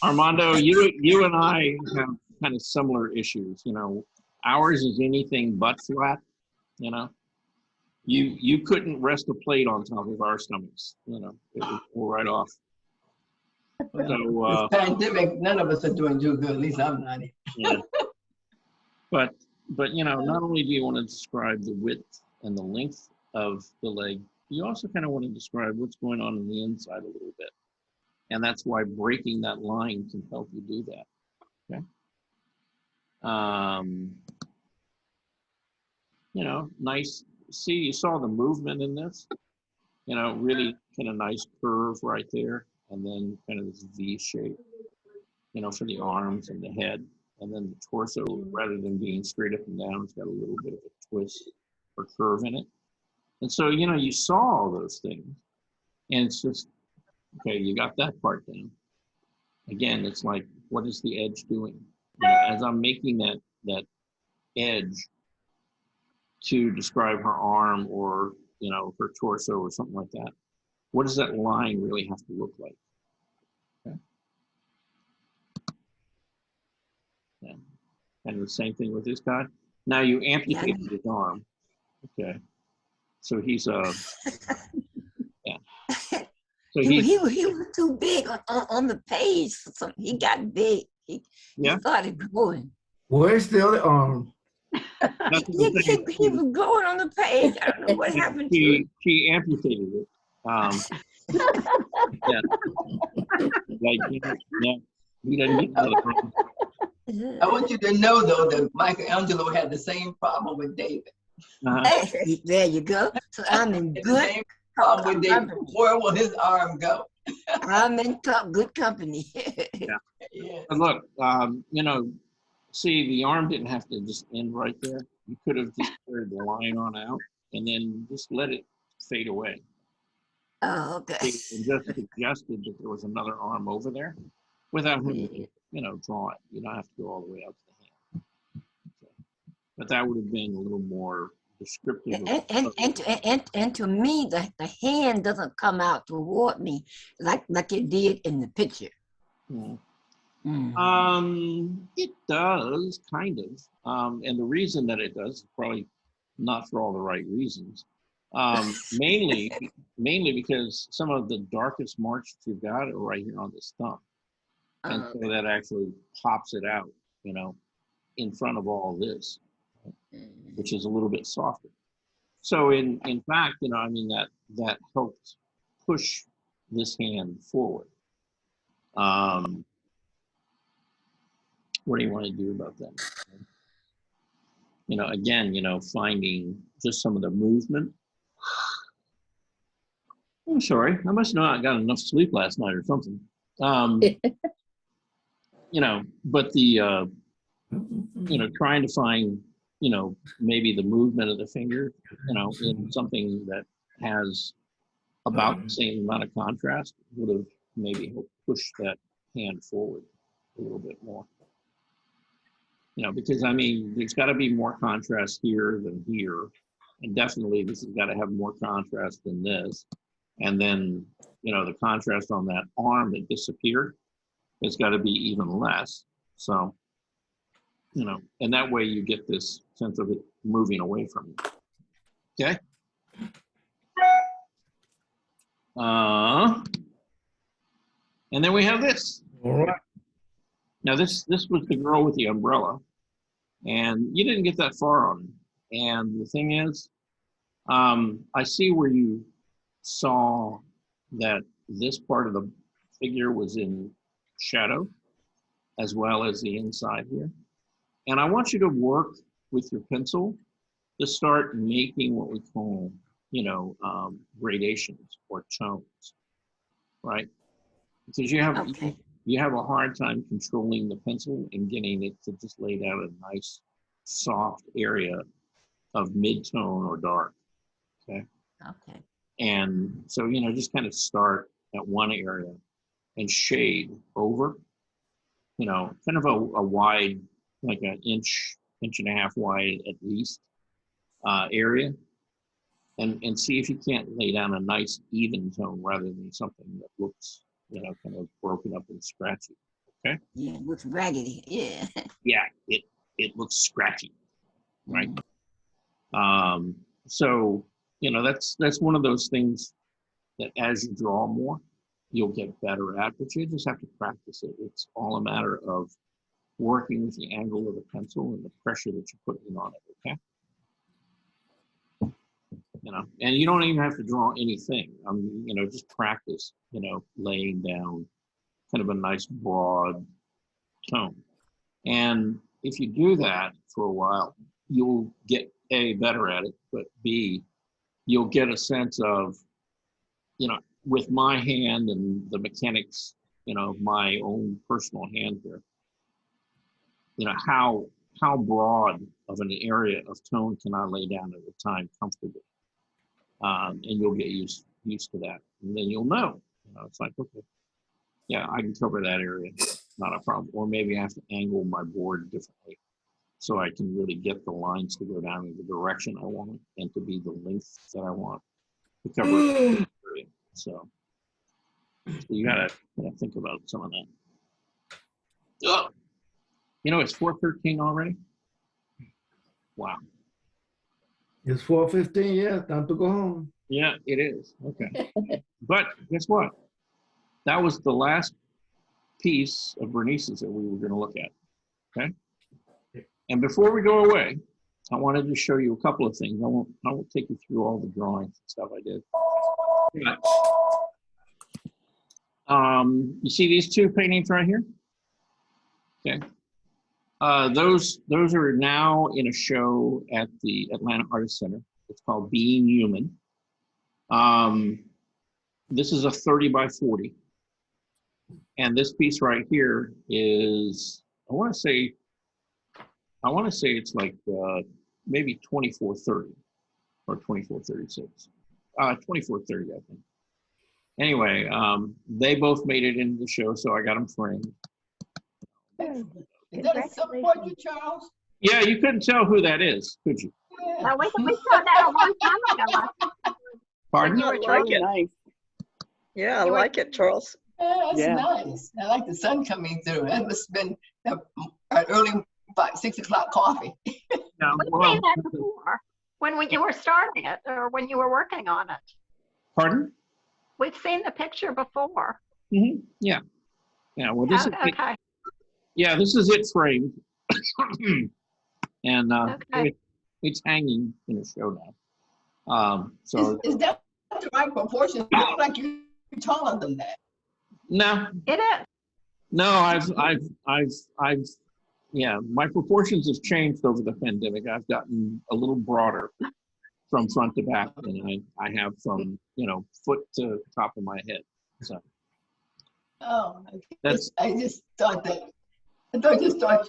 Armando, you and I have kind of similar issues, you know. Ours is anything but flat, you know. You couldn't rest a plate on top of our stomachs, you know. It would pull right off. So, this pandemic, none of us are doing too good. At least I'm not. Yeah. But you know, not only do you want to describe the width and the length of the leg, you also kind of want to describe what's going on the inside a little bit. And that's why breaking that line can help you do that. Okay. You know, nice. See, you saw the movement in this. You know, really kind of nice curve right there, and then kind of this V shape. You know, for the arms and the head, and then the torso, rather than being straight up and down, it's got a little bit of a twist or curve in it. And so, you know, you saw all those things, and it's just, okay, you got that part down. Again, it's like, what is the edge doing? You know, as I'm making that edge to describe her arm or, you know, her torso or something like that, what does that line really have to look like? Okay. Yeah. And the same thing with this guy. Now you amputated his arm. Okay. So he's yeah. So he was too big on the page. So he got big. He started growing. Where's the other arm? He was growing on the page. I don't know what happened to it. She amputated it. Yeah. Like, yeah. He doesn't get another arm. I want you to know, though, that Michelangelo had the same problem with David. There you go. So I'm in good same problem with David. Where will his arm go? I'm in good company. Yeah. And look, you know, see, the arm didn't have to just end right there. You could have just carried the line on out and then just let it fade away. Oh, okay. And just suggested that there was another arm over there without him, you know, draw it. You don't have to go all the way out to the hand. Okay. But that would have been a little more descriptive. And to me, the hand doesn't come out toward me like it did in the picture. It does, kind of. And the reason that it does is probably not for all the right reasons. Mainly because some of the darkest marks that you've got are right here on this thumb. And so that actually pops it out, you know, in front of all this, which is a little bit softer. So in fact, you know, I mean, that helped push this hand forward. What do you want to do about that? You know, again, you know, finding just some of the movement. I'm sorry, I must not have got enough sleep last night or something. You know, but the, you know, trying to find, you know, maybe the movement of the finger, you know, in something that has about the same amount of contrast would have maybe helped push that hand forward a little bit more. You know, because I mean, there's got to be more contrast here than here. And definitely this has got to have more contrast than this. And then, you know, the contrast on that arm that disappeared, it's got to be even less. So, you know, and that way you get this sense of it moving away from you. Okay. And then we have this. All right. Now this was the girl with the umbrella, and you didn't get that far on it. And the thing is, I see where you saw that this part of the figure was in shadow, as well as the inside here. And I want you to work with your pencil to start making what we call, you know, gradations or tones, right? Because you have a hard time controlling the pencil and getting it to just lay down a nice, soft area of mid-tone or dark, okay? Okay. And so, you know, just kind of start at one area and shade over, you know, kind of a wide, like an inch and a half wide at least area, and see if you can't lay down a nice even tone rather than something that looks, you know, kind of broken up and scratchy. Okay. Yeah, it looks raggedy. Yeah. Yeah, it looks scratchy, right? So, you know, that's one of those things that as you draw more, you'll get better at, but you just have to practice it. It's all a matter of working with the angle of the pencil and the pressure that you're putting on it, okay? You know, and you don't even have to draw anything. You know, just practice, you know, laying down kind of a nice broad tone. And if you do that for a while, you'll get A, better at it, but B, you'll get a sense of, you know, with my hand and the mechanics, you know, my own personal hand here, you know, how broad of an area of tone can I lay down at a time comfortably? And you'll get used to that. And then you'll know, you know, it's like, okay, yeah, I can cover that area, not a problem. Or maybe I have to angle my board differently so I can really get the lines to go down in the direction I want and to be the length that I want to cover the area. So you gotta think about some of that. Oh, you know, it's 4:13 already. Wow. It's 4:15, yeah, time to go home. Yeah, it is. Okay. But guess what? That was the last piece of Bernice's that we were going to look at. Okay. And before we go away, I wanted to show you a couple of things. I won't take you through all the drawings and stuff I did. You see these two paintings right here? Okay. Those are now in a show at the Atlanta Artist Center. It's called Being Human. This is a 30 by 40. And this piece right here is, I want to say it's like maybe 2430 or 2436. 2430, I think. Anyway, they both made it into the show, so I got them framed. Is that a support you, Charles? Yeah, you couldn't tell who that is, could you? Yeah. We saw that a long time ago. Pardon? You were I like it. Nice. Yeah, I like it, Charles. Yeah, that's Yeah. nice. I like the sun coming through. That must have been an early 6 o'clock coffee. Yeah, We've well, seen that before, when you were starting it or when you were working on it. pardon? We've seen the picture before. Mm-hmm. Yeah. Yeah, well, this is it. Okay. Yeah, this is it framed. And Okay. it's hanging in a show now. So Is that the right proportion? You look like you're taller than that. no, It is. no, I've yeah, my proportions have changed over the pandemic. I've gotten a little broader from front to back than I have from, you know, foot to top of my head. So Oh, That's- I just thought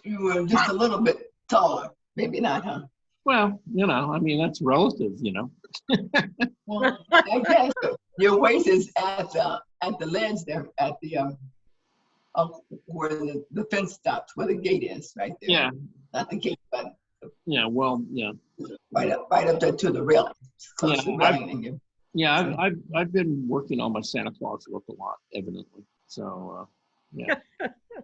you were just a little bit taller. Maybe not, huh? well, you know, I mean, that's relative, you know. Well, I guess your waist is at the ledge there, at the where the fence stops, where the gate is, right there. Yeah, Not the gate, but yeah, well, yeah. right up there to the railing. It's close to the Yeah, railing. And you- Yeah, I've been working on my Santa Claus look a lot, evidently. So yeah,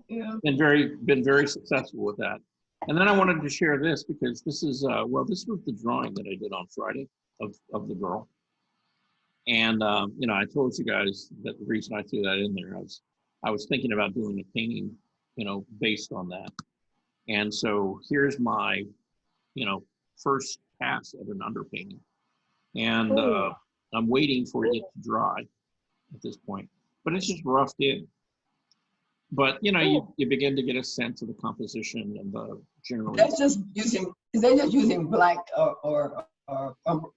Yeah. been very successful with that. And then I wanted to share this because this is well, this was the drawing that I did on Friday of the girl. And you know, I told you guys that the reason I threw that in there, I was thinking about doing a painting, you know, based on that. And so here's my, you know, first pass at an underpainting. And I'm waiting for it to dry at this point, but it's just roughed in. But you know, you begin to get a sense of the composition and the general. Is that just using black or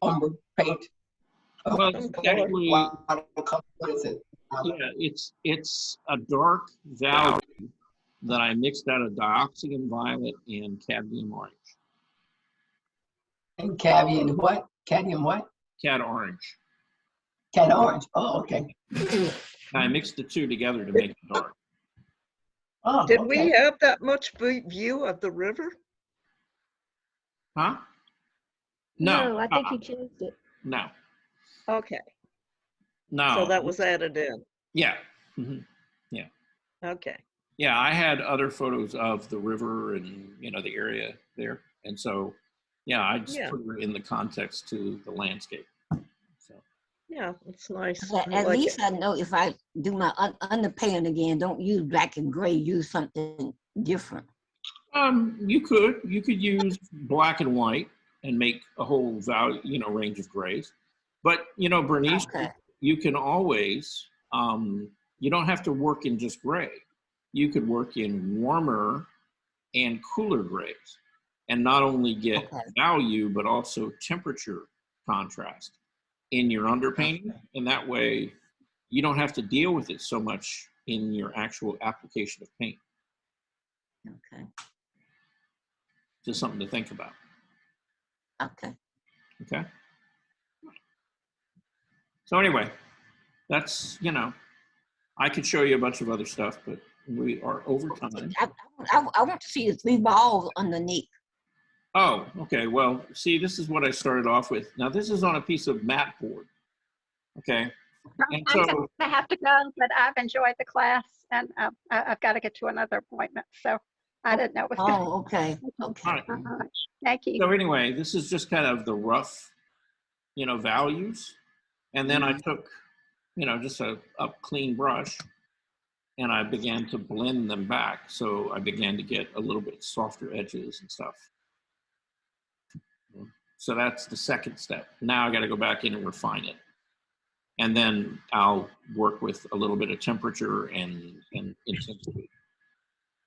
umber paint? Well, it's actually, What is it? yeah, it's a dark violet that I mixed out of dioxazine violet and cadmium orange. And cadmium what? Cadmium what? Cad orange. Cad orange. Oh, okay. I mixed the two together to make it dark. Oh, Did okay. we have that much view of the river? Huh? No. I think you changed it. No. Okay, No. so that was added in. Yeah. Mhm. Yeah. Okay. Yeah, I had other photos of the river and, you know, the area there. And so, yeah, I just Yeah. put it in the context to the landscape. So, Yeah, it's nice. At I like least it. I know if I do my underpainting again, don't use black and gray, use something different. You could use black and white and make a whole value, range of grays. But, Bernice, Okay. you can always, you don't have to work in just gray. You could work in warmer and cooler grays and not only get value, but also temperature contrast in your underpainting. And that way you don't have to deal with it so much in your actual application of paint. Okay. Just something to think about. Okay. Okay. So anyway, that's, I could show you a bunch of other stuff, but we are over time. I want to see the 3 balls underneath. Oh, okay. Well, see, this is what I started off with. Now, this is on a piece of mat board. Okay. And I'm so, going to have to go, but I've enjoyed the class, and I've got to get to another appointment. So I didn't know it was going to. Oh, okay. Okay. all right. Thank you. So anyway, this is just kind of the rough, values. And then I took, just a clean brush and I began to blend them back. So I began to get a little bit softer edges and stuff. So that's the second step. Now I got to go back in and refine it. And then I'll work with a little bit of temperature and intensity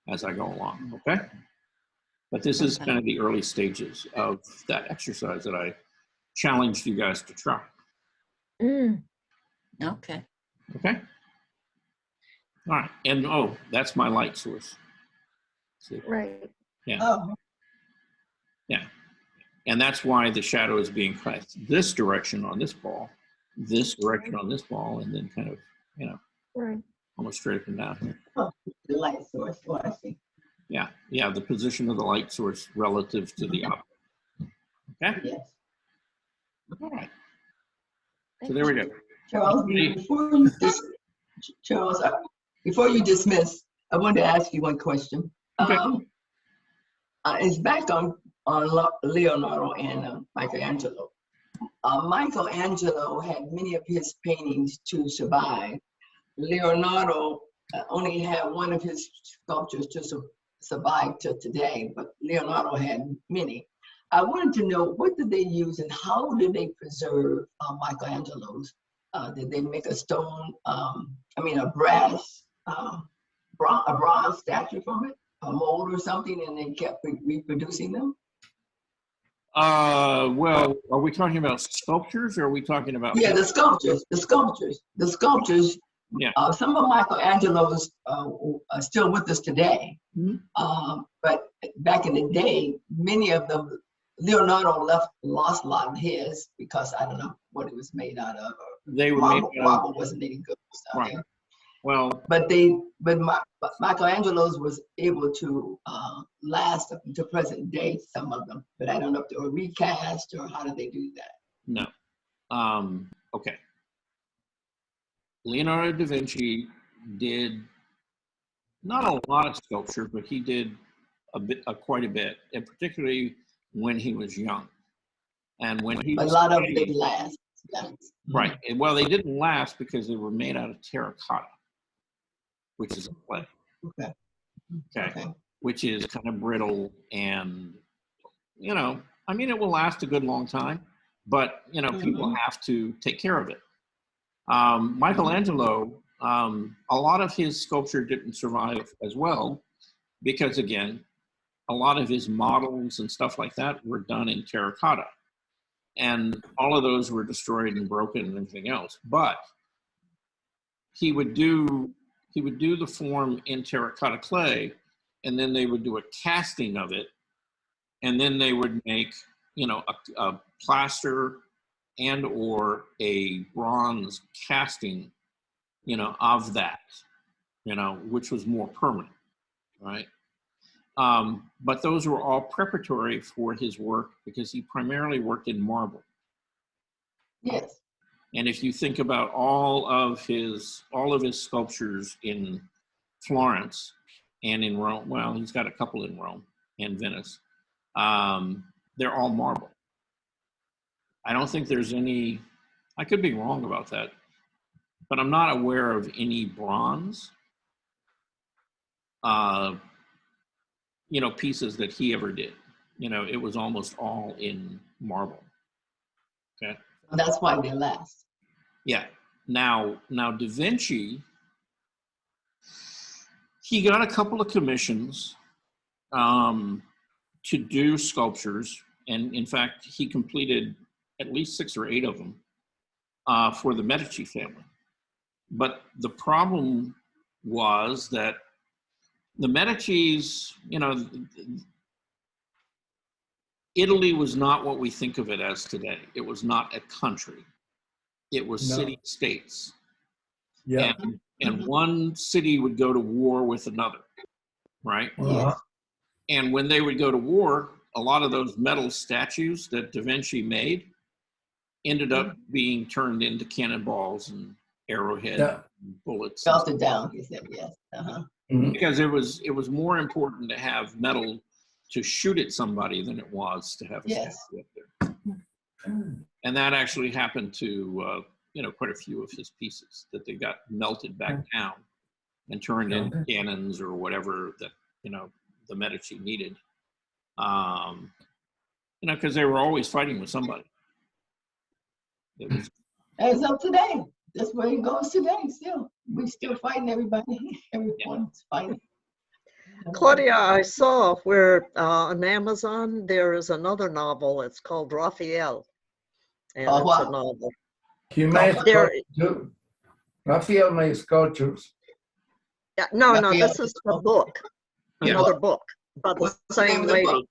as I go along, okay? But this is kind of the early stages of that exercise that I challenged you guys to try. Okay. Okay? All right, and that's my light source. See? Right. Yeah. Oh, Yeah. And that's why the shadow is being cast this direction on this ball, this direction on this ball, and then kind of, Right. almost straight up and down. oh, the light source. Oh, I see. Yeah, the position of the light source relative to the object. Okay? Yes. All right. So there we go. Charles, before you dismiss, I wanted to ask you one question. Okay. It's back on Leonardo and Michelangelo. Michelangelo had many of his paintings to survive. Leonardo only had one of his sculptures to survive till today, but Leonardo had many. I wanted to know, what did they use and how did they preserve Michelangelo's? Did they make a stone, a bronze statue from it, a mold or something, and they kept reproducing them? Well, are we talking about sculptures or are we talking about? Yeah, the sculptures. Yeah. Some of Michelangelo's are still with us today. Mm-hmm. But back in the day, many of them, Leonardo lost a lot of his because I don't know what it was made out of. They were marble wasn't any good. Right. Well, but Michelangelo's was able to last up to present day, some of them. But I don't know if they were recast or how did they do that? No. Okay. Leonardo da Vinci did not a lot of sculpture, but he did quite a bit, and particularly when he was young. And when he was a lot of them didn't last. Yes. Right. Well, they didn't last because they were made out of terracotta, which is a clay. Okay. Which is kind of brittle and, it will last a good long time, but, people have to take care of it. Michelangelo, a lot of his sculpture didn't survive as well because, again, a lot of his models and stuff like that were done in terracotta. And all of those were destroyed and broken and everything else. But he would do the form in terracotta clay, and then they would do a casting of it, and then they would make, a plaster and or a bronze casting, of that, which was more permanent, right? But those were all preparatory for his work because he primarily worked in marble. Yes. And if you think about all of his sculptures in Florence and in Rome, well, he's got a couple in Rome and Venice, they're all marble. I don't think there's any, I could be wrong about that, but I'm not aware of any bronze pieces that he ever did. It was almost all in marble. Okay. That's why they last. Yeah. Now Da Vinci, he got a couple of commissions to do sculptures, and in fact, he completed at least 6 or 8 of them for the Medici family. But the problem was that the Medicis, Italy was not what we think of it as today. It was not a country. It was city-states. Yeah. And one city would go to war with another, right? Uh-huh. And when they would go to war, a lot of those metal statues that Da Vinci made ended up being turned into cannonballs and arrowheads and bullets. Melted down, he said, yes. Uh-huh. Because it was more important to have metal to shoot at somebody than it was to have a statue up there. And that actually happened to quite a few of his pieces, that they got melted back down and turned into cannons or whatever that the Medici needed. Because they were always fighting with somebody. As of today, that's where it goes today. Still, we're still fighting everybody. Everyone's fighting. Claudia, I saw where on Amazon there is another novel. It's called Raphael, and it's a novel. He made sculptures. Raphael made sculptures. Yeah, no, this is a book. Another book by the same lady.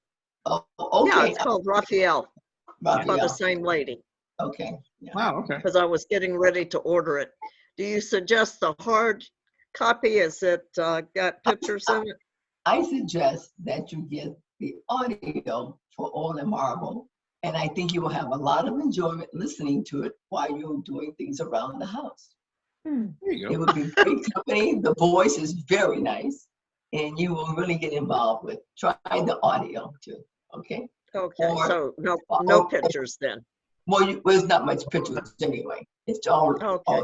Oh, okay. Yeah, it's called Raphael by the same lady. Okay. Yeah. Wow, okay. Because I was getting ready to order it. Do you suggest the hard copy? Is it got pictures in it? I suggest that you get the audio for All in Marble, and I think you will have a lot of enjoyment listening to it while you're doing things around the house. There you go. It would be great company. The voice is very nice, and you will really get involved with. Try the audio too. Okay. Okay. So no pictures then. Well, there's not much pictures anyway. It's all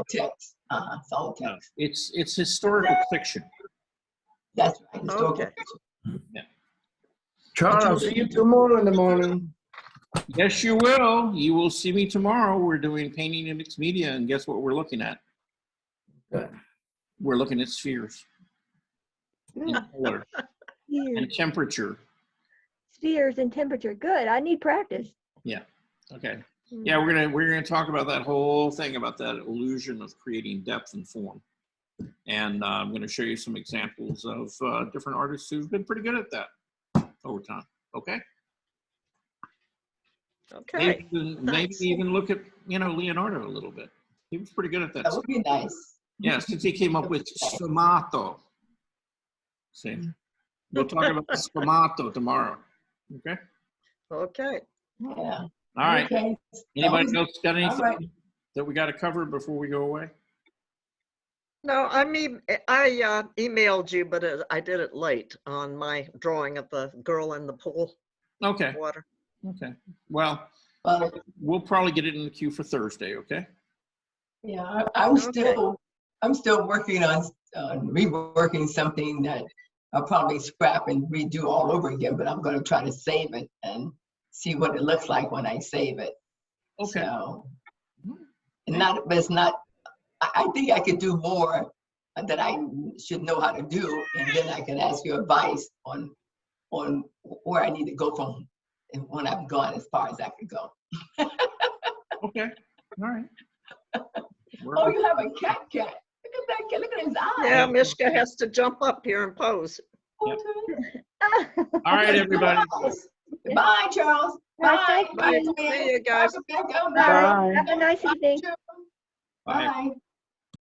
text. It's all text. It's historical fiction. That's right. Historical fiction. Yeah. Charles, I'll see you tomorrow in the morning. Yes, you will. You will see me tomorrow. We're doing painting and mixed media, and guess what we're looking at? Okay. We're looking at spheres and color and temperature. Spheres and temperature. Good. I need practice. Yeah. Okay. Yeah, we're gonna talk about that whole thing about that illusion of creating depth and form, and I'm going to show you some examples of different artists who've been pretty good at that over time. Okay. Okay. Maybe even look at Leonardo a little bit. He was pretty good at that. That would be nice. Yeah, since he came up with sfumato. See, we'll talk about sfumato tomorrow. Okay. Okay. Yeah. All right. Okay. Anybody else got anything right. that we got to cover before we go away? No, I emailed you, but I did it late on my drawing of the girl in the pool. Okay. Water. Okay. Well, we'll probably get it in the queue for Thursday. Okay. Yeah, I'm still working on reworking something that I'll probably scrap and redo all over again, but I'm going to try to save it and see what it looks like when I save it. Okay. So, I think I could do more that I should know how to do, and then I can ask your advice on where I need to go from and when I've gone as far as I could go. Okay. All right. Oh, you have a cat. Look at that cat. Look at his eyes. Yeah, Mishka has to jump up here and pose. Yep. All right, everybody. Bye, Charles. Bye. Thank you. See you guys. Bye. Bye. Have a nice evening. Bye. Bye.